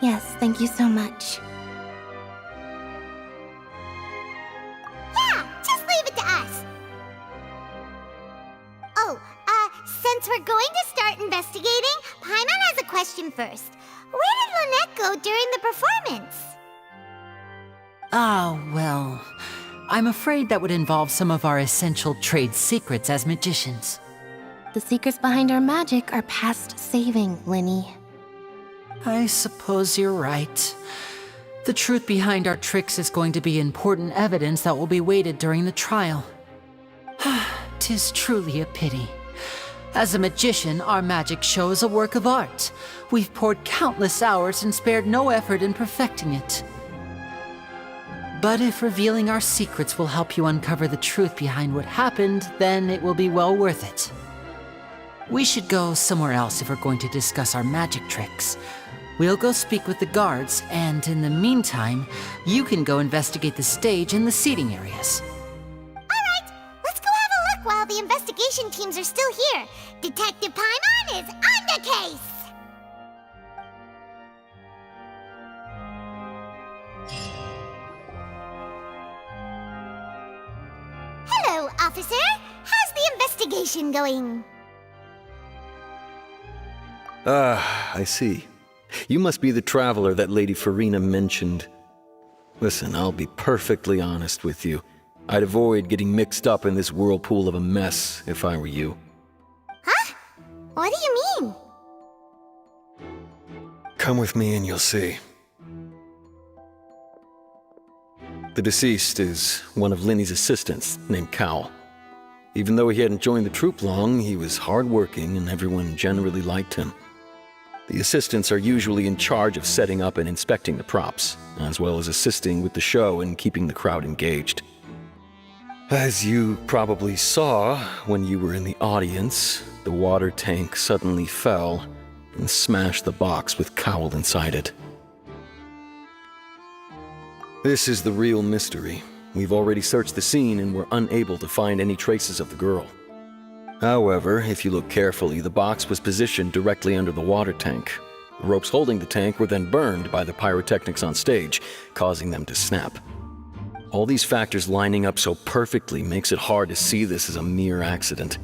Yes, thank you so much. Yeah, just leave it to us. Oh, since we're going to start investigating, Paimon has a question first. Where did Lynette go during the performance? Well, I'm afraid that would involve some of our essential trade secrets as magicians. The secrets behind our magic are past saving, Linny. I suppose you're right. The truth behind our tricks is going to be important evidence that will be weighted during the trial. 'Tis truly a pity. As a magician, our magic show is a work of art. We've poured countless hours and spared no effort in perfecting it. But if revealing our secrets will help you uncover the truth behind what happened, then it will be well worth it. We should go somewhere else if we're going to discuss our magic tricks. We'll go speak with the guards, and in the meantime, you can go investigate the stage and the seating areas. All talk while the investigation teams are still here. Detective Paimon is on the case! Hello, officer. How's the investigation going? I see. You must be the traveler that Lady Farina mentioned. Listen, I'll be perfectly honest with you. I'd avoid getting mixed up in this whirlpool of a mess if I were you. Huh? What do you mean? Come with me and you'll see. The deceased is one of Linny's assistants, named Cal. Even though he hadn't joined the troop long, he was hardworking and everyone generally liked him. The assistants are usually in charge of setting up and inspecting the props, as well as assisting with the show and keeping the crowd engaged. As you probably saw when you were in the audience, the water tank suddenly fell and smashed the box with Cowl inside it. This is the real mystery. We've already searched the scene and were unable to find any traces of the girl. However, if you look carefully, the box was positioned directly under the water tank. The ropes holding the tank were then burned by the pyrotechnics on stage, causing them to snap. All these factors lining up so perfectly makes it hard to see this as a mere accident.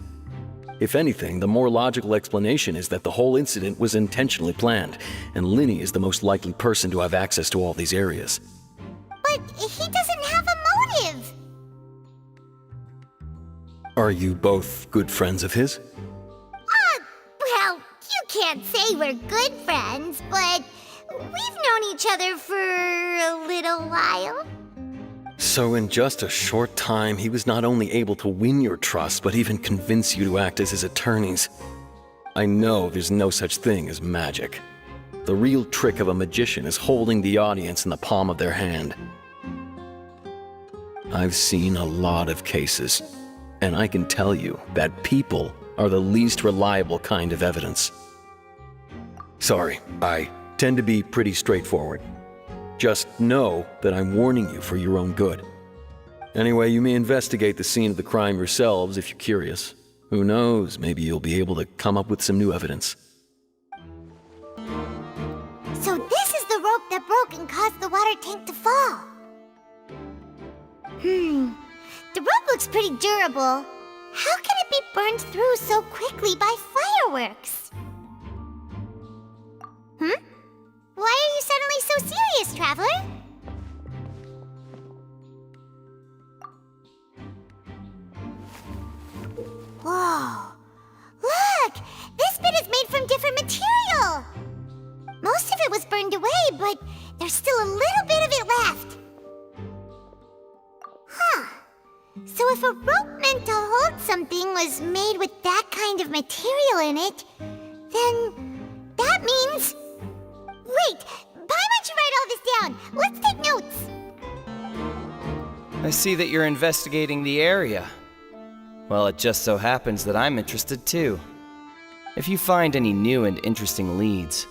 If anything, the more logical explanation is that the whole incident was intentionally planned, and Linny is the most likely person to have access to all these areas. But he doesn't have a motive! Are you both good friends of his? Well, you can't say we're good friends, but we've known each other for a little while. So in just a short time, he was not only able to win your trust, but even convince you to act as his attorneys. I know there's no such thing as magic. The real trick of a magician is holding the audience in the palm of their hand. I've seen a lot of cases, and I can tell you that people are the least reliable kind of evidence. Sorry, I tend to be pretty straightforward. Just know that I'm warning you for your own good. Anyway, you may investigate the scene of the crime yourselves if you're curious. Who knows, maybe you'll be able to come up with some new evidence. So this is the rope that broke and caused the water tank to fall. The rope looks pretty durable. How can it be burned through so quickly by fireworks? Why are you suddenly so serious, Traveler? Whoa! Look! This bit is made from different material! Most of it was burned away, but there's still a little bit of it left. Huh. So if a rope meant to hold something was made with that kind of material in it, then that means... Wait! Paimon should write all this down! Let's take notes! I see that you're investigating the area. Well, it just so happens that I'm interested too. If you find any new and interesting leads,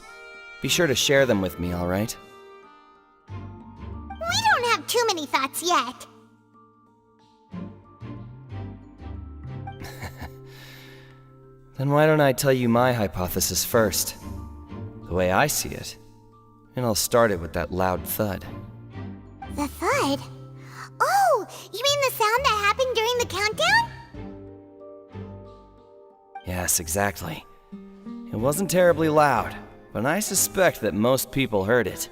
be sure to share them with me, alright? We don't have too many thoughts yet. Then why don't I tell you my hypothesis first? The way I see it. And I'll start it with that loud thud. The thud? Oh, you mean the sound that happened during the countdown? Yes, exactly. It wasn't terribly loud, but I suspect that most people heard it.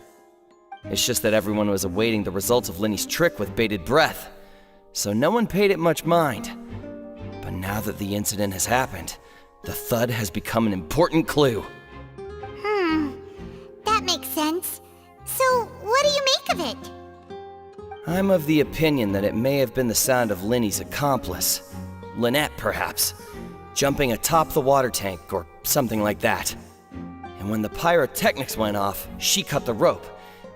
It's just that everyone was awaiting the results of Linny's trick with bated breath, so no one paid it much mind. But now that the incident has happened, the thud has become an important clue. That makes sense. So, what do you make of it? I'm of the opinion that it may have been the sound of Linny's accomplice. Lynette, perhaps. Jumping atop the water tank, or something like that. And when the pyrotechnics went off, she cut the rope,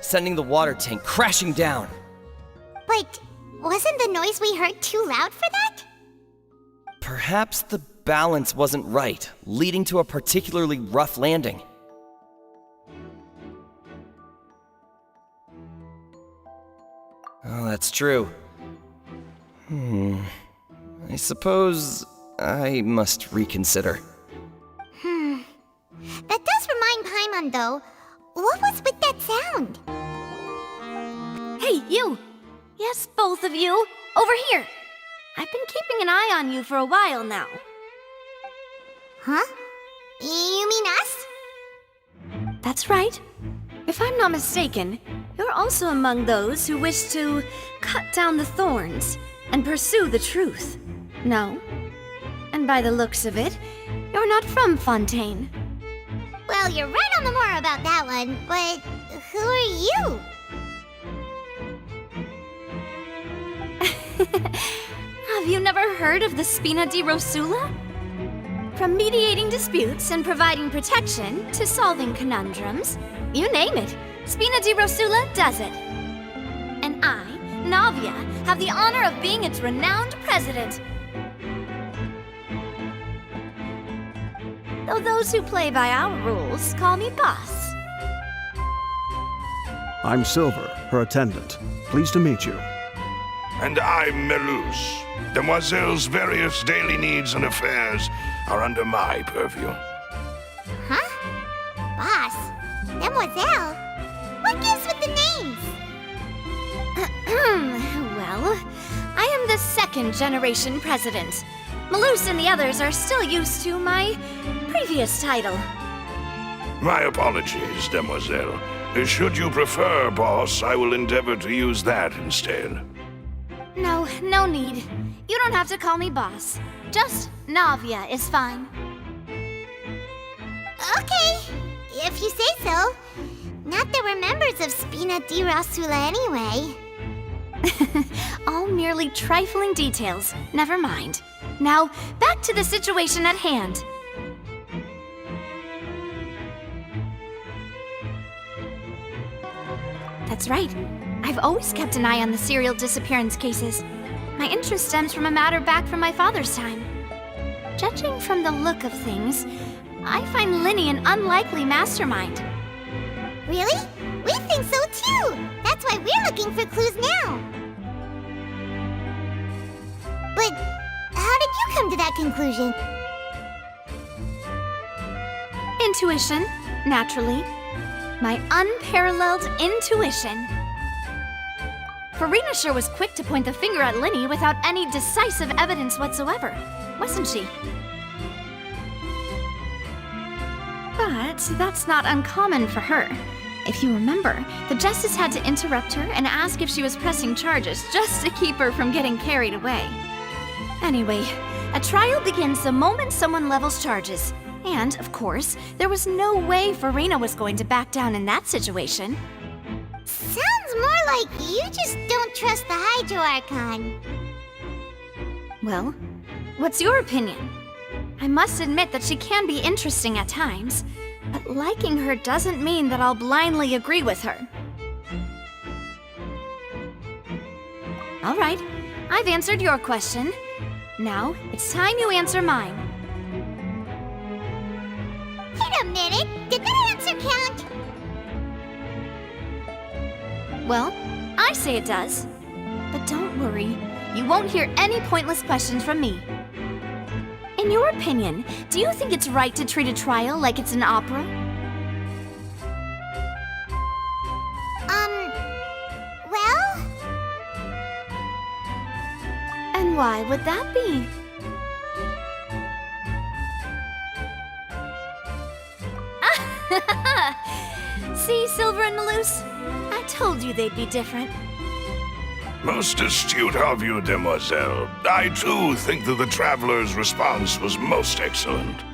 sending the water tank crashing down. But wasn't the noise we heard too loud for that? Perhaps the balance wasn't right, leading to a particularly rough landing. Oh, that's true. I suppose I must reconsider. That does remind Paimon, though. What was with that sound? Hey, you! Yes, both of you! Over here! I've been keeping an eye on you for a while now. Huh? You mean us? That's right. If I'm not mistaken, you're also among those who wish to cut down the thorns and pursue the truth. No? And by the looks of it, you're not from Fontaine. Well, you're right on the more about that one, but who are you? Have you never heard of the Spina di Rosula? From mediating disputes and providing protection to solving conundrums, you name it, Spina di Rosula does it. And I, Navia, have the honor of being its renowned president. Though those who play by our rules call me boss. I'm Silver, her attendant. Pleased to meet you. And I'm Melus. Demoiselle's various daily needs and affairs are under my purview. Huh? Boss? Demoiselle? What gives with the names? Well, I am the second generation president. Melus and the others are still used to my previous title. My apologies, Demoiselle. Should you prefer, boss, I will endeavor to use that instead. No, no need. You don't have to call me boss. Just Navia is fine. Okay, if you say so. Not that we're members of Spina di Rosula anyway. All merely trifling details. Never mind. Now, back to the situation at hand. That's right. I've always kept an eye on the serial disappearance cases. My interest stems from a matter back from my father's time. Judging from the look of things, I find Linny an unlikely mastermind. Really? We think so too! That's why we're looking for clues now. But how did you come to that conclusion? Intuition, naturally. My unparalleled intuition. Farina sure was quick to point the finger at Linny without any decisive evidence whatsoever, wasn't she? But that's not uncommon for her. If you remember, the Justice had to interrupt her and ask if she was pressing charges just to keep her from getting carried away. Anyway, a trial begins the moment someone levels charges. And, of course, there was no way Farina was going to back down in that situation. Sounds more like you just don't trust the Hydro Archon. Well, what's your opinion? I must admit that she can be interesting at times, but liking her doesn't mean that I'll blindly agree with her. All right, I've answered your question. Now, it's time you answer mine. Wait a minute, did that answer count? Well, I say it does. But don't worry, you won't hear any pointless questions from me. In your opinion, do you think it's right to treat a trial like it's an opera? Well? And why would that be? See, Silver and Melus? I told you they'd be different. Most astute of you, Demoiselle. I too think that the Traveler's response was most excellent.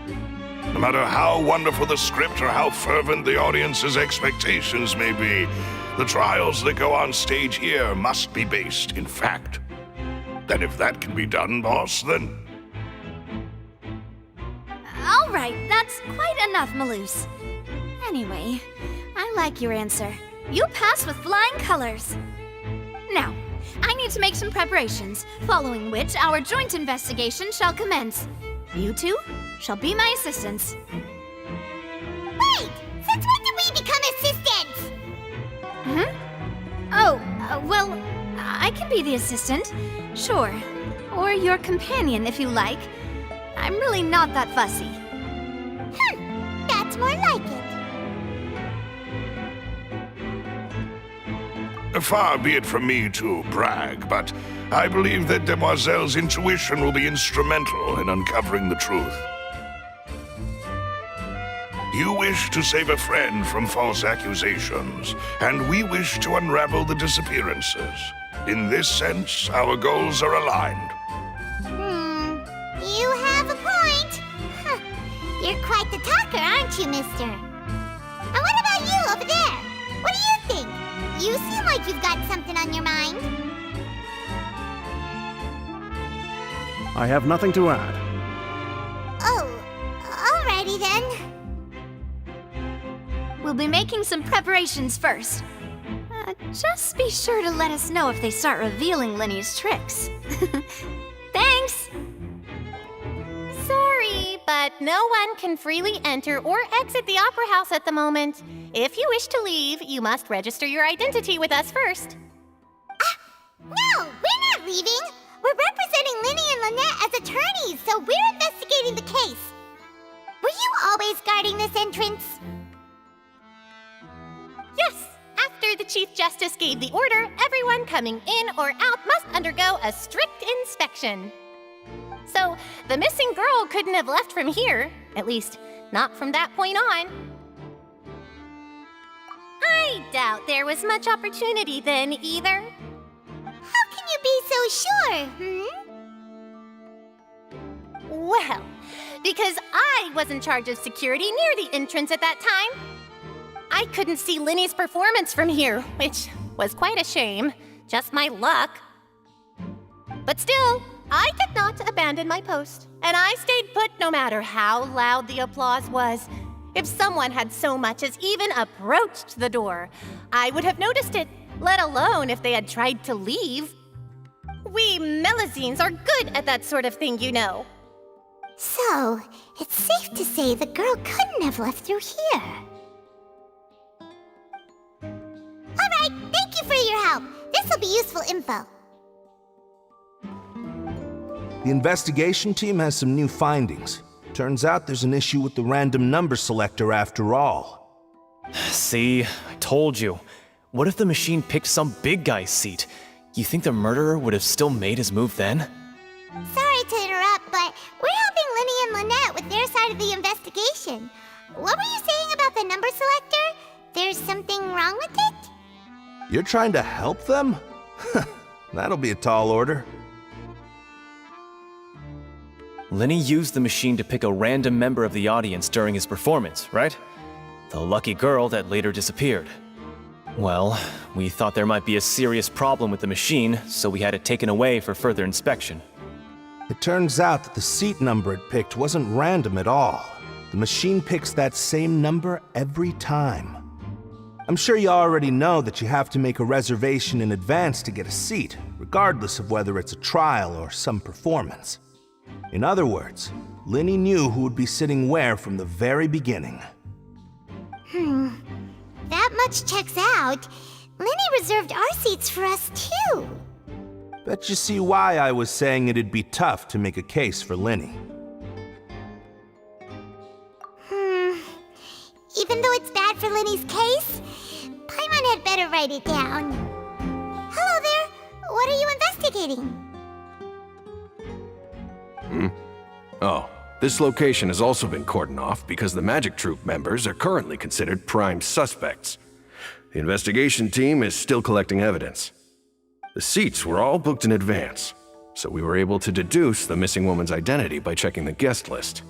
No matter how wonderful the script or how fervent the audience's expectations may be, the trials that go on stage here must be based in fact. And if that can be done, boss, then... All right, that's quite enough, Melus. Anyway, I like your answer. You pass with flying colors. Now, I need to make some preparations, following which our joint investigation shall commence. You two shall be my assistants. Wait! Since when did we become assistants? Well, I can be the assistant. Sure. Or your companion, if you like. I'm really not that fussy. That's more like it. Far be it from me to brag, but I believe that Demoiselle's intuition will be instrumental in uncovering the truth. You wish to save a friend from false accusations, and we wish to unravel the disappearances. In this sense, our goals are aligned. You have a point. Huh. You're quite the talker, aren't you, mister? And what about you over there? What do you think? You seem like you've got something on your mind. I have nothing to add. Oh, alrighty then. We'll be making some preparations first. Just be sure to let us know if they start revealing Linny's tricks. Thanks! Sorry, but no one can freely enter or exit the Opera House at the moment. If you wish to leave, you must register your identity with us first. No, we're not leaving. We're representing Linny and Lynette as attorneys, so we're investigating the case. Were you always guarding this entrance? Yes, after the Chief Justice gave the order, everyone coming in or out must undergo a strict inspection. So, the missing girl couldn't have left from here, at least, not from that point on. I doubt there was much opportunity then, either. How can you be so sure, Well, because I was in charge of security near the entrance at that time. I couldn't see Linny's performance from here, which was quite a shame. Just my luck. But still, I did not abandon my post, and I stayed put no matter how loud the applause was. If someone had so much as even approached the door, I would have noticed it, let alone if they had tried to leave. We Melusines are good at that sort of thing, you know. So, it's safe to say the girl couldn't have left through here. Alright, thank you for your help. This will be useful info. The investigation team has some new findings. Turns out there's an issue with the random number selector after all. See, I told you. What if the machine picked some big guy's seat? You think the murderer would have still made his move then? Sorry to interrupt, but we're helping Linny and Lynette with their side of the investigation. What were you saying about the number selector? There's something wrong with it? You're trying to help them? That'll be a tall order. Linny used the machine to pick a random member of the audience during his performance, right? The lucky girl that later disappeared. Well, we thought there might be a serious problem with the machine, so we had it taken away for further inspection. It turns out that the seat number it picked wasn't random at all. The machine picks that same number every time. I'm sure you already know that you have to make a reservation in advance to get a seat, regardless of whether it's a trial or some performance. In other words, Linny knew who would be sitting where from the very beginning. That much checks out. Linny reserved our seats for us, too. Bet you see why I was saying it'd be tough to make a case for Linny. Even though it's bad for Linny's case, Paimon had better write it down. Hello there. What are you investigating? Oh, this location has also been cordoned off because the Magic Troupe members are currently considered prime suspects. The investigation team is still collecting evidence. The seats were all booked in advance, so we were able to deduce the missing woman's identity by checking the guest list.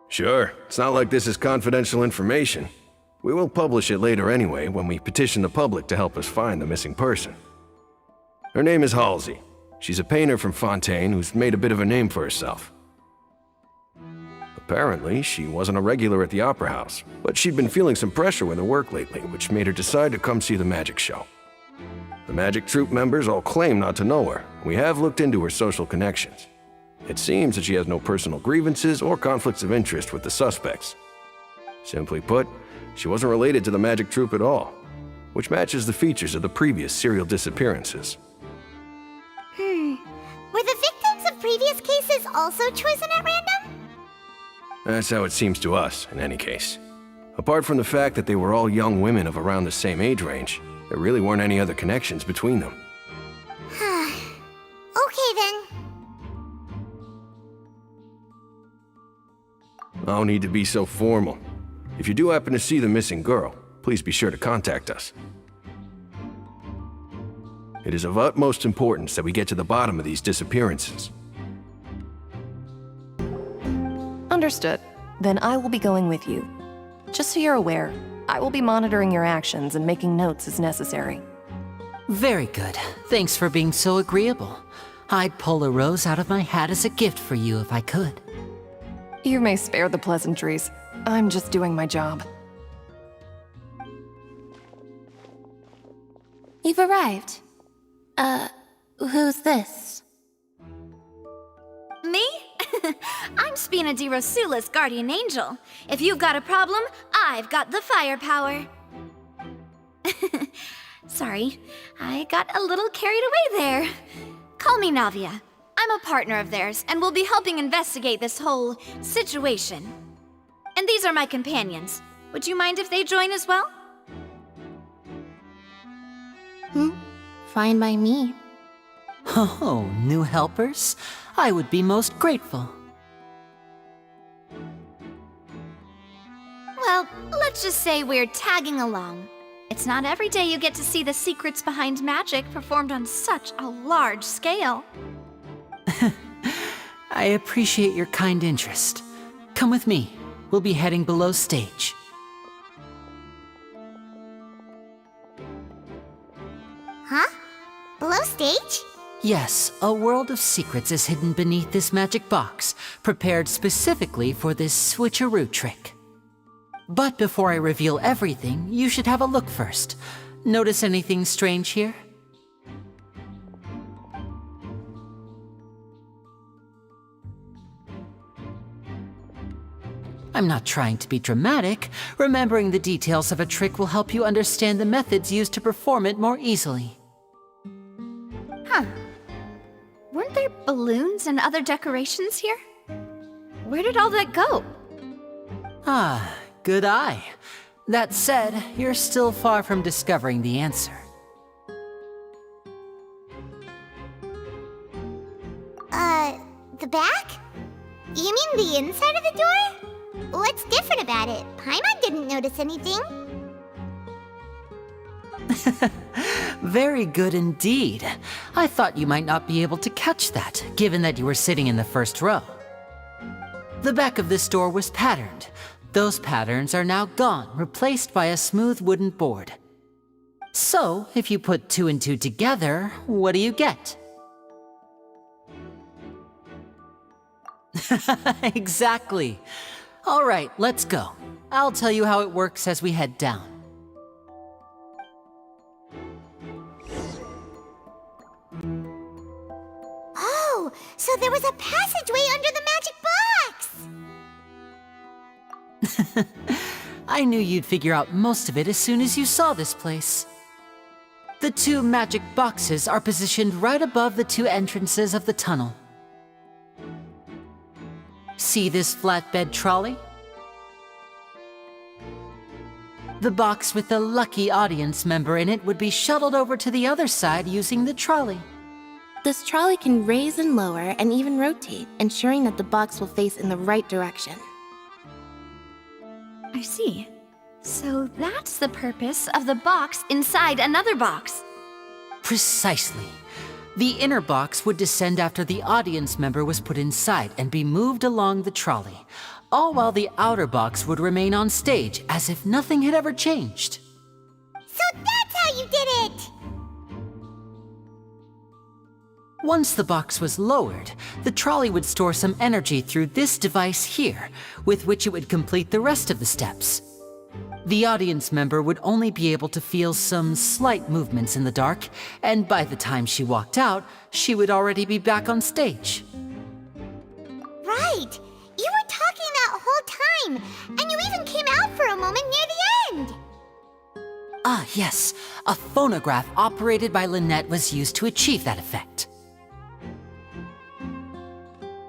Sure, it's not like this is confidential information. We will publish it later anyway when we petition the public to help us find the missing person. Her name is Halsey. She's a painter from Fontaine who's made a bit of a name for herself. Apparently, she wasn't a regular at the Opera House, but she'd been feeling some pressure with her work lately, which made her decide to come see the magic show. The Magic Troupe members all claim not to know her. We have looked into her social connections. It seems that she has no personal grievances or conflicts of interest with the suspects. Simply put, she wasn't related to the Magic Troupe at all, which matches the features of the previous serial disappearances. Were the victims of previous cases also chosen at random? That's how it seems to us, in any case. Apart from the fact that they were all young women of around the same age range, there really weren't any other connections between them. Okay then. No need to be so formal. If you do happen to see the missing girl, please be sure to contact us. It is of utmost importance that we get to the bottom of these disappearances. Understood. Then I will be going with you. Just so you're aware, I will be monitoring your actions and making notes as necessary. Very good. Thanks for being so agreeable. I'd pull a rose out of my hat as a gift for you if I could. You may spare the pleasantries. I'm just doing my job. You've arrived. Who's this? Me? I'm Spina di Rosula's guardian angel. If you've got a problem, I've got the firepower. Sorry, I got a little carried away there. Call me Navia. I'm a partner of theirs, and will be helping investigate this whole situation. And these are my companions. Would you mind if they join as well? Fine by me. Oh, new helpers? I would be most grateful. Well, let's just say we're tagging along. It's not every day you get to see the secrets behind magic performed on such a large scale. I appreciate your kind interest. Come with me. We'll be heading below stage. Huh? Below stage? Yes, a world of secrets is hidden beneath this magic box, prepared specifically for this switcheroo trick. But before I reveal everything, you should have a look first. Notice anything strange here? I'm not trying to be dramatic. Remembering the details of a trick will help you understand the methods used to perform it more easily. Huh. Weren't there balloons and other decorations here? Where did all that go? Ah, good eye. That said, you're still far from discovering the answer. The back? You mean the inside of the door? What's different about it? Paimon didn't notice anything. Very good indeed. I thought you might not be able to catch that, given that you were sitting in the first row. The back of this door was patterned. Those patterns are now gone, replaced by a smooth wooden board. So, if you put 2 and 2 together, what do you get? Exactly. All right, let's go. I'll tell you how it works as we head down. Oh, so there was a passageway under the magic box! I knew you'd figure out most of it as soon as you saw this place. The 2 magic boxes are positioned right above the 2 entrances of the tunnel. See this flatbed trolley? The box with the lucky audience member in it would be shuttled over to the other side using the trolley. This trolley can raise and lower and even rotate, ensuring that the box will face in the right direction. I see. So that's the purpose of the box inside another box. Precisely. The inner box would descend after the audience member was put inside and be moved along the trolley, all while the outer box would remain on stage as if nothing had ever changed. So that's how you did it! Once the box was lowered, the trolley would store some energy through this device here, with which it would complete the rest of the steps. The audience member would only be able to feel some slight movements in the dark, and by the time she walked out, she would already be back on stage. Right! You were talking that whole time, and you even came out for a moment near the end! Ah, yes. A phonograph operated by Lynette was used to achieve that effect.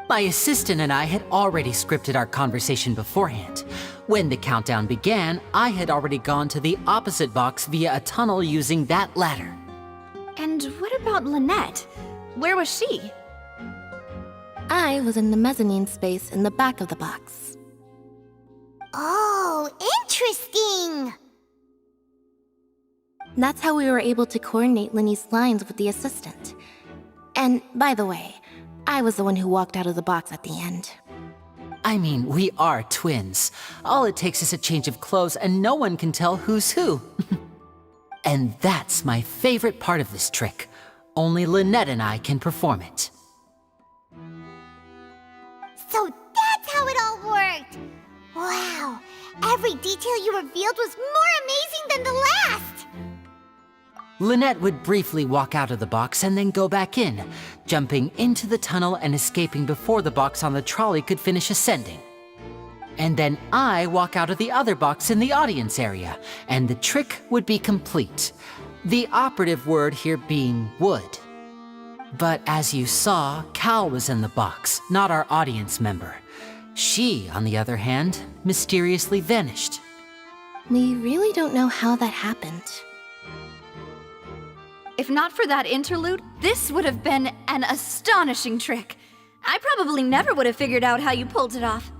My assistant and I had already scripted our conversation beforehand. When the countdown began, I had already gone to the opposite box via a tunnel using that ladder. And what about Lynette? Where was she? I was in the mezzanine space in the back of the box. Oh, interesting! That's how we were able to coordinate Linny's lines with the assistant. And, by the way, I was the one who walked out of the box at the end. I mean, we are twins. All it takes is a change of clothes and no one can tell who's who. And that's my favorite part of this trick. Only Lynette and I can perform it. So that's how it all worked! Wow, every detail you revealed was more amazing than the last! Lynette would briefly walk out of the box and then go back in, jumping into the tunnel and escaping before the box on the trolley could finish ascending. And then I walk out of the other box in the audience area, and the trick would be complete. The operative word here being would. But as you saw, Cal was in the box, not our audience member. She, on the other hand, mysteriously vanished. We really don't know how that happened. If not for that interlude, this would have been an astonishing trick. I probably never would have figured out how you pulled it off.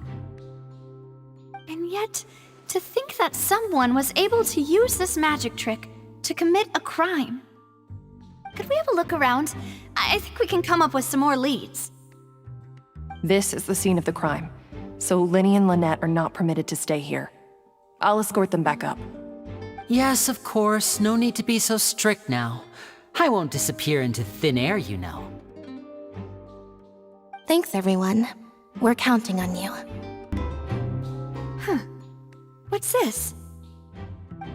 And yet, to think that someone was able to use this magic trick to commit a crime. Could we have a look around? I think we can come up with some more leads. This is the scene of the crime, so Linny and Lynette are not permitted to stay here. I'll escort them back up. Yes, of course. No need to be so strict now. I won't disappear into thin air, you know. Thanks, everyone. We're counting on you. Huh. What's this?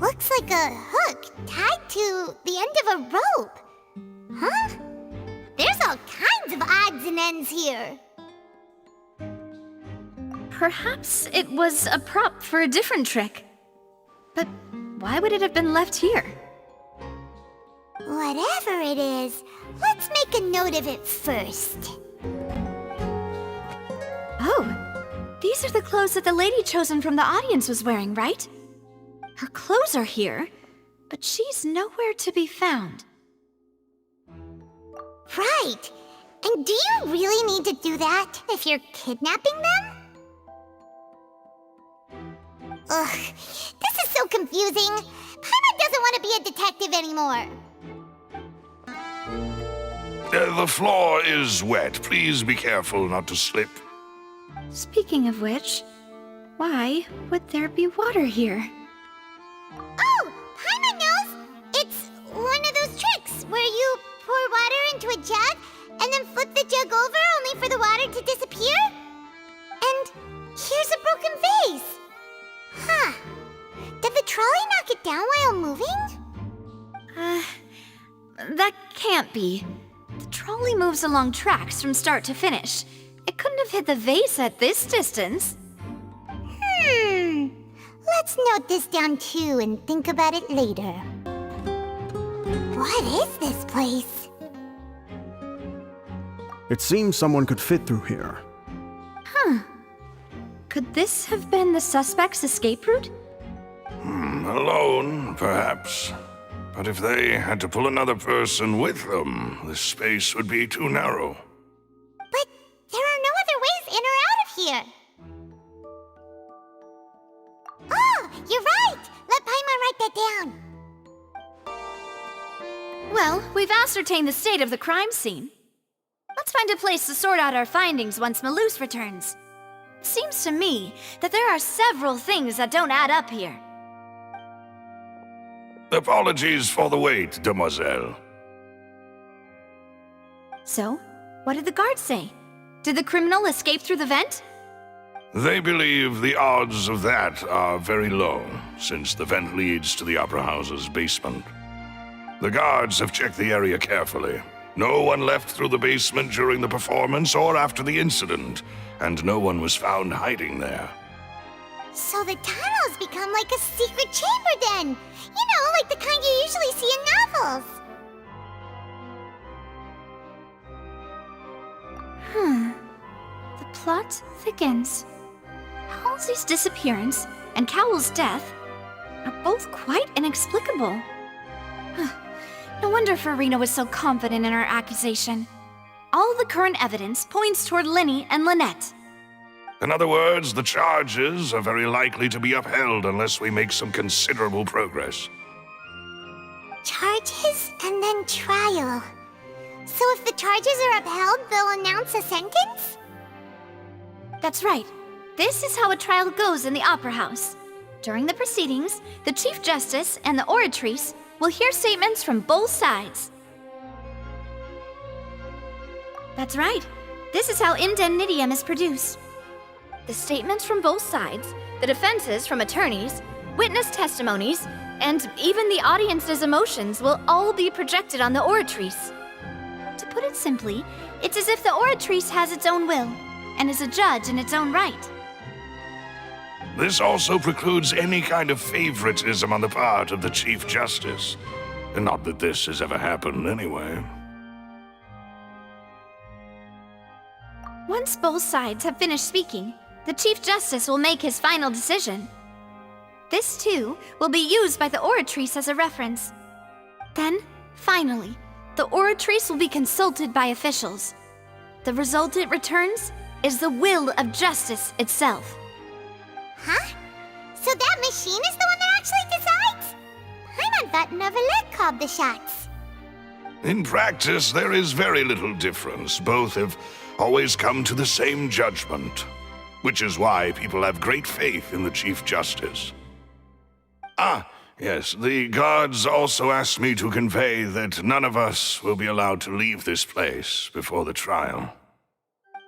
Looks like a hook tied to the end of a rope. Huh? There's all kinds of odds and ends here. Perhaps it was a prop for a different trick. But why would it have been left here? Whatever it is, let's make a note of it first. Oh, these are the clothes that the lady chosen from the audience was wearing, right? Her clothes are here, but she's nowhere to be found. Right. And do you really need to do that if you're kidnapping them? Ugh, this is so confusing. Paimon doesn't want to be a detective anymore. The floor is wet. Please be careful not to slip. Speaking of which, why would there be water here? Oh, Paimon knows! It's one of those tricks where you pour water into a jug and then flip the jug over only for the water to disappear? And here's a broken vase! Huh. Did the trolley knock it down while moving? That can't be. The trolley moves along tracks from start to finish. It couldn't have hit the vase at this distance. Let's note this down too and think about it later. What is this place? It seems someone could fit through here. Huh. Could this have been the suspect's escape route? Alone, perhaps. But if they had to pull another person with them, the space would be too narrow. But there are no other ways in or out of here. Oh, you're right! Let Paimon write that down. Well, we've ascertained the state of the crime scene. Let's find a place to sort out our findings once Malus returns. It seems to me that there are several things that don't add up here. Apologies for the wait, demoiselle. So, what did the guards say? Did the criminal escape through the vent? They believe the odds of that are very low, since the vent leads to the Opera House's basement. The guards have checked the area carefully. No one left through the basement during the performance or after the incident, and no one was found hiding there. So the tunnel's become like a secret chamber then! You know, like the kind you usually see in novels! plot thickens. Halsey's disappearance and Cowell's death are both quite inexplicable. No wonder Farina was so confident in her accusation. All the current evidence points toward Linny and Lynette. In other words, the charges are very likely to be upheld unless we make some considerable progress. Charges and then trial. So if the charges are upheld, they'll announce a sentence? That's right. This is how a trial goes in the Opera House. During the proceedings, the Chief Justice and the Oratrice will hear statements from both sides. That's right. This is how indemnitium is produced. The statements from both sides, the defenses from attorneys, witness testimonies, and even the audience's emotions will all be projected on the Oratrice. To put it simply, it's as if the Oratrice has its own will, and is a judge in its own right. This also precludes any kind of favoritism on the part of the Chief Justice. And not that this has ever happened anyway. Once both sides have finished speaking, the Chief Justice will make his final decision. This, too, will be used by the Oratrice as a reference. Then, finally, the Oratrice will be consulted by officials. The result it returns is the will of justice itself. Huh? So that machine is the one that actually decides? Paimon thought Neverlet called the shots. In practice, there is very little difference. Both have always come to the same judgment, which is why people have great faith in the Chief Justice. Ah, yes, the guards also asked me to convey that none of us will be allowed to leave this place before the trial.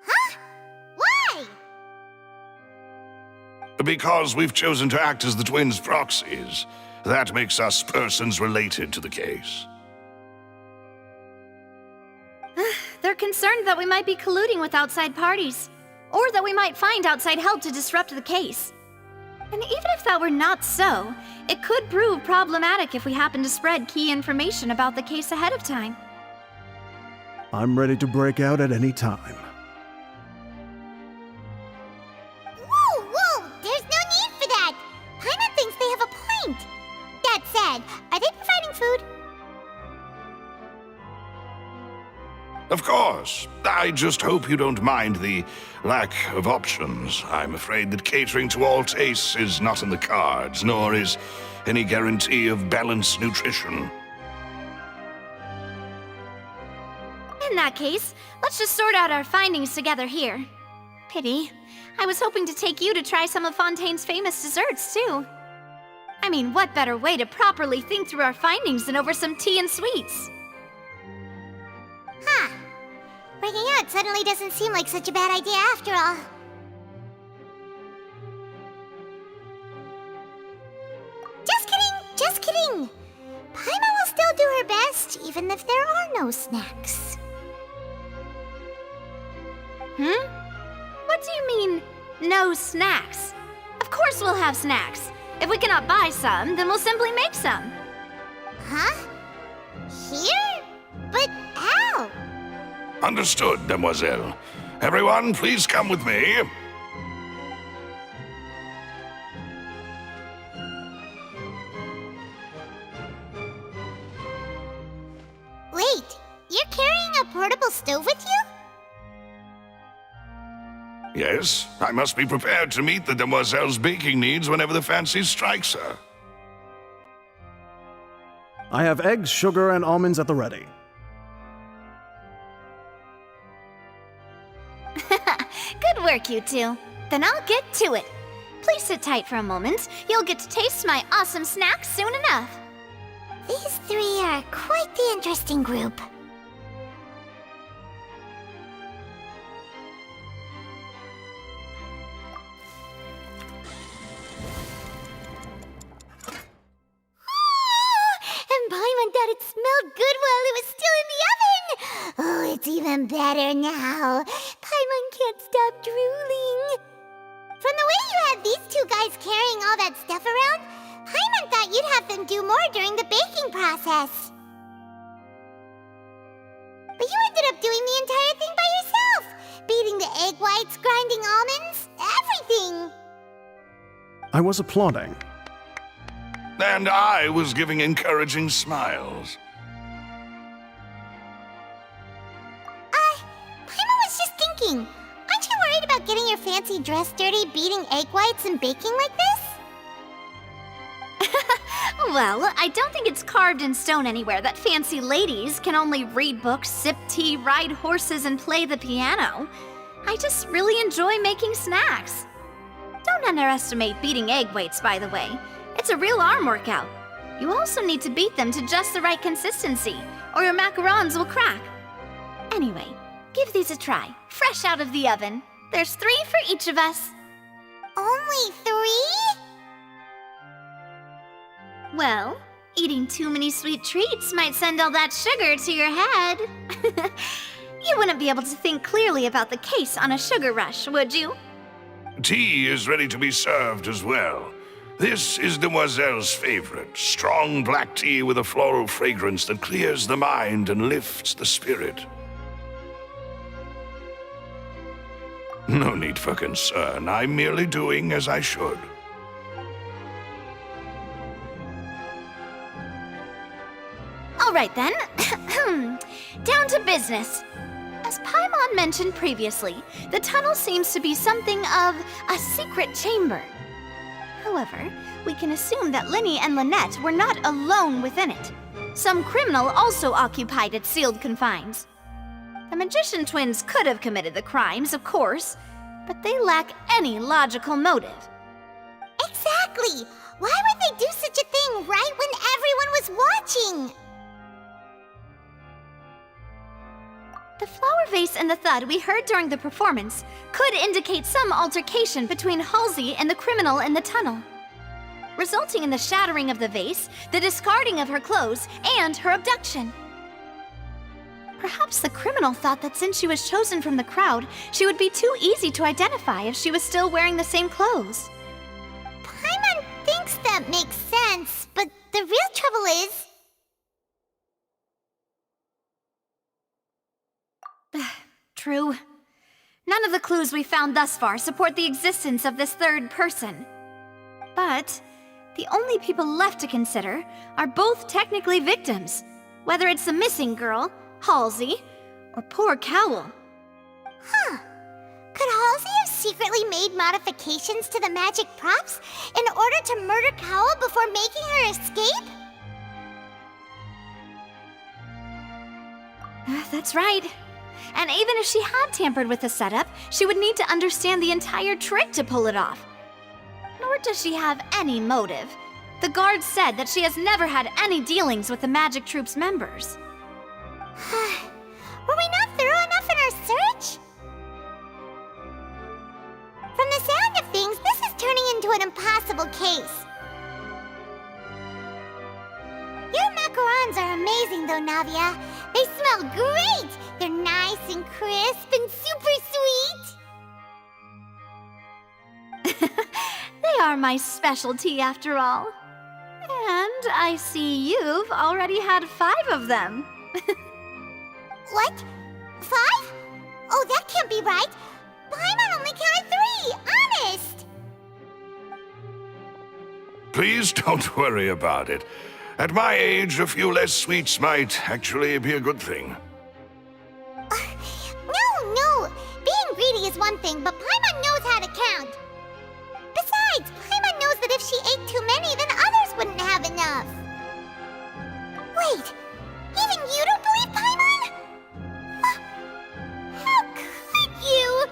Huh? Why? Because we've chosen to act as the twins' proxies. That makes us persons related to the case. They're concerned that we might be colluding with outside parties, or that we might find outside help to disrupt the case. And even if that were not so, it could prove problematic if we happen to spread key information about the case ahead of time. I'm ready to break out at any time. Whoa, whoa! There's no need for that! Paimon thinks they have a point! That said, are they providing food? Of course. I just hope you don't mind the lack of options. I'm afraid that catering to all tastes is not in the cards, nor is any guarantee of balanced nutrition. In that case, let's just sort out our findings together here. Pity. I was hoping to take you to try some of Fontaine's famous desserts, too. I mean, what better way to properly think through our findings than over some tea and sweets? Huh. Breaking out suddenly doesn't seem like such a bad idea after all. Just kidding! Just kidding! Paimon will still do her best, even if there are no snacks. What do you mean, no snacks? Of course we'll have snacks. If we cannot buy some, then we'll simply make some. Huh? Here? But how? Understood, Demoiselle. Everyone, please come with me. Wait, you're carrying a portable stove with you? Yes, I must be prepared to meet the Demoiselle's baking needs whenever the fancy strikes her. I have eggs, sugar, and almonds at the ready. Good work, you two. Then I'll get to it. Please sit tight for a moment. You'll get to taste my awesome snacks soon enough. These three are quite the interesting group. And Paimon thought it smelled good while it was still in the oven! Oh, it's even better now. Paimon can't stop drooling. From the way you had these two guys carrying all that stuff around, Paimon thought you'd have them do more during the baking process. But you ended up doing the entire thing by yourself, beating the egg whites, grinding almonds, everything. I was applauding. And I was giving encouraging smiles. Paimon was just thinking, aren't you worried about getting your fancy dress dirty, beating egg whites and baking like this? Well, I don't think it's carved in stone anywhere that fancy ladies can only read books, sip tea, ride horses, and play the piano. I just really enjoy making snacks. Don't underestimate beating egg whites, by the way. It's a real arm workout. You also need to beat them to just the right consistency, or your macarons will crack. Anyway, give these a try, fresh out of the oven. There's 3 for each of us. Only 3? Well, eating too many sweet treats might send all that sugar to your head. You wouldn't be able to think clearly about the case on a sugar rush, would you? Tea is ready to be served as well. This is Demoiselle's favorite, strong black tea with a floral fragrance that clears the mind and lifts the spirit. No need for concern. I'm merely doing as I should. All right then. Down to business. As Paimon mentioned previously, the tunnel seems to be something of a secret chamber. However, we can assume that Linny and Lynette were not alone within it. Some criminal also occupied its sealed confines. The magician twins could have committed the crimes, of course, but they lack any logical motive. Exactly! Why would they do such a thing right when everyone was watching? The flower vase and the thud we heard during the performance could indicate some altercation between Halsey and the criminal in the tunnel, resulting in the shattering of the vase, the discarding of her clothes, and her abduction. Perhaps the criminal thought that since she was chosen from the crowd, she would be too easy to identify if she was still wearing the same clothes. Paimon thinks that makes sense, but the real trouble is... True. None of the clues we found thus far support the existence of this third person. But the only people left to consider are both technically victims, whether it's the missing girl, Halsey, or poor Cowl. Huh. Could Halsey have secretly made modifications to the magic props in order to murder Cowl before making her escape? That's right. And even if she had tampered with the setup, she would need to understand the entire trick to pull it off. Nor does she have any motive. The guard said that she has never had any dealings with the Magic Troop's members. Were we not thorough enough in our search? From the sound of things, this is turning into an impossible case. Your macarons are amazing though, Navia. They smell great! They're nice and crisp and super sweet! They are my specialty after all. And I see you've already had 5 of them. What? 5? Oh, that can't be right! Paimon only counted 3! Honest! Please don't worry about it. At my age, a few less sweets might actually be a good thing. No! Being greedy is one thing, but Paimon knows how to count. Besides, Paimon knows that if she ate too many, then others wouldn't have enough. Wait, even you don't believe Paimon? How could you?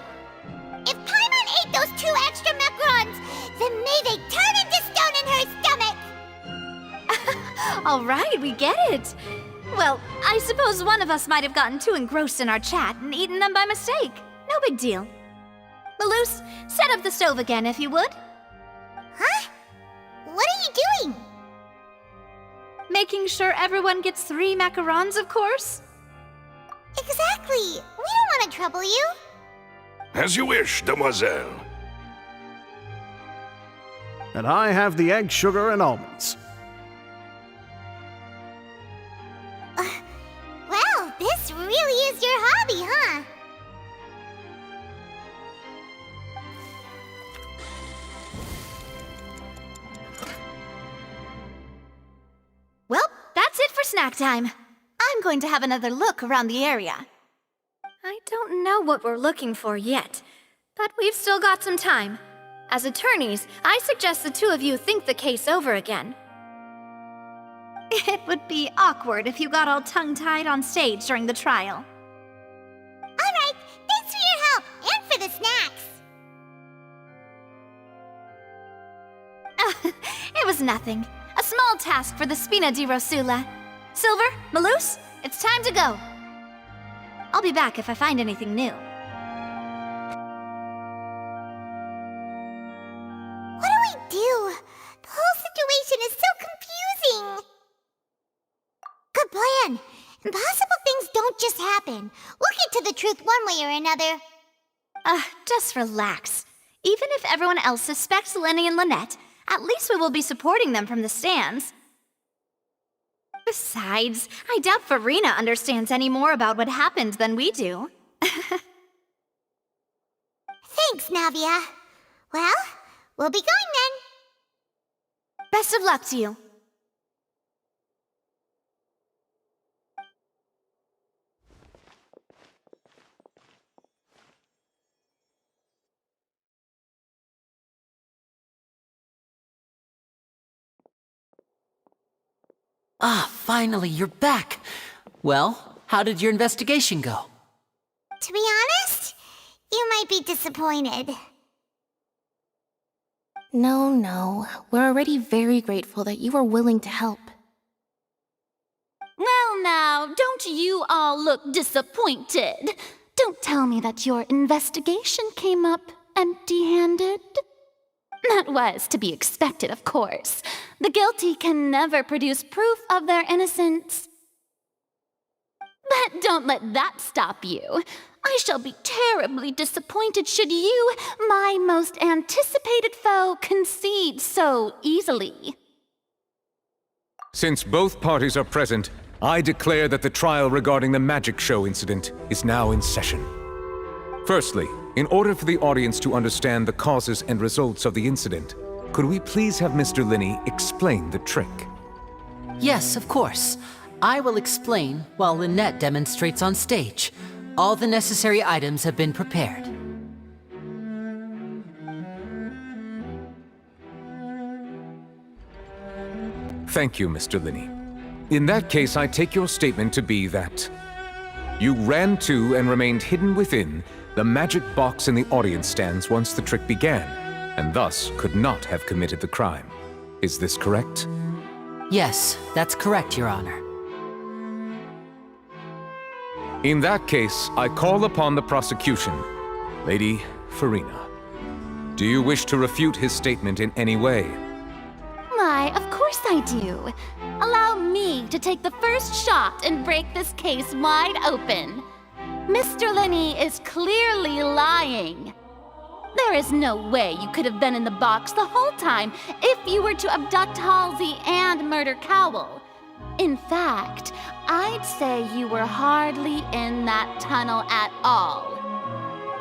If Paimon ate those 2 extra macarons, then may they turn into stone in her stomach! All right, we get it. Well, I suppose one of us might have gotten too engrossed in our chat and eaten them by mistake. No big deal. Malus, set up the stove again if you would. Huh? What are you doing? Making sure everyone gets 3 macarons, of course. Exactly. We don't want to trouble you. As you wish, Demoiselle. And I have the egg, sugar, and almonds. Well, this really is your hobby, huh? snack time. I'm going to have another look around the area. I don't know what we're looking for yet, but we've still got some time. As attorneys, I suggest the two of you think the case over again. It would be awkward if you got all tongue-tied on stage during the trial. All right, thanks for your help and for the snacks. It was nothing. A small task for the Spina di Rosula. Silver, Malus, it's time to go. I'll be back if I find anything new. What do we do? The whole situation is so confusing. Good plan. Impossible things don't just happen. We'll get to the truth one way or another. Just relax. Even if everyone else suspects Lenny and Lynette, at least we will be supporting them from the stands. Besides, I doubt Farina understands any more about what happened than we do. Thanks, Navia. Well, we'll be going then. Best of luck to you. Ah, finally, you're back. Well, how did your investigation go? To be honest, you might be disappointed. No. We're already very grateful that you were willing to help. Well now, don't you all look disappointed. Don't tell me that your investigation came up empty-handed. That was to be expected, of course. The guilty can never produce proof of their innocence. But don't let that stop you. I shall be terribly disappointed should you, my most anticipated foe, concede so easily. Since both parties are present, I declare that the trial regarding the magic show incident is now in session. Firstly, in order for the audience to understand the causes and results of the incident, could we please have Mr. Linney explain the trick? Yes, of course. I will explain while Lynette demonstrates on stage. All the necessary items have been prepared. Thank you, Mr. Linney. In that case, I take your statement to be that you ran to and remained hidden within the magic box in the audience stands once the trick began, and thus could not have committed the crime. Is this correct? Yes, that's correct, Your Honor. In that case, I call upon the prosecution. Lady Farina, do you wish to refute his statement in any way? Why, of course I do. Allow me to take the first shot and break this case wide open. Mr. Linney is clearly lying. There is no way you could have been in the box the whole time if you were to abduct Halsey and murder Cowell. In fact, I'd say you were hardly in that tunnel at all.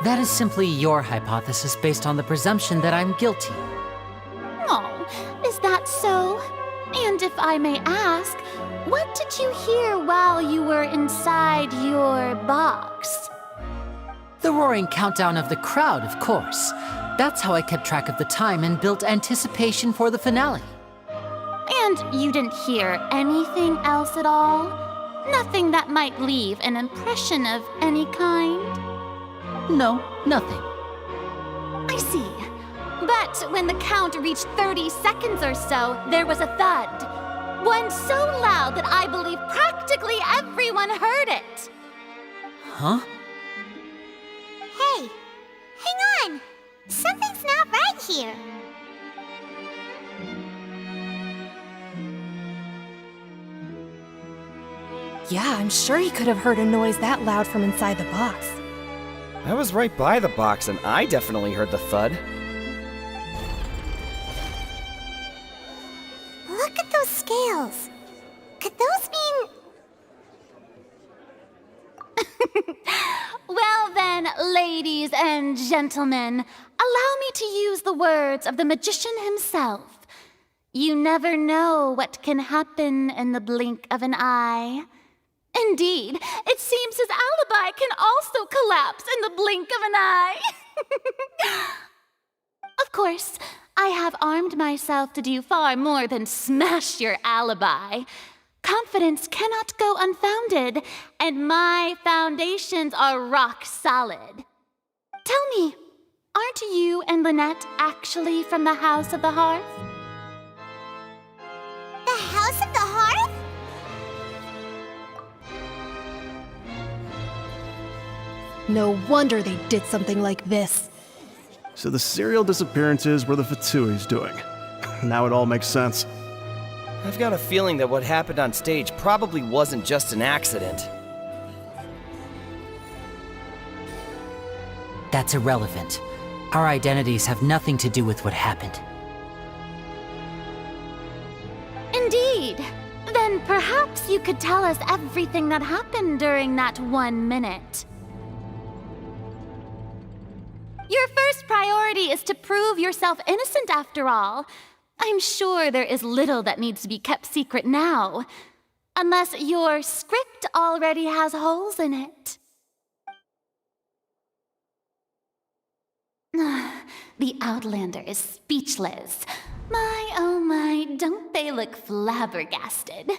That is simply your hypothesis based on the presumption that I'm guilty. Oh, is that so? And if I may ask, what did you hear while you were inside your box? The roaring countdown of the crowd, of course. That's how I kept track of the time and built anticipation for the finale. And you didn't hear anything else at all? Nothing that might leave an impression of any kind? No, nothing. I see. But when the count reached 30 seconds or so, there was a thud. One so loud that I believe practically everyone heard it. Huh? Hey, hang on. Something's not right here. Yeah, I'm sure he could have heard a noise that loud from inside the box. I was right by the box and I definitely heard the thud. Look at those scales. Could those mean... Well then, ladies and gentlemen, allow me to use the words of the magician himself. You never know what can happen in the blink of an eye. Indeed, it seems his alibi can also collapse in the blink of an eye. Of course, I have armed myself to do far more than smash your alibi. Confidence cannot go unfounded, and my foundations are rock solid. Tell me, aren't you and Lynette actually from the House of the Hearth? The House of the Hearth? No wonder they did something like this. So the serial disappearances were the Fatsui's doing. Now it all makes sense. I've got a feeling that what happened on stage probably wasn't just an accident. That's irrelevant. Our identities have nothing to do with what happened. Indeed. Then perhaps you could tell us everything that happened during that 1 minute. Your first priority is to prove yourself innocent after all. I'm sure there is little that needs to be kept secret now. Unless your script already has holes in it. The Outlander is speechless. My, oh my, don't they look flabbergasted?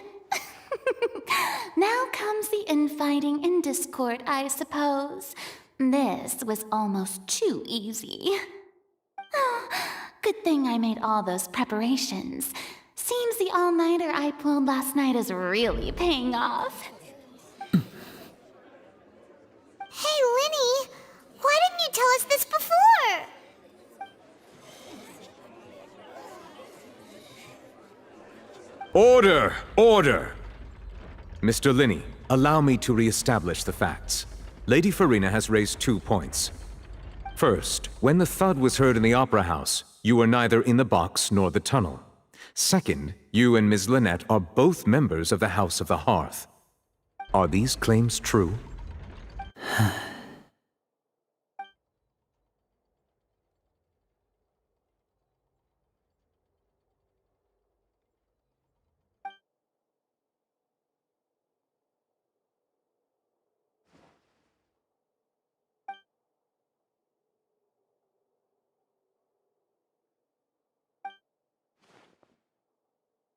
Now comes the infighting and discord, I suppose. This was almost too easy. Good thing I made all those preparations. Seems the all-nighter I pulled last night is really paying off. Hey, Linny! Why didn't you tell us this before? Order! Order! Mr. Linney, allow me to re-establish the facts. Lady Farina has raised 2 points. First, when the thud was heard in the Opera House, you were neither in the box nor the tunnel. Second, you and Ms. Lynette are both members of the House of the Hearth. Are these claims true?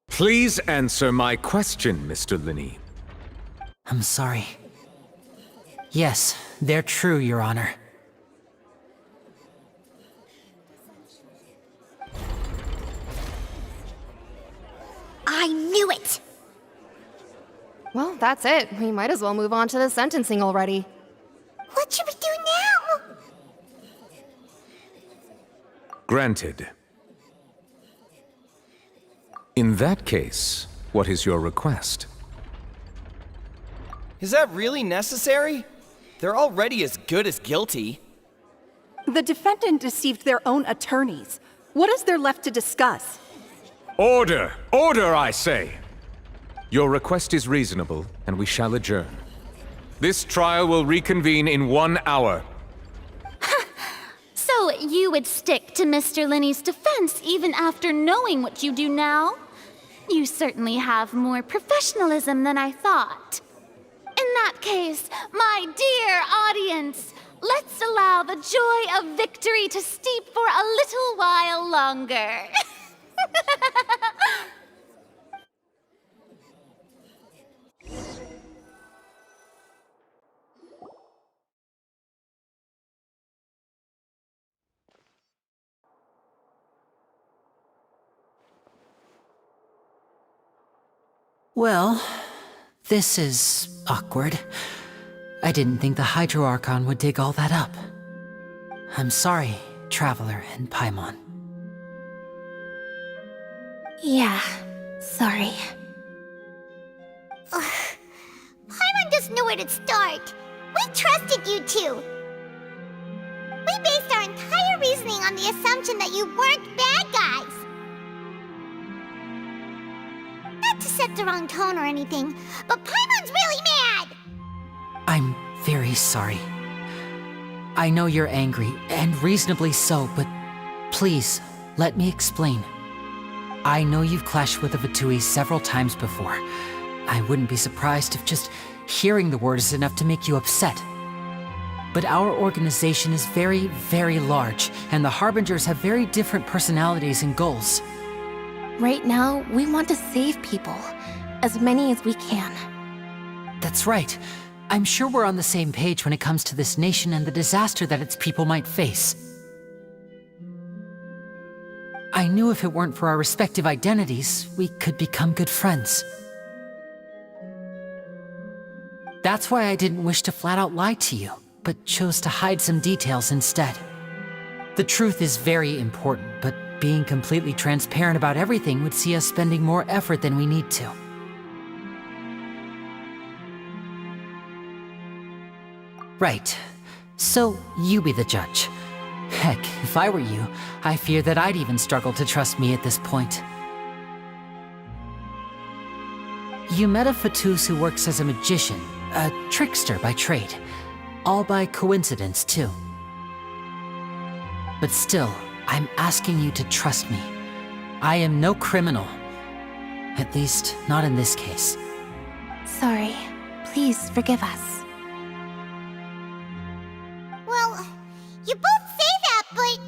Please answer my question, Mr. Linney. I'm sorry. Yes, they're true, Your Honor. I knew it! Well, that's it. We might as well move on to the sentencing already. What should we do now? Granted. In that case, what is your request? Is that really necessary? They're already as good as guilty. The defendant deceived their own attorneys. What is there left to discuss? Order! Order, I say! Your request is reasonable, and we shall adjourn. This trial will reconvene in 1 hour. So you would stick to Mr. Linney's defense even after knowing what you do now? You certainly have more professionalism than I thought. In that case, my dear audience, let's allow the joy of victory to steep for a little while longer. Well, this is awkward. I didn't think the Hydro Archon would dig all that up. I'm sorry, Traveler and Paimon. Yeah, sorry. Paimon doesn't know where to start. We trusted you two. We based our entire reasoning on the assumption that you weren't bad guys. Not to set the wrong tone or anything, but Paimon's really mad! I'm very sorry. I know you're angry, and reasonably so, but please, let me explain. I know you've clashed with the Fatui several times before. I wouldn't be surprised if just hearing the word is enough to make you upset. But our organization is very, very large, and the Harbingers have very different personalities and goals. Right now, we want to save people. As many as we can. That's right. I'm sure we're on the same page when it comes to this nation and the disaster that its people might face. I knew if it weren't for our respective identities, we could become good friends. That's why I didn't wish to flat out lie to you, but chose to hide some details instead. The truth is very important, but being completely transparent about everything would see us spending more effort than we need to. Right. So, you be the judge. Heck, if I were you, I fear that I'd even struggle to trust me at this point. You met a Fatus who works as a magician, a trickster by trade. All by coincidence, too. But still, I'm asking you to trust me. I am no criminal. At least, not in this case. Sorry. Please forgive us. Well, you both say that, but...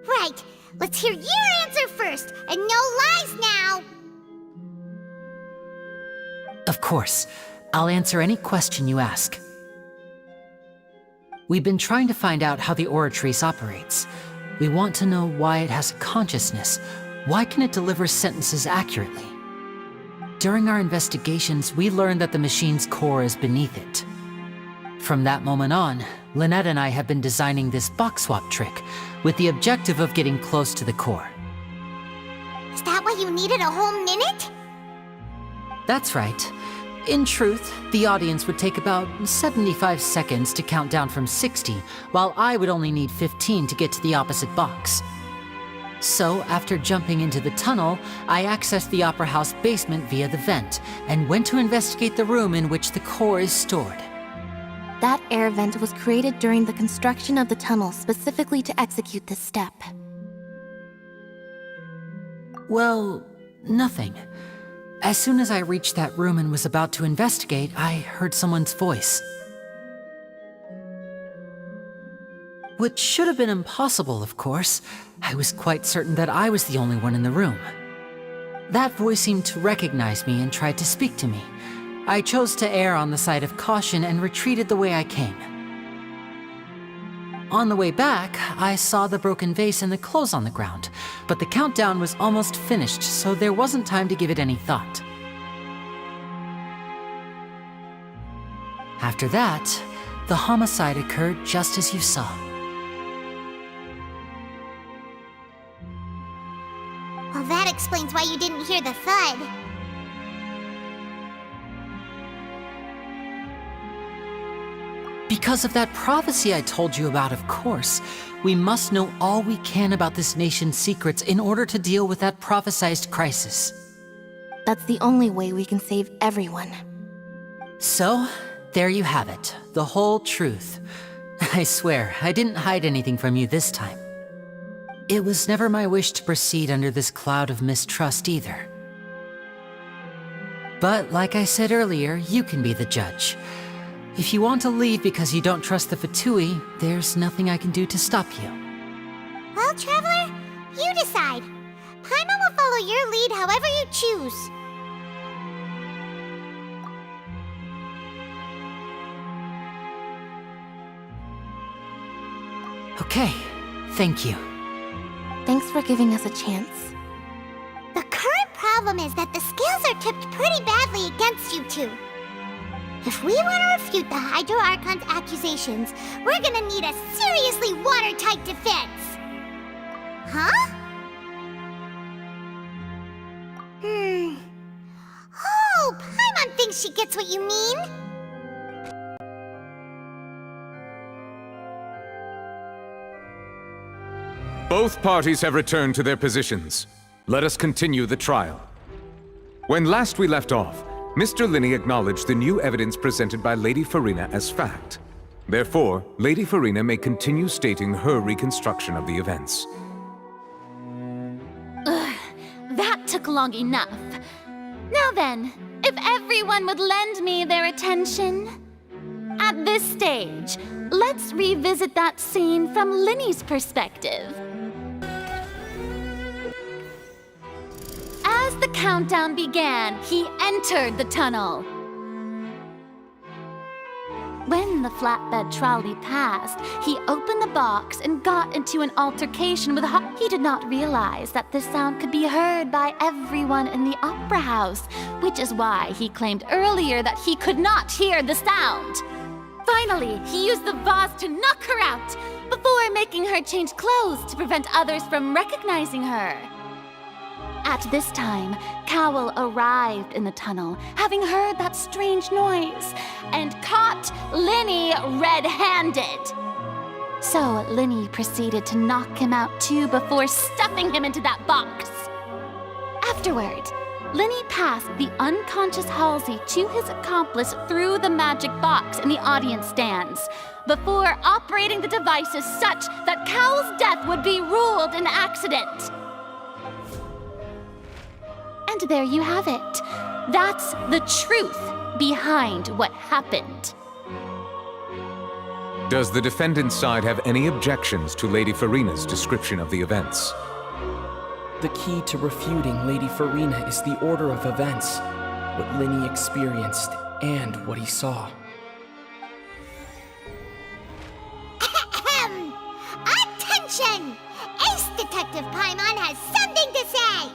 Right, let's hear your answer first, and no lies now! Of course. I'll answer any question you ask. We've been trying to find out how the Oratrice operates. We want to know why it has a consciousness. Why can it deliver sentences accurately? During our investigations, we learned that the machine's core is beneath it. From that moment on, Lynette and I have been designing this box swap trick with the objective of getting close to the core. Is that why you needed a whole minute? That's right. In truth, the audience would take about 75 seconds to count down from 60, while I would only need 15 to get to the opposite box. So, after jumping into the tunnel, I accessed the Opera House basement via the vent, and went to investigate the room in which the core is stored. That air vent was created during the construction of the tunnel specifically to execute this step. Well, nothing. As soon as I reached that room and was about to investigate, I heard someone's voice. Which should have been impossible, of course. I was quite certain that I was the only one in the room. That voice seemed to recognize me and tried to speak to me. I chose to err on the side of caution and retreated the way I came. On the way back, I saw the broken vase and the clothes on the ground, but the countdown was almost finished, so there wasn't time to give it any thought. After that, the homicide occurred just as you saw. Well, that explains why you didn't hear the thud. Because of that prophecy I told you about, of course. We must know all we can about this nation's secrets in order to deal with that prophesized crisis. That's the only way we can save everyone. So, there you have it. The whole truth. I swear, I didn't hide anything from you this time. It was never my wish to proceed under this cloud of mistrust either. But like I said earlier, you can be the judge. If you want to leave because you don't trust the Fatui, there's nothing I can do to stop you. Well, Traveler, you decide. Paimon will follow your lead however you choose. Okay, thank you. Thanks for giving us a chance. The current problem is that the scales are tipped pretty badly against you two. If we want to refute the Hydro Archon's accusations, we're gonna need a seriously watertight defense. Huh? Oh, Paimon thinks she gets what you mean. Both parties have returned to their positions. Let us continue the trial. When last we left off, Mr. Linney acknowledged the new evidence presented by Lady Farina as fact. Therefore, Lady Farina may continue stating her reconstruction of the events. took long enough. Now then, if everyone would lend me their attention. At this stage, let's revisit that scene from Linny's perspective. As the countdown began, he entered the tunnel. When the flatbed trolley passed, he opened the box and got into an altercation with He did not realize that this sound could be heard by everyone in the opera house, which is why he claimed earlier that he could not hear the sound. Finally, he used the vase to knock her out, before making her change clothes to prevent others from recognizing her. At this time, Cowell arrived in the tunnel, having heard that strange noise, and caught Linny red-handed. So Linny proceeded to knock him out too before stuffing him into that box. Afterward, Linny passed the unconscious Halsey to his accomplice through the magic box in the audience stands, before operating the devices such that Cowell's death would be ruled an accident. And there you have it. That's the truth behind what happened. Does the defendant's side have any objections to Lady Farina's description of the events? The key to refuting Lady Farina is the order of events, what Linny experienced and what he saw. Attention! Ace Detective Paimon has something to say!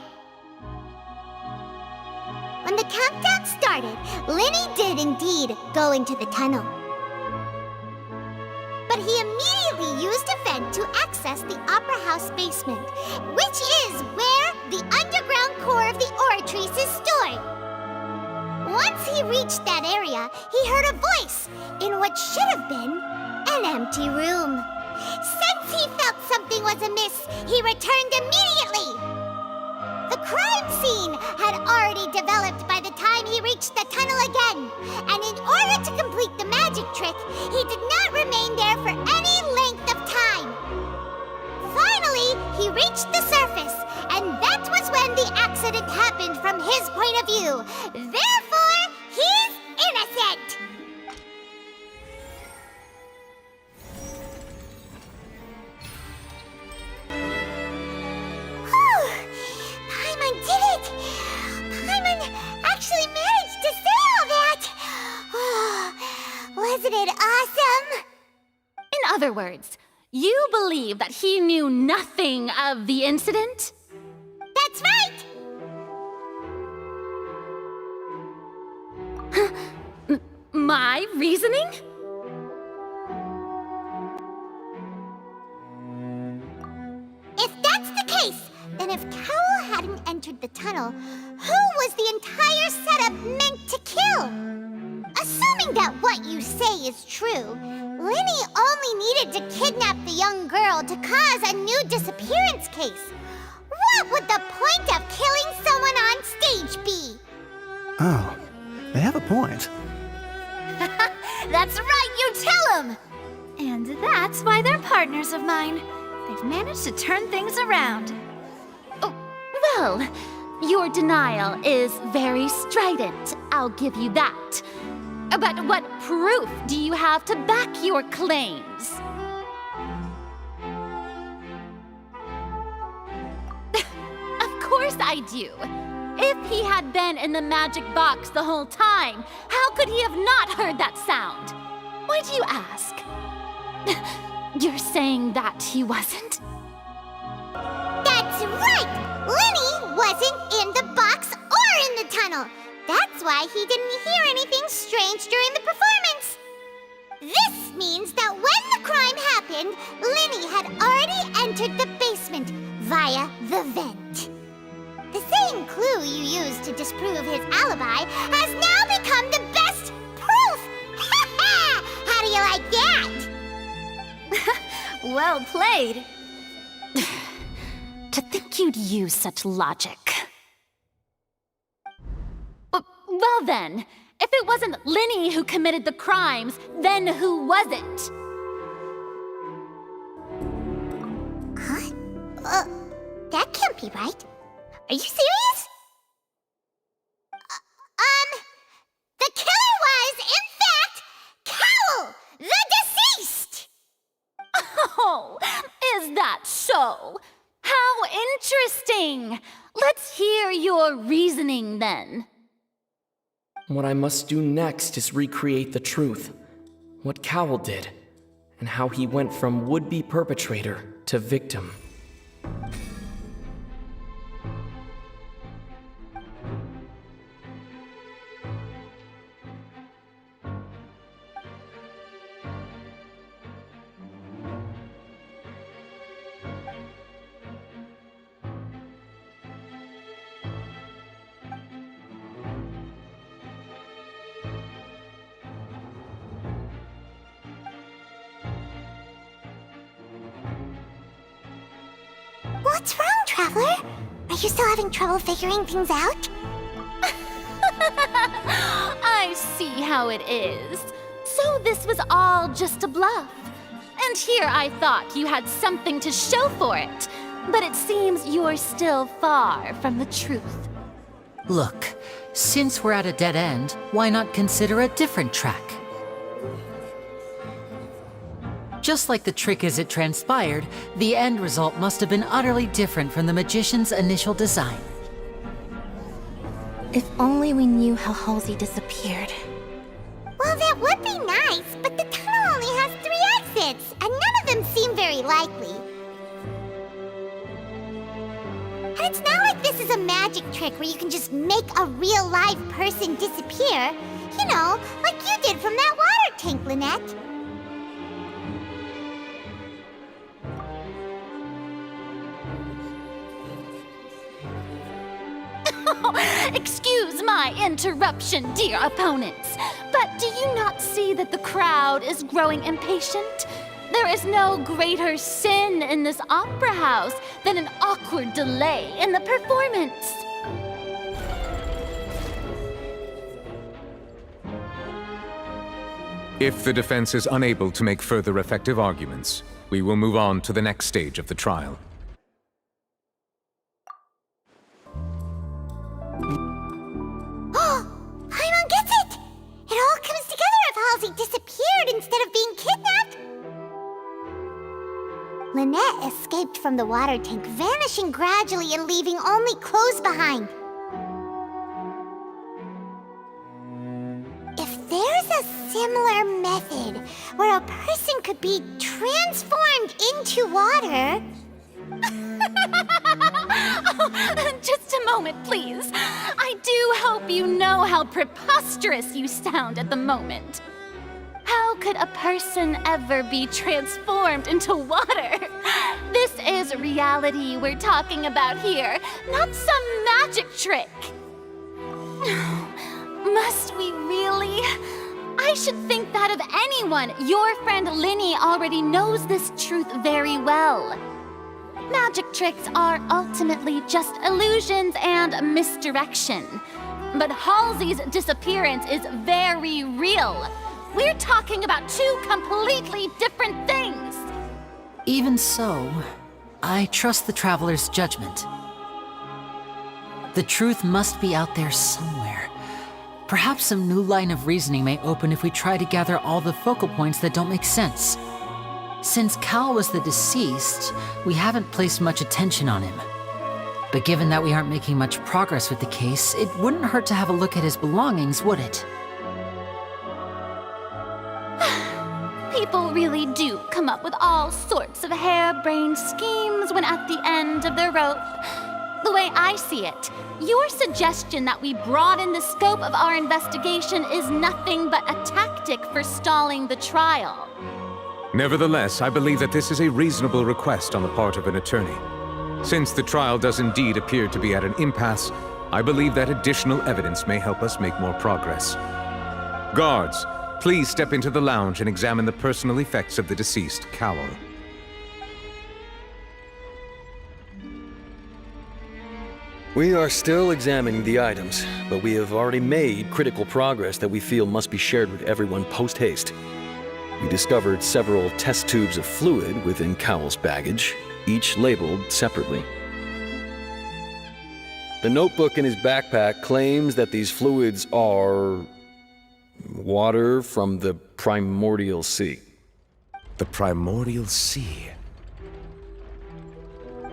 When the countdown started, Linny did indeed go into the tunnel. But he immediately used a vent to access the Opera House basement, which is where the underground core of the Oratrice is stored. Once he reached that area, he heard a voice in what should have been an empty room. Since he felt something was amiss, he returned immediately. The crime scene had already developed by the time he reached the tunnel again, and in order to complete the magic trick, he did not remain there for any length of time. Finally, he reached the surface, and that was when the accident happened from his point of view. Therefore, he's innocent! Paimon did it! Paimon actually managed to say all that! Oh, wasn't it awesome? In other words, you believe that he knew nothing of the incident? That's right! My reasoning? If that's the case, then if Cowell hadn't entered the tunnel, who was the entire setup meant to kill? Assuming that what you say is true, Linny only needed to kidnap the young girl to cause a new disappearance case. What would the point of killing someone on stage be? Oh, they have a point. That's right, you tell him! And that's why they're partners of mine. They've managed to turn things around. Oh, well, your denial is very strident, I'll give you that. But what proof do you have to back your claims? Of course I do. If he had been in the magic box the whole time, how could he have not heard that sound? Why do you ask? You're saying that he wasn't? That's right! Linny wasn't in the box or in the tunnel. That's why he didn't hear anything strange during the performance. This means that when the crime happened, Linny had already entered the basement via the vent. The same clue you used to disprove his alibi has now become the best proof! How do you like that? Well played. To think you'd use such logic. Well then, if it wasn't Linny who committed the crimes, then who was it? Huh? That can't be right. Are you serious? that so? How interesting! Let's hear your reasoning then. What I must do next is recreate the truth. What Cowell did, and how he went from would-be perpetrator to victim. What's wrong, Traveler? Are you still having trouble figuring things out? I see how it is. So this was all just a bluff. And here I thought you had something to show for it. But it seems you're still far from the truth. Look, since we're at a dead end, why not consider a different track? Just like the trick as it transpired, the end result must have been utterly different from the magician's initial design. If only we knew how Halsey disappeared. Well, that would be nice, but the tunnel only has 3 exits, and none of them seem very likely. And it's not like this is a magic trick where you can just make a real live person disappear. You know, like you did from that water tank, Lynette. Excuse my interruption, dear opponents, but do you not see that the crowd is growing impatient? There is no greater sin in this opera house than an awkward delay in the performance. If the defense is unable to make further effective arguments, we will move on to the next stage of the trial. Paimon gets it! It all comes together if Halsey disappeared instead of being kidnapped. Lynette escaped from the water tank, vanishing gradually and leaving only clothes behind. If there's a similar method where a person could be transformed into water... Oh, just a moment, please. I do hope you know how preposterous you sound at the moment. How could a person ever be transformed into water? This is reality we're talking about here, not some magic trick. Must we really? I should think that of anyone. Your friend Linny already knows this truth very well. Magic tricks are ultimately just illusions and misdirection. But Halsey's disappearance is very real. We're talking about 2 completely different things. Even so, I trust the Traveler's judgment. The truth must be out there somewhere. Perhaps some new line of reasoning may open if we try to gather all the focal points that don't make sense. Since Cal was the deceased, we haven't placed much attention on him. But given that we aren't making much progress with the case, it wouldn't hurt to have a look at his belongings, would it? People really do come up with all sorts of harebrained schemes when at the end of their rope. The way I see it, your suggestion that we broaden the scope of our investigation is nothing but a tactic for stalling the trial. Nevertheless, I believe that this is a reasonable request on the part of an attorney. Since the trial does indeed appear to be at an impasse, I believe that additional evidence may help us make more progress. Guards, please step into the lounge and examine the personal effects of the deceased, Cowell. We are still examining the items, but we have already made critical progress that we feel must be shared with everyone post-haste. We discovered several test tubes of fluid within Cowell's baggage, each labeled separately. The notebook in his backpack claims that these fluids are water from the primordial sea. The primordial sea?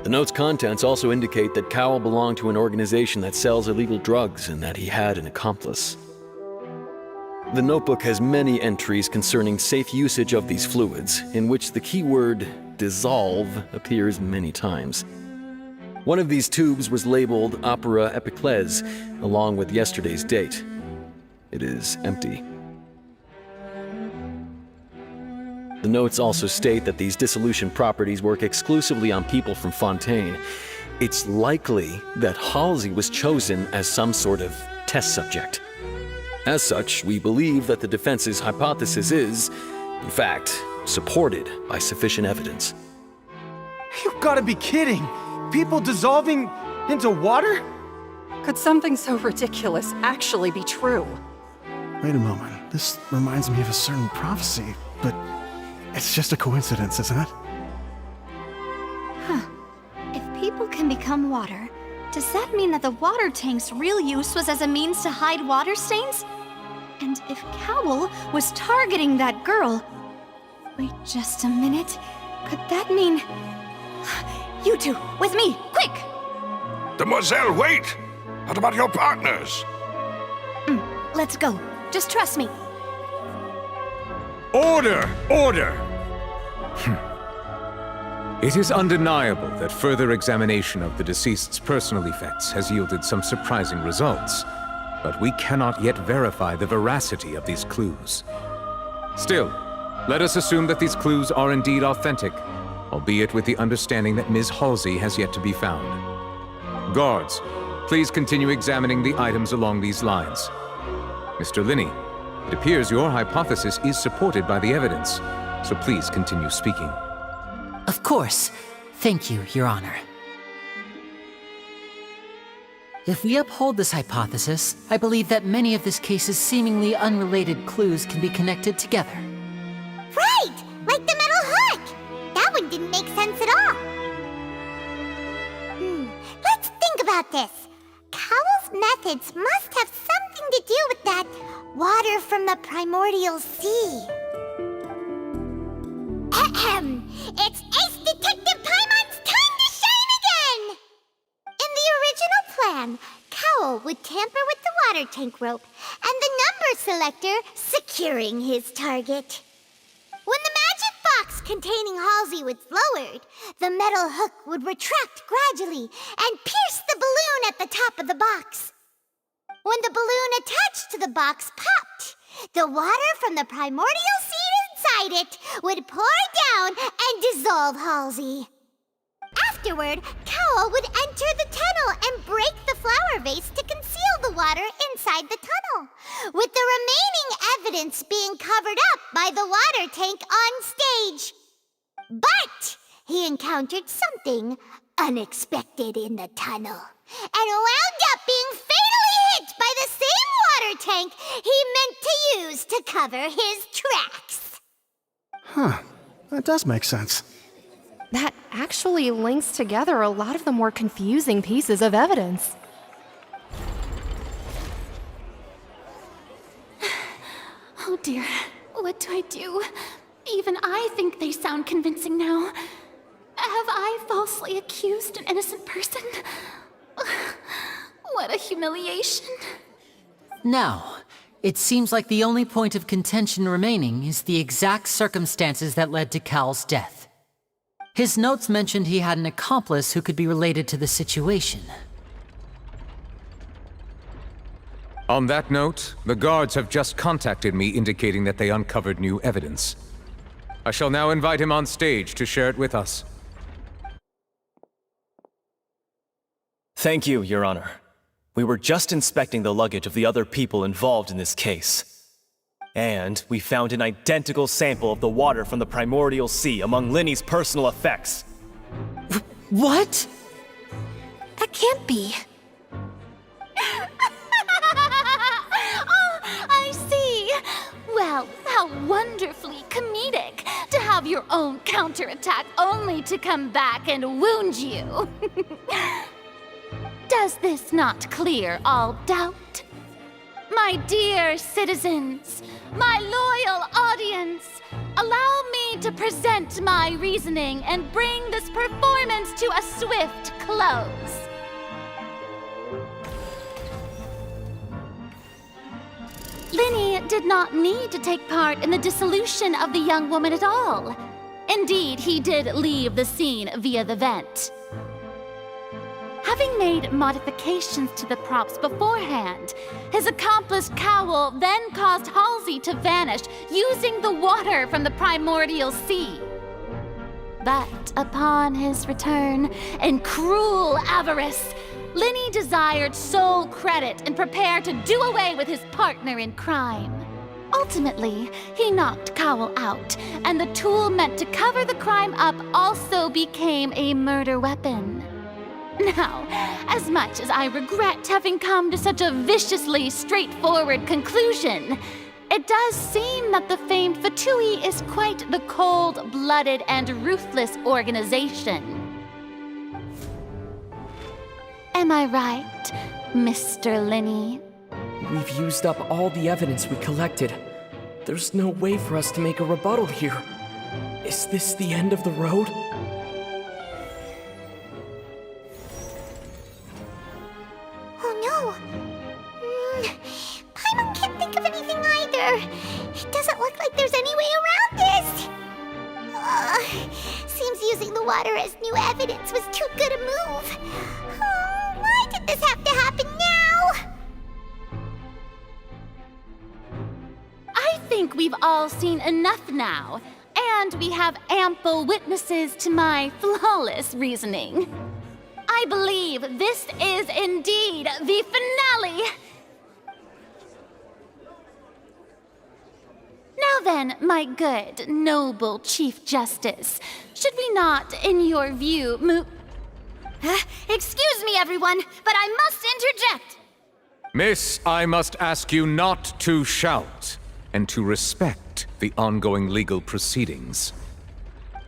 The note's contents also indicate that Cowell belonged to an organization that sells illegal drugs and that he had an accomplice. The notebook has many entries concerning safe usage of these fluids, in which the keyword dissolve appears many times. One of these tubes was labeled Opera Epiclese, along with yesterday's date. It is empty. The notes also state that these dissolution properties work exclusively on people from Fontaine. It's likely that Halsey was chosen as some sort of test subject. As such, we believe that the defense's hypothesis is, in fact, supported by sufficient evidence. You've got to be kidding! People dissolving into water? Could something so ridiculous actually be true? Wait a moment. This reminds me of a certain prophecy, but it's just a coincidence, isn't it? Huh. If people can become water, does that mean that the water tank's real use was as a means to hide water stains? And if Cowell was targeting that girl... Wait just a minute. Could that mean... You two, with me, quick! Demoiselle, wait! What about your partners? Let's go. Just trust me. Order! Order! It is undeniable that further examination of the deceased's personal effects has yielded some surprising results, but we cannot yet verify the veracity of these clues. Still, let us assume that these clues are indeed authentic, albeit with the understanding that Ms. Halsey has yet to be found. Guards, please continue examining the items along these lines. Mr. Linney, it appears your hypothesis is supported by the evidence, so please continue speaking. Of course. Thank you, Your Honor. If we uphold this hypothesis, I believe that many of this case's seemingly unrelated clues can be connected together. Right! Like the metal hook! That one didn't make sense at all. Let's think about this. Cowell's methods must have something to do with that water from the primordial sea. Ahem! It's Ace Detective Paimon's time to shine again! In the original plan, Cowell would tamper with the water tank rope and the number selector securing his target. When the magic box containing Halsey was lowered, the metal hook would retract gradually and pierce the balloon at the top of the box. When the balloon attached to the box popped, the water from the primordial seed inside it would pour down and dissolve Halsey. Afterward, Cowell would enter the tunnel and break the flower vase to conceal the water inside the tunnel, with the remaining evidence being covered up by the water tank on stage. But he encountered something unexpected in the tunnel, and wound up being fatally hit by the same water tank he meant to use to cover his tracks. Huh. That does make sense. That actually links together a lot of the more confusing pieces of evidence. Oh dear, what do I do? Even I think they sound convincing now. Have I falsely accused an innocent person? What a humiliation. Now, it seems like the only point of contention remaining is the exact circumstances that led to Cal's death. His notes mentioned he had an accomplice who could be related to the situation. On that note, the guards have just contacted me indicating that they uncovered new evidence. I shall now invite him on stage to share it with us. Thank you, Your Honor. We were just inspecting the luggage of the other people involved in this case. And we found an identical sample of the water from the primordial sea among Linney's personal effects. What? That can't be. Oh, I see. Well, how wonderfully comedic to have your own counterattack only to come back and wound you. Does this not clear all doubt? My dear citizens, my loyal audience, allow me me to present my reasoning and bring this performance to a swift close. Linny did not need to take part in the dissolution of the young woman at all. Indeed, he did leave the scene via the vent. Having made modifications to the props beforehand, his accomplice Cowl then caused Halsey to vanish using the water from the primordial sea. But upon his return, in cruel avarice, Linny desired sole credit and prepared to do away with his partner in crime. Ultimately, he knocked Cowl out, and the tool meant to cover the crime up also became a murder weapon. Now, as much as I regret having come to such a viciously straightforward conclusion, it does seem that the famed Fatui is quite the cold-blooded and ruthless organization. Am I right, Mr. Linny? We've used up all the evidence we collected. There's no way for us to make a rebuttal here. Is this the end of the road? Oh no! Paimon can't think of anything either. It doesn't look like there's any way around this. Seems using the water as new evidence was too good a move. Why did this have to happen now? I think we've all seen enough now, and we have ample witnesses to my flawless reasoning. I believe this is indeed the finale. Now then, my good, noble Chief Justice, should we not, in your view, move... Excuse me, everyone, but I must interject. Miss, I must ask you not to shout and to respect the ongoing legal proceedings.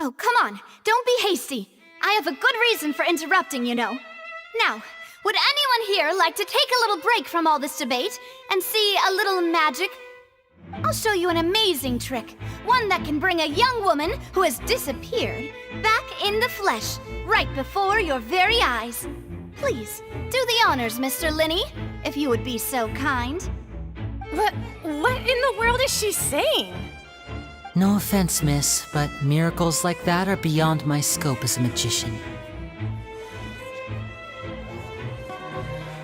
Oh, come on. Don't be hasty. I have a good reason for interrupting, you know. Now, would anyone here like to take a little break from all this debate and see a little magic? I'll show you an amazing trick. One that can bring a young woman who has disappeared back in the flesh, right before your very eyes. Please, do the honors, Mr. Linny, if you would be so kind. What in the world is she saying? No offense, miss, but miracles like that are beyond my scope as a magician.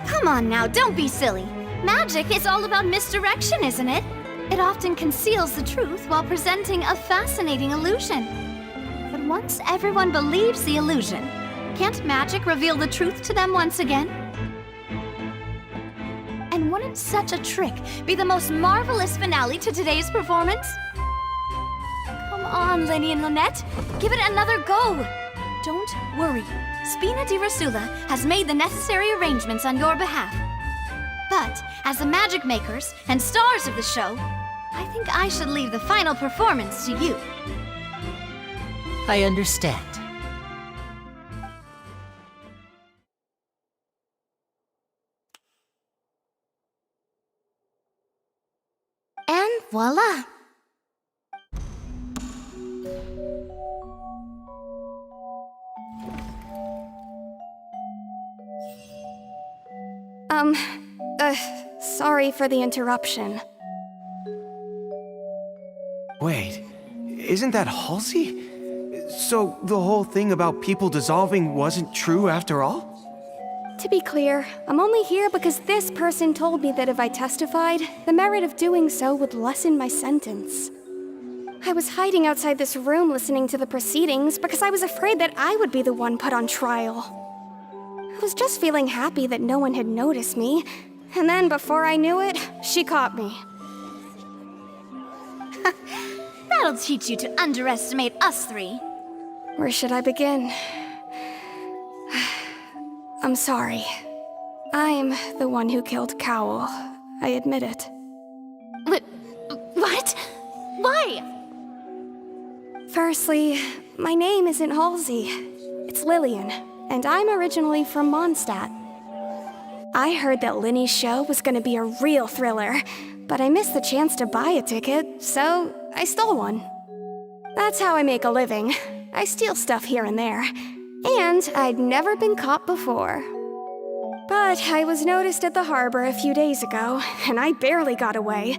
Come on now, don't be silly. Magic is all about misdirection, isn't it? It often conceals the truth while presenting a fascinating illusion. But once everyone believes the illusion, can't magic reveal the truth to them once again? And wouldn't such a trick be the most marvelous finale to today's performance? Come on, Linny and Lynette, give it another go. Don't worry, Spina di Rasula has made the necessary arrangements on your behalf. But as the magic makers and stars of the show, I think I should leave the final performance to you. I understand. And voila! Sorry for the interruption. Wait, isn't that Halsey? So the whole thing about people dissolving wasn't true after all? To be clear, I'm only here because this person told me that if I testified, the merit of doing so would lessen my sentence. I was hiding outside this room listening to the proceedings because I was afraid that I would be the one put on trial. I was just feeling happy that no one had noticed me, and then before I knew it, she caught me. That'll teach you to underestimate us three. Where should I begin? I'm sorry. I'm the one who killed Cowl. I admit it. What? Why? Firstly, my name isn't Halsey. It's Lillian, and I'm originally from Mondstadt. I heard that Linny's show was gonna be a real thriller, but I missed the chance to buy a ticket, so I stole one. That's how I make a living. I steal stuff here and there. And I'd never been caught before. But I was noticed at the harbor a few days ago, and I barely got away.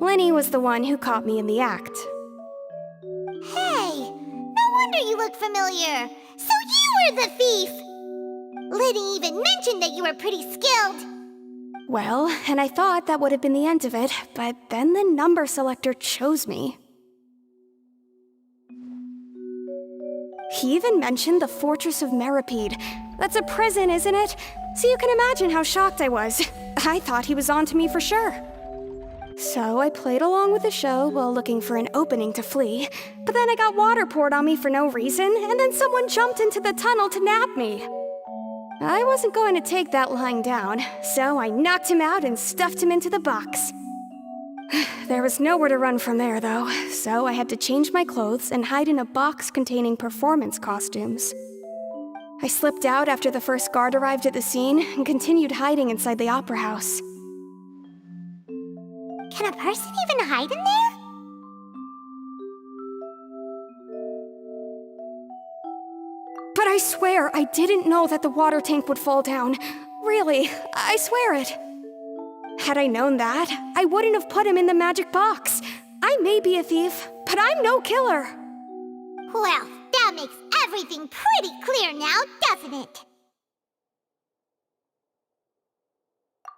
Lenny was the one who caught me in the act. Hey, no wonder you look familiar. So you were the thief! Lenny even mentioned that you were pretty skilled. Well, and I thought that would have been the end of it, but then the number selector chose me. He even mentioned the Fortress of Meripede. That's a prison, isn't it? So you can imagine how shocked I was. I thought he was on to me for sure. So I played along with the show while looking for an opening to flee, but then I got water poured on me for no reason, and then someone jumped into the tunnel to nab me. I wasn't going to take that lying down, so I knocked him out and stuffed him into the box. There was nowhere to run from there, though, so I had to change my clothes and hide in a box containing performance costumes. I slipped out after the first guard arrived at the scene and continued hiding inside the opera house. Can a person even hide in there? But I swear I didn't know that the water tank would fall down. Really, I swear it. Had I known that, I wouldn't have put him in the magic box. I may be a thief, but I'm no killer. Well, that makes everything pretty clear now, doesn't it?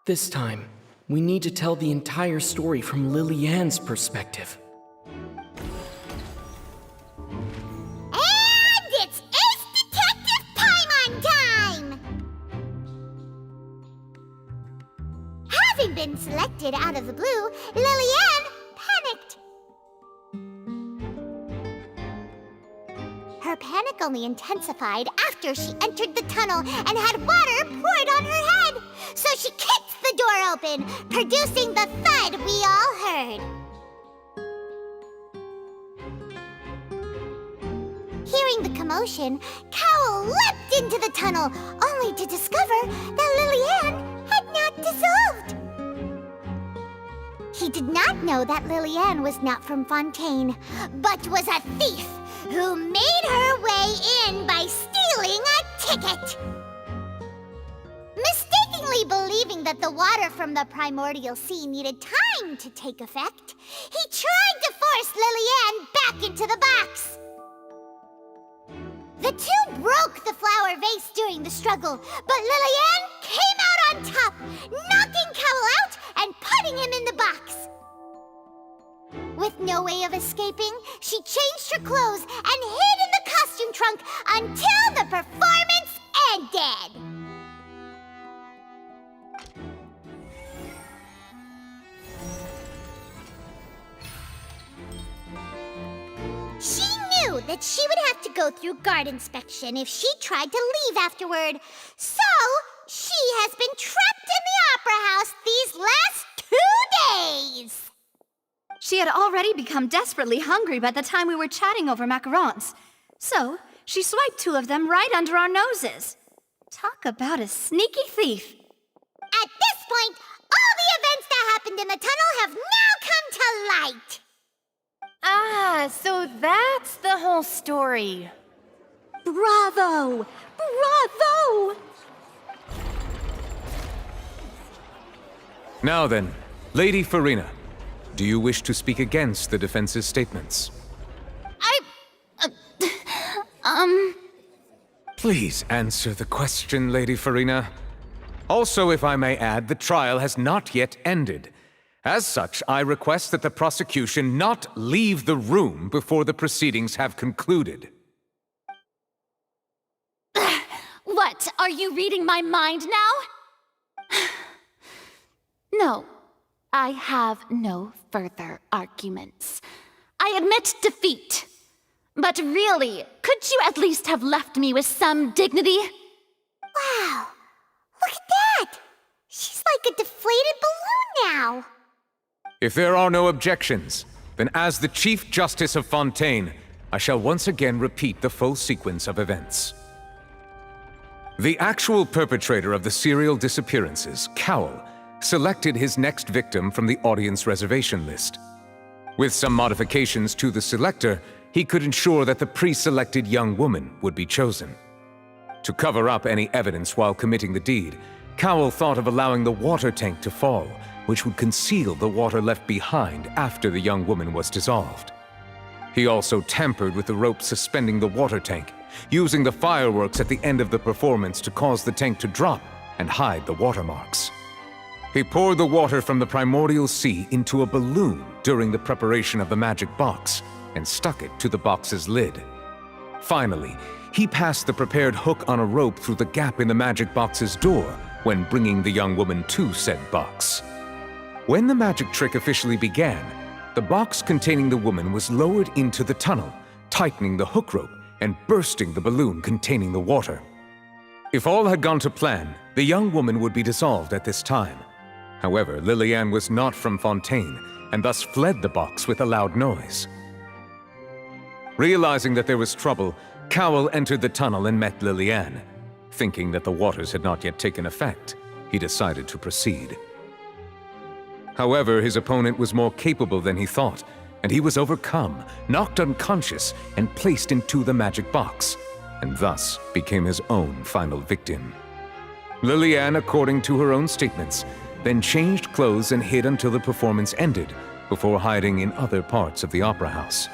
This time, we need to tell the entire story from Lily-Ann's perspective. And it's Ace Detective Paimon time! Having been selected out of the blue, Lily-Ann panicked. Her panic only intensified after she entered the tunnel and had water poured on her head. So she kicked the door open, producing the thud we all heard. Hearing the commotion, Cowell leapt into the tunnel, only to discover that Lily-Ann had not dissolved. He did not know that Lily-Ann was not from Fontaine, but was a thief who made her way in by stealing a ticket. Mistakenly believing that the water from the primordial sea needed time to take effect, he tried to force Lily-Ann back into the box. The two broke the flower vase during the struggle, but Lily-Ann came out on top, knocking Cowell out and putting him in the box. With no way of escaping, she changed her clothes and hid in the costume trunk until the performance ended. She knew that she would have to go through guard inspection if she tried to leave afterward. So, she has been trapped in the opera house these last 2 days. She had already become desperately hungry by the time we were chatting over macarons. So, she swiped 2 of them right under our noses. Talk about a sneaky thief. At this point, all the events that happened in the tunnel have now come to light. Ah, so that's the whole story. Bravo! Bravo! Now then, Lady Farina, do you wish to speak against the defense's statements? Please answer the question, Lady Farina. Also, if I may add, the trial has not yet ended. As such, I request that the prosecution not leave the room before the proceedings have concluded. What? Are you reading my mind now? No, I have no further arguments. I admit defeat. But really, could you at least have left me with some dignity? Wow, look at that! She's like a deflated balloon now. If there are no objections, then as the Chief Justice of Fontaine, I shall once again repeat the full sequence of events. The actual perpetrator of the serial disappearances, Cowell, selected his next victim from the audience reservation list. With some modifications to the selector, he could ensure that the pre-selected young woman would be chosen. To cover up any evidence while committing the deed, Cowell thought of allowing the water tank to fall, which would conceal the water left behind after the young woman was dissolved. He also tampered with the rope suspending the water tank, using the fireworks at the end of the performance to cause the tank to drop and hide the watermarks. He poured the water from the primordial sea into a balloon during the preparation of the magic box and stuck it to the box's lid. Finally, he passed the prepared hook on a rope through the gap in the magic box's door when bringing the young woman to said box. When the magic trick officially began, the box containing the woman was lowered into the tunnel, tightening the hook rope and bursting the balloon containing the water. If all had gone to plan, the young woman would be dissolved at this time. However, Liliane was not from Fontaine, and thus fled the box with a loud noise. Realizing that there was trouble, Cowell entered the tunnel and met Liliane. Thinking that the waters had not yet taken effect, he decided to proceed. However, his opponent was more capable than he thought, and he was overcome, knocked unconscious, and placed into the magic box, and thus became his own final victim. Liliane, according to her own statements, then changed clothes and hid until the performance ended, before hiding in other parts of the opera house.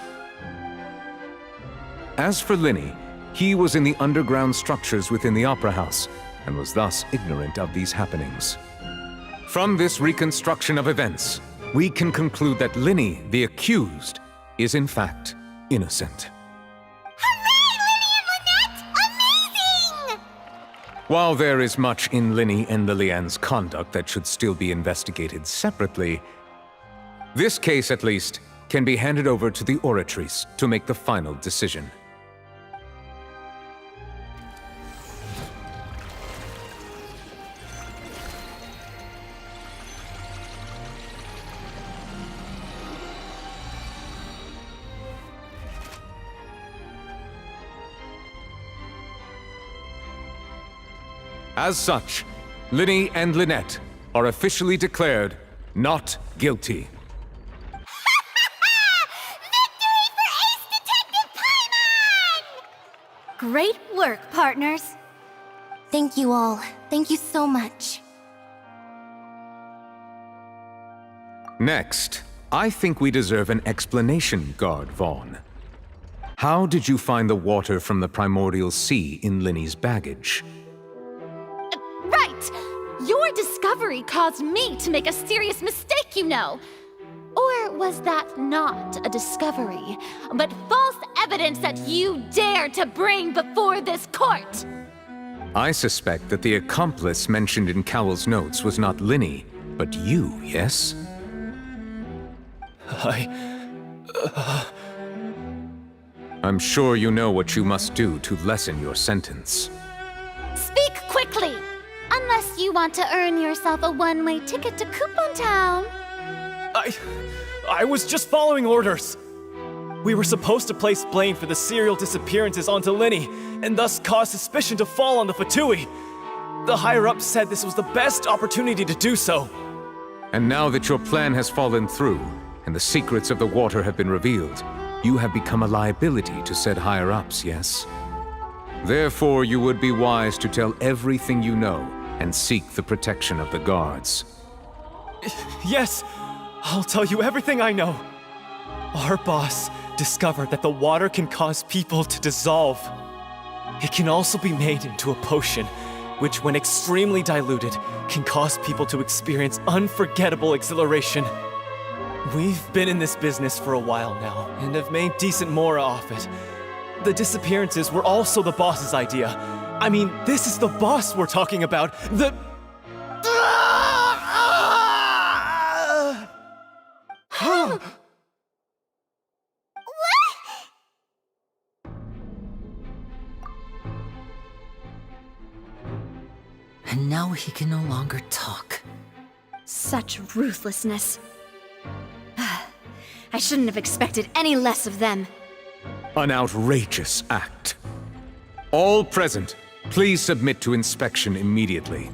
As for Linny, he was in the underground structures within the opera house, and was thus ignorant of these happenings. From this reconstruction of events, we can conclude that Linny, the accused, is in fact innocent. While there is much in Linny and Liliane's conduct that should still be investigated separately, this case, at least, can be handed over to the Oratrice to make the final decision. As such, Linny and Lynette are officially declared not guilty. Great work, partners. Thank you all. Thank you so much. Next, I think we deserve an explanation, Guard Vaughn. How did you find the water from the primordial sea in Linny's baggage? Right! Your discovery caused me to make a serious mistake, you know. Or was that not a discovery, but false evidence that you dared to bring before this court? I suspect that the accomplice mentioned in Cowell's notes was not Linny, but you, yes? I'm sure you know what you must do to lessen your sentence. Speak quickly! Unless you want to earn yourself a one-way ticket to Coupon Town. I was just following orders. We were supposed to place blame for the serial disappearances onto Linny, and thus cause suspicion to fall on the Fatui. The higher-ups said this was the best opportunity to do so. And now that your plan has fallen through, and the secrets of the water have been revealed, you have become a liability to said higher-ups, yes? Therefore, you would be wise to tell everything you know and seek the protection of the guards. Yes, I'll tell you everything I know. Our boss discovered that the water can cause people to dissolve. It can also be made into a potion, which when extremely diluted, can cause people to experience unforgettable exhilaration. We've been in this business for a while now, and have made decent mora off it. The disappearances were also the boss's idea. I mean, this is the boss we're talking about. And now he can no longer talk. Such ruthlessness. I shouldn't have expected any less of them. An outrageous act. All present, please submit to inspection immediately.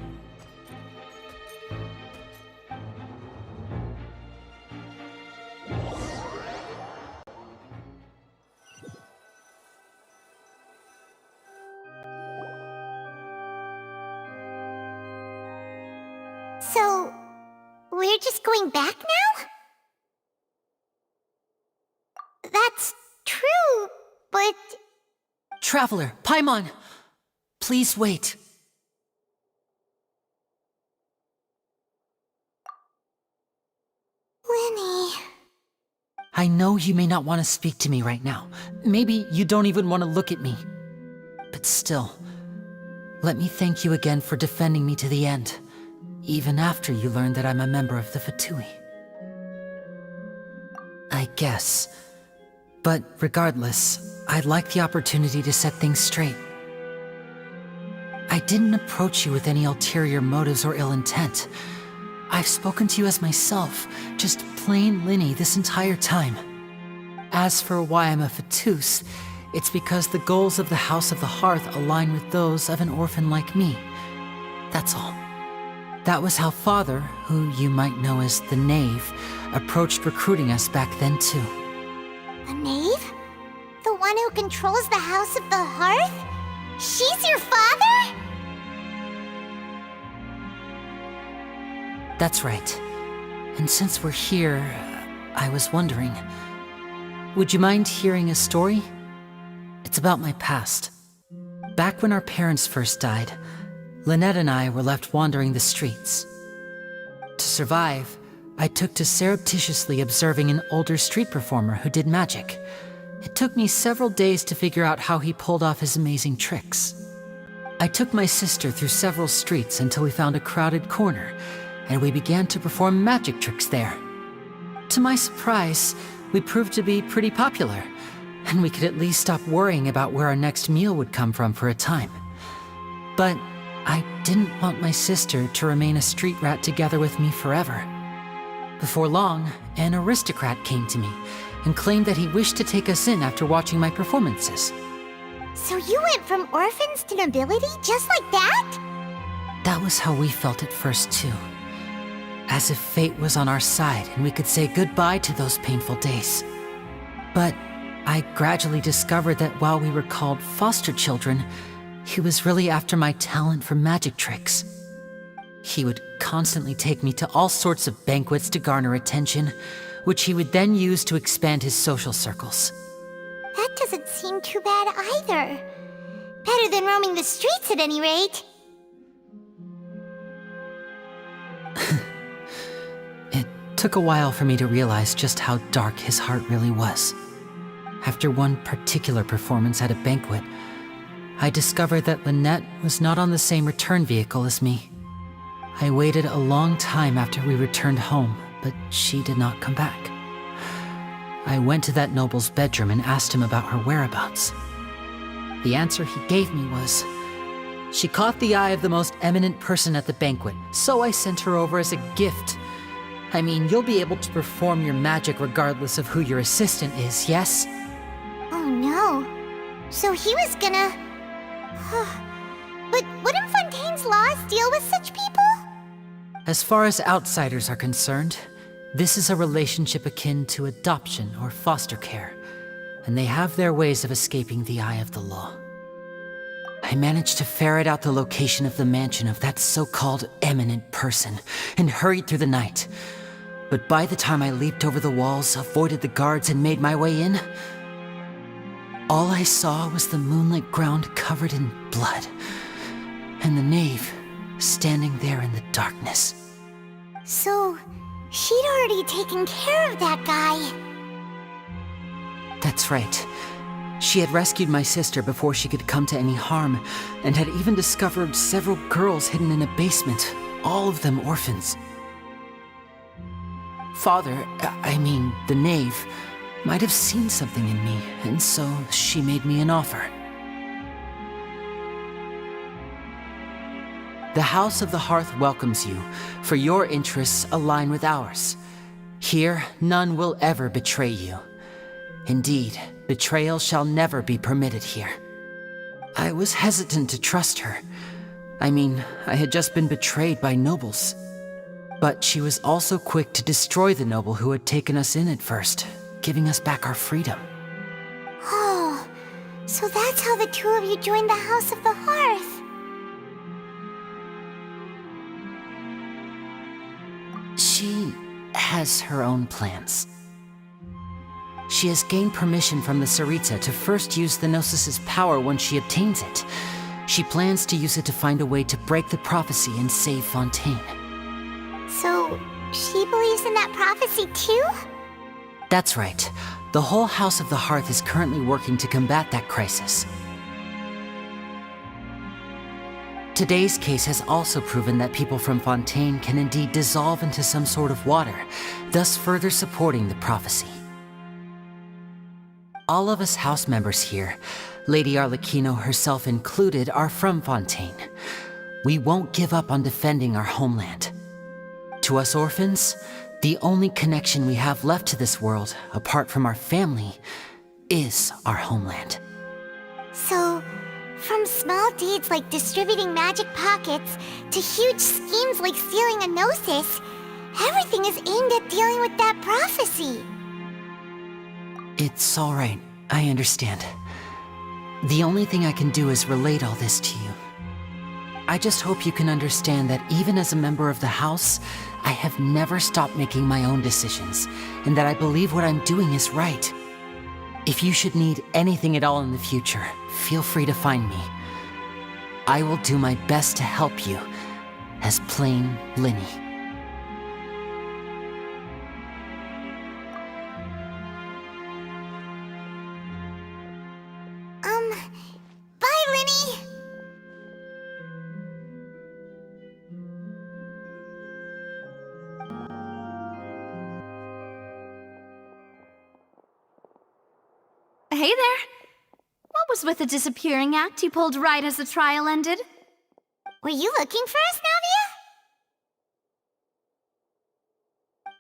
So, we're just going back now? That's true, but... Traveler, Paimon! Please wait. Lenny... I know you may not want to speak to me right now. Maybe you don't even want to look at me. But still, let me thank you again for defending me to the end, even after you learned that I'm a member of the Fatui. I guess. But regardless, I'd like the opportunity to set things straight. I didn't approach you with any ulterior motives or ill intent. I've spoken to you as myself, just plain Linny this entire time. As for why I'm a Fatus, it's because the goals of the House of the Hearth align with those of an orphan like me. That's all. That was how Father, who you might know as the Knave, approached recruiting us back then too. The Knave? The one who controls the House of the Hearth? She's your father? That's right. And since we're here, I was wondering, would you mind hearing a story? It's about my past. Back when our parents first died, Lynette and I were left wandering the streets. To survive, I took to surreptitiously observing an older street performer who did magic. It took me several days to figure out how he pulled off his amazing tricks. I took my sister through several streets until we found a crowded corner, and we began to perform magic tricks there. To my surprise, we proved to be pretty popular, and we could at least stop worrying about where our next meal would come from for a time. But I didn't want my sister to remain a street rat together with me forever. Before long, an aristocrat came to me and claimed that he wished to take us in after watching my performances. So you went from orphans to nobility just like that? That was how we felt at first too. As if fate was on our side and we could say goodbye to those painful days. But I gradually discovered that while we were called foster children, he was really after my talent for magic tricks. He would constantly take me to all sorts of banquets to garner attention, which he would then use to expand his social circles. That doesn't seem too bad either. Better than roaming the streets at any rate. It took a while for me to realize just how dark his heart really was. After one particular performance at a banquet, I discovered that Lynette was not on the same return vehicle as me. I waited a long time after we returned home, but she did not come back. I went to that noble's bedroom and asked him about her whereabouts. The answer he gave me was, she caught the eye of the most eminent person at the banquet, so I sent her over as a gift. I mean, you'll be able to perform your magic regardless of who your assistant is, yes? Oh no. So he was gonna... But wouldn't Fontaine's laws deal with such people? As far as outsiders are concerned, this is a relationship akin to adoption or foster care, and they have their ways of escaping the eye of the law. I managed to ferret out the location of the mansion of that so-called eminent person and hurried through the night. But by the time I leaped over the walls, avoided the guards, and made my way in, all I saw was the moonlit ground covered in blood, and the knave standing there in the darkness. So, she'd already taken care of that guy. That's right. She had rescued my sister before she could come to any harm, and had even discovered several girls hidden in a basement, all of them orphans. Father, the knave, might have seen something in me, and so she made me an offer. The House of the Hearth welcomes you, for your interests align with ours. Here, none will ever betray you. Indeed, betrayal shall never be permitted here. I was hesitant to trust her. I had just been betrayed by nobles. But she was also quick to destroy the noble who had taken us in at first, giving us back our freedom. Oh, so that's how the two of you joined the House of the Hearth. has her own plans. She has gained permission from the Tsaritsa to first use the Gnosis's power once she obtains it. She plans to use it to find a way to break the prophecy and save Fontaine. So, she believes in that prophecy too? That's right. The whole House of the Hearth is currently working to combat that crisis. Today's case has also proven that people from Fontaine can indeed dissolve into some sort of water, thus further supporting the prophecy. All of us house members here, Lady Arlecchino herself included, are from Fontaine. We won't give up on defending our homeland. To us orphans, the only connection we have left to this world, apart from our family, is our homeland. So, from small deeds like distributing magic pockets to huge schemes like stealing a Gnosis, everything is aimed at dealing with that prophecy. It's all right. I understand. The only thing I can do is relate all this to you. I just hope you can understand that even as a member of the House, I have never stopped making my own decisions, and that I believe what I'm doing is right. If you should need anything at all in the future, feel free to find me. I will do my best to help you, as plain Linny. Bye, Linny! Hey there! What was with the disappearing act you pulled right as the trial ended? Were you looking for us,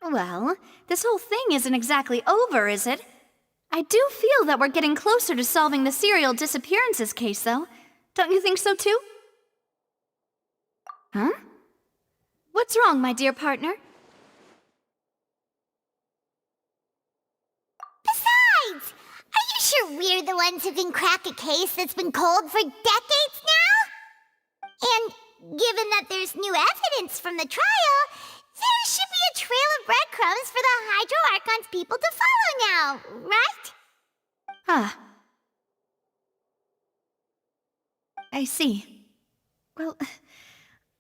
Navia? Well, this whole thing isn't exactly over, is it? I do feel that we're getting closer to solving the serial disappearances case, though. Don't you think so, too? Huh? What's wrong, my dear partner? Besides, are you sure we're the ones who can crack a case that's been cold for decades now? And given that there's new evidence from the trial, there should be a trail of breadcrumbs for the Hydro Archon's people to follow now, right? Ah. I see. Well,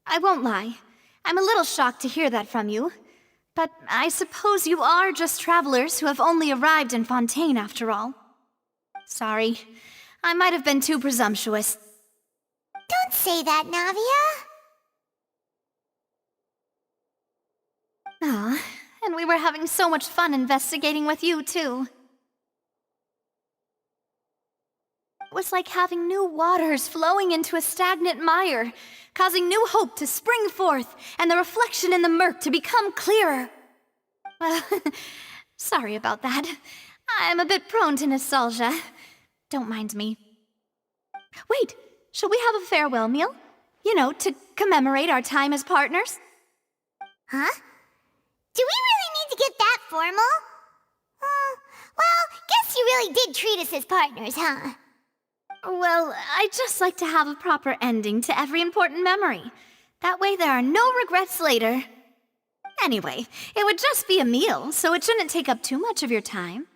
I won't lie. I'm a little shocked to hear that from you. But I suppose you are just travelers who have only arrived in Fontaine after all. Sorry. I might have been too presumptuous. Don't say that, Navia. Ah, and we were having so much fun investigating with you, too. It was like having new waters flowing into a stagnant mire, causing new hope to spring forth, and the reflection in the murk to become clearer. Well, sorry about that. I'm a bit prone to nostalgia. Don't mind me. Wait, shall we have a farewell meal? You know, to commemorate our time as partners? Huh? Do we really need to get that formal? Well, guess you really did treat us as partners, huh? Well, I'd just like to have a proper ending to every important memory. That way there are no regrets later. Anyway, it would just be a meal, so it shouldn't take up too much of your time.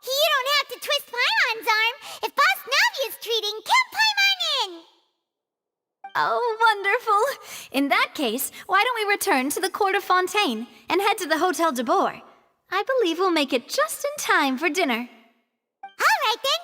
You don't have to twist Paimon's arm. If Boss Navia's treating, count Paimon in! Oh, wonderful! In that case, why don't we return to the Court of Fontaine and head to the Hotel de Boer? I believe we'll make it just in time for dinner. All right then.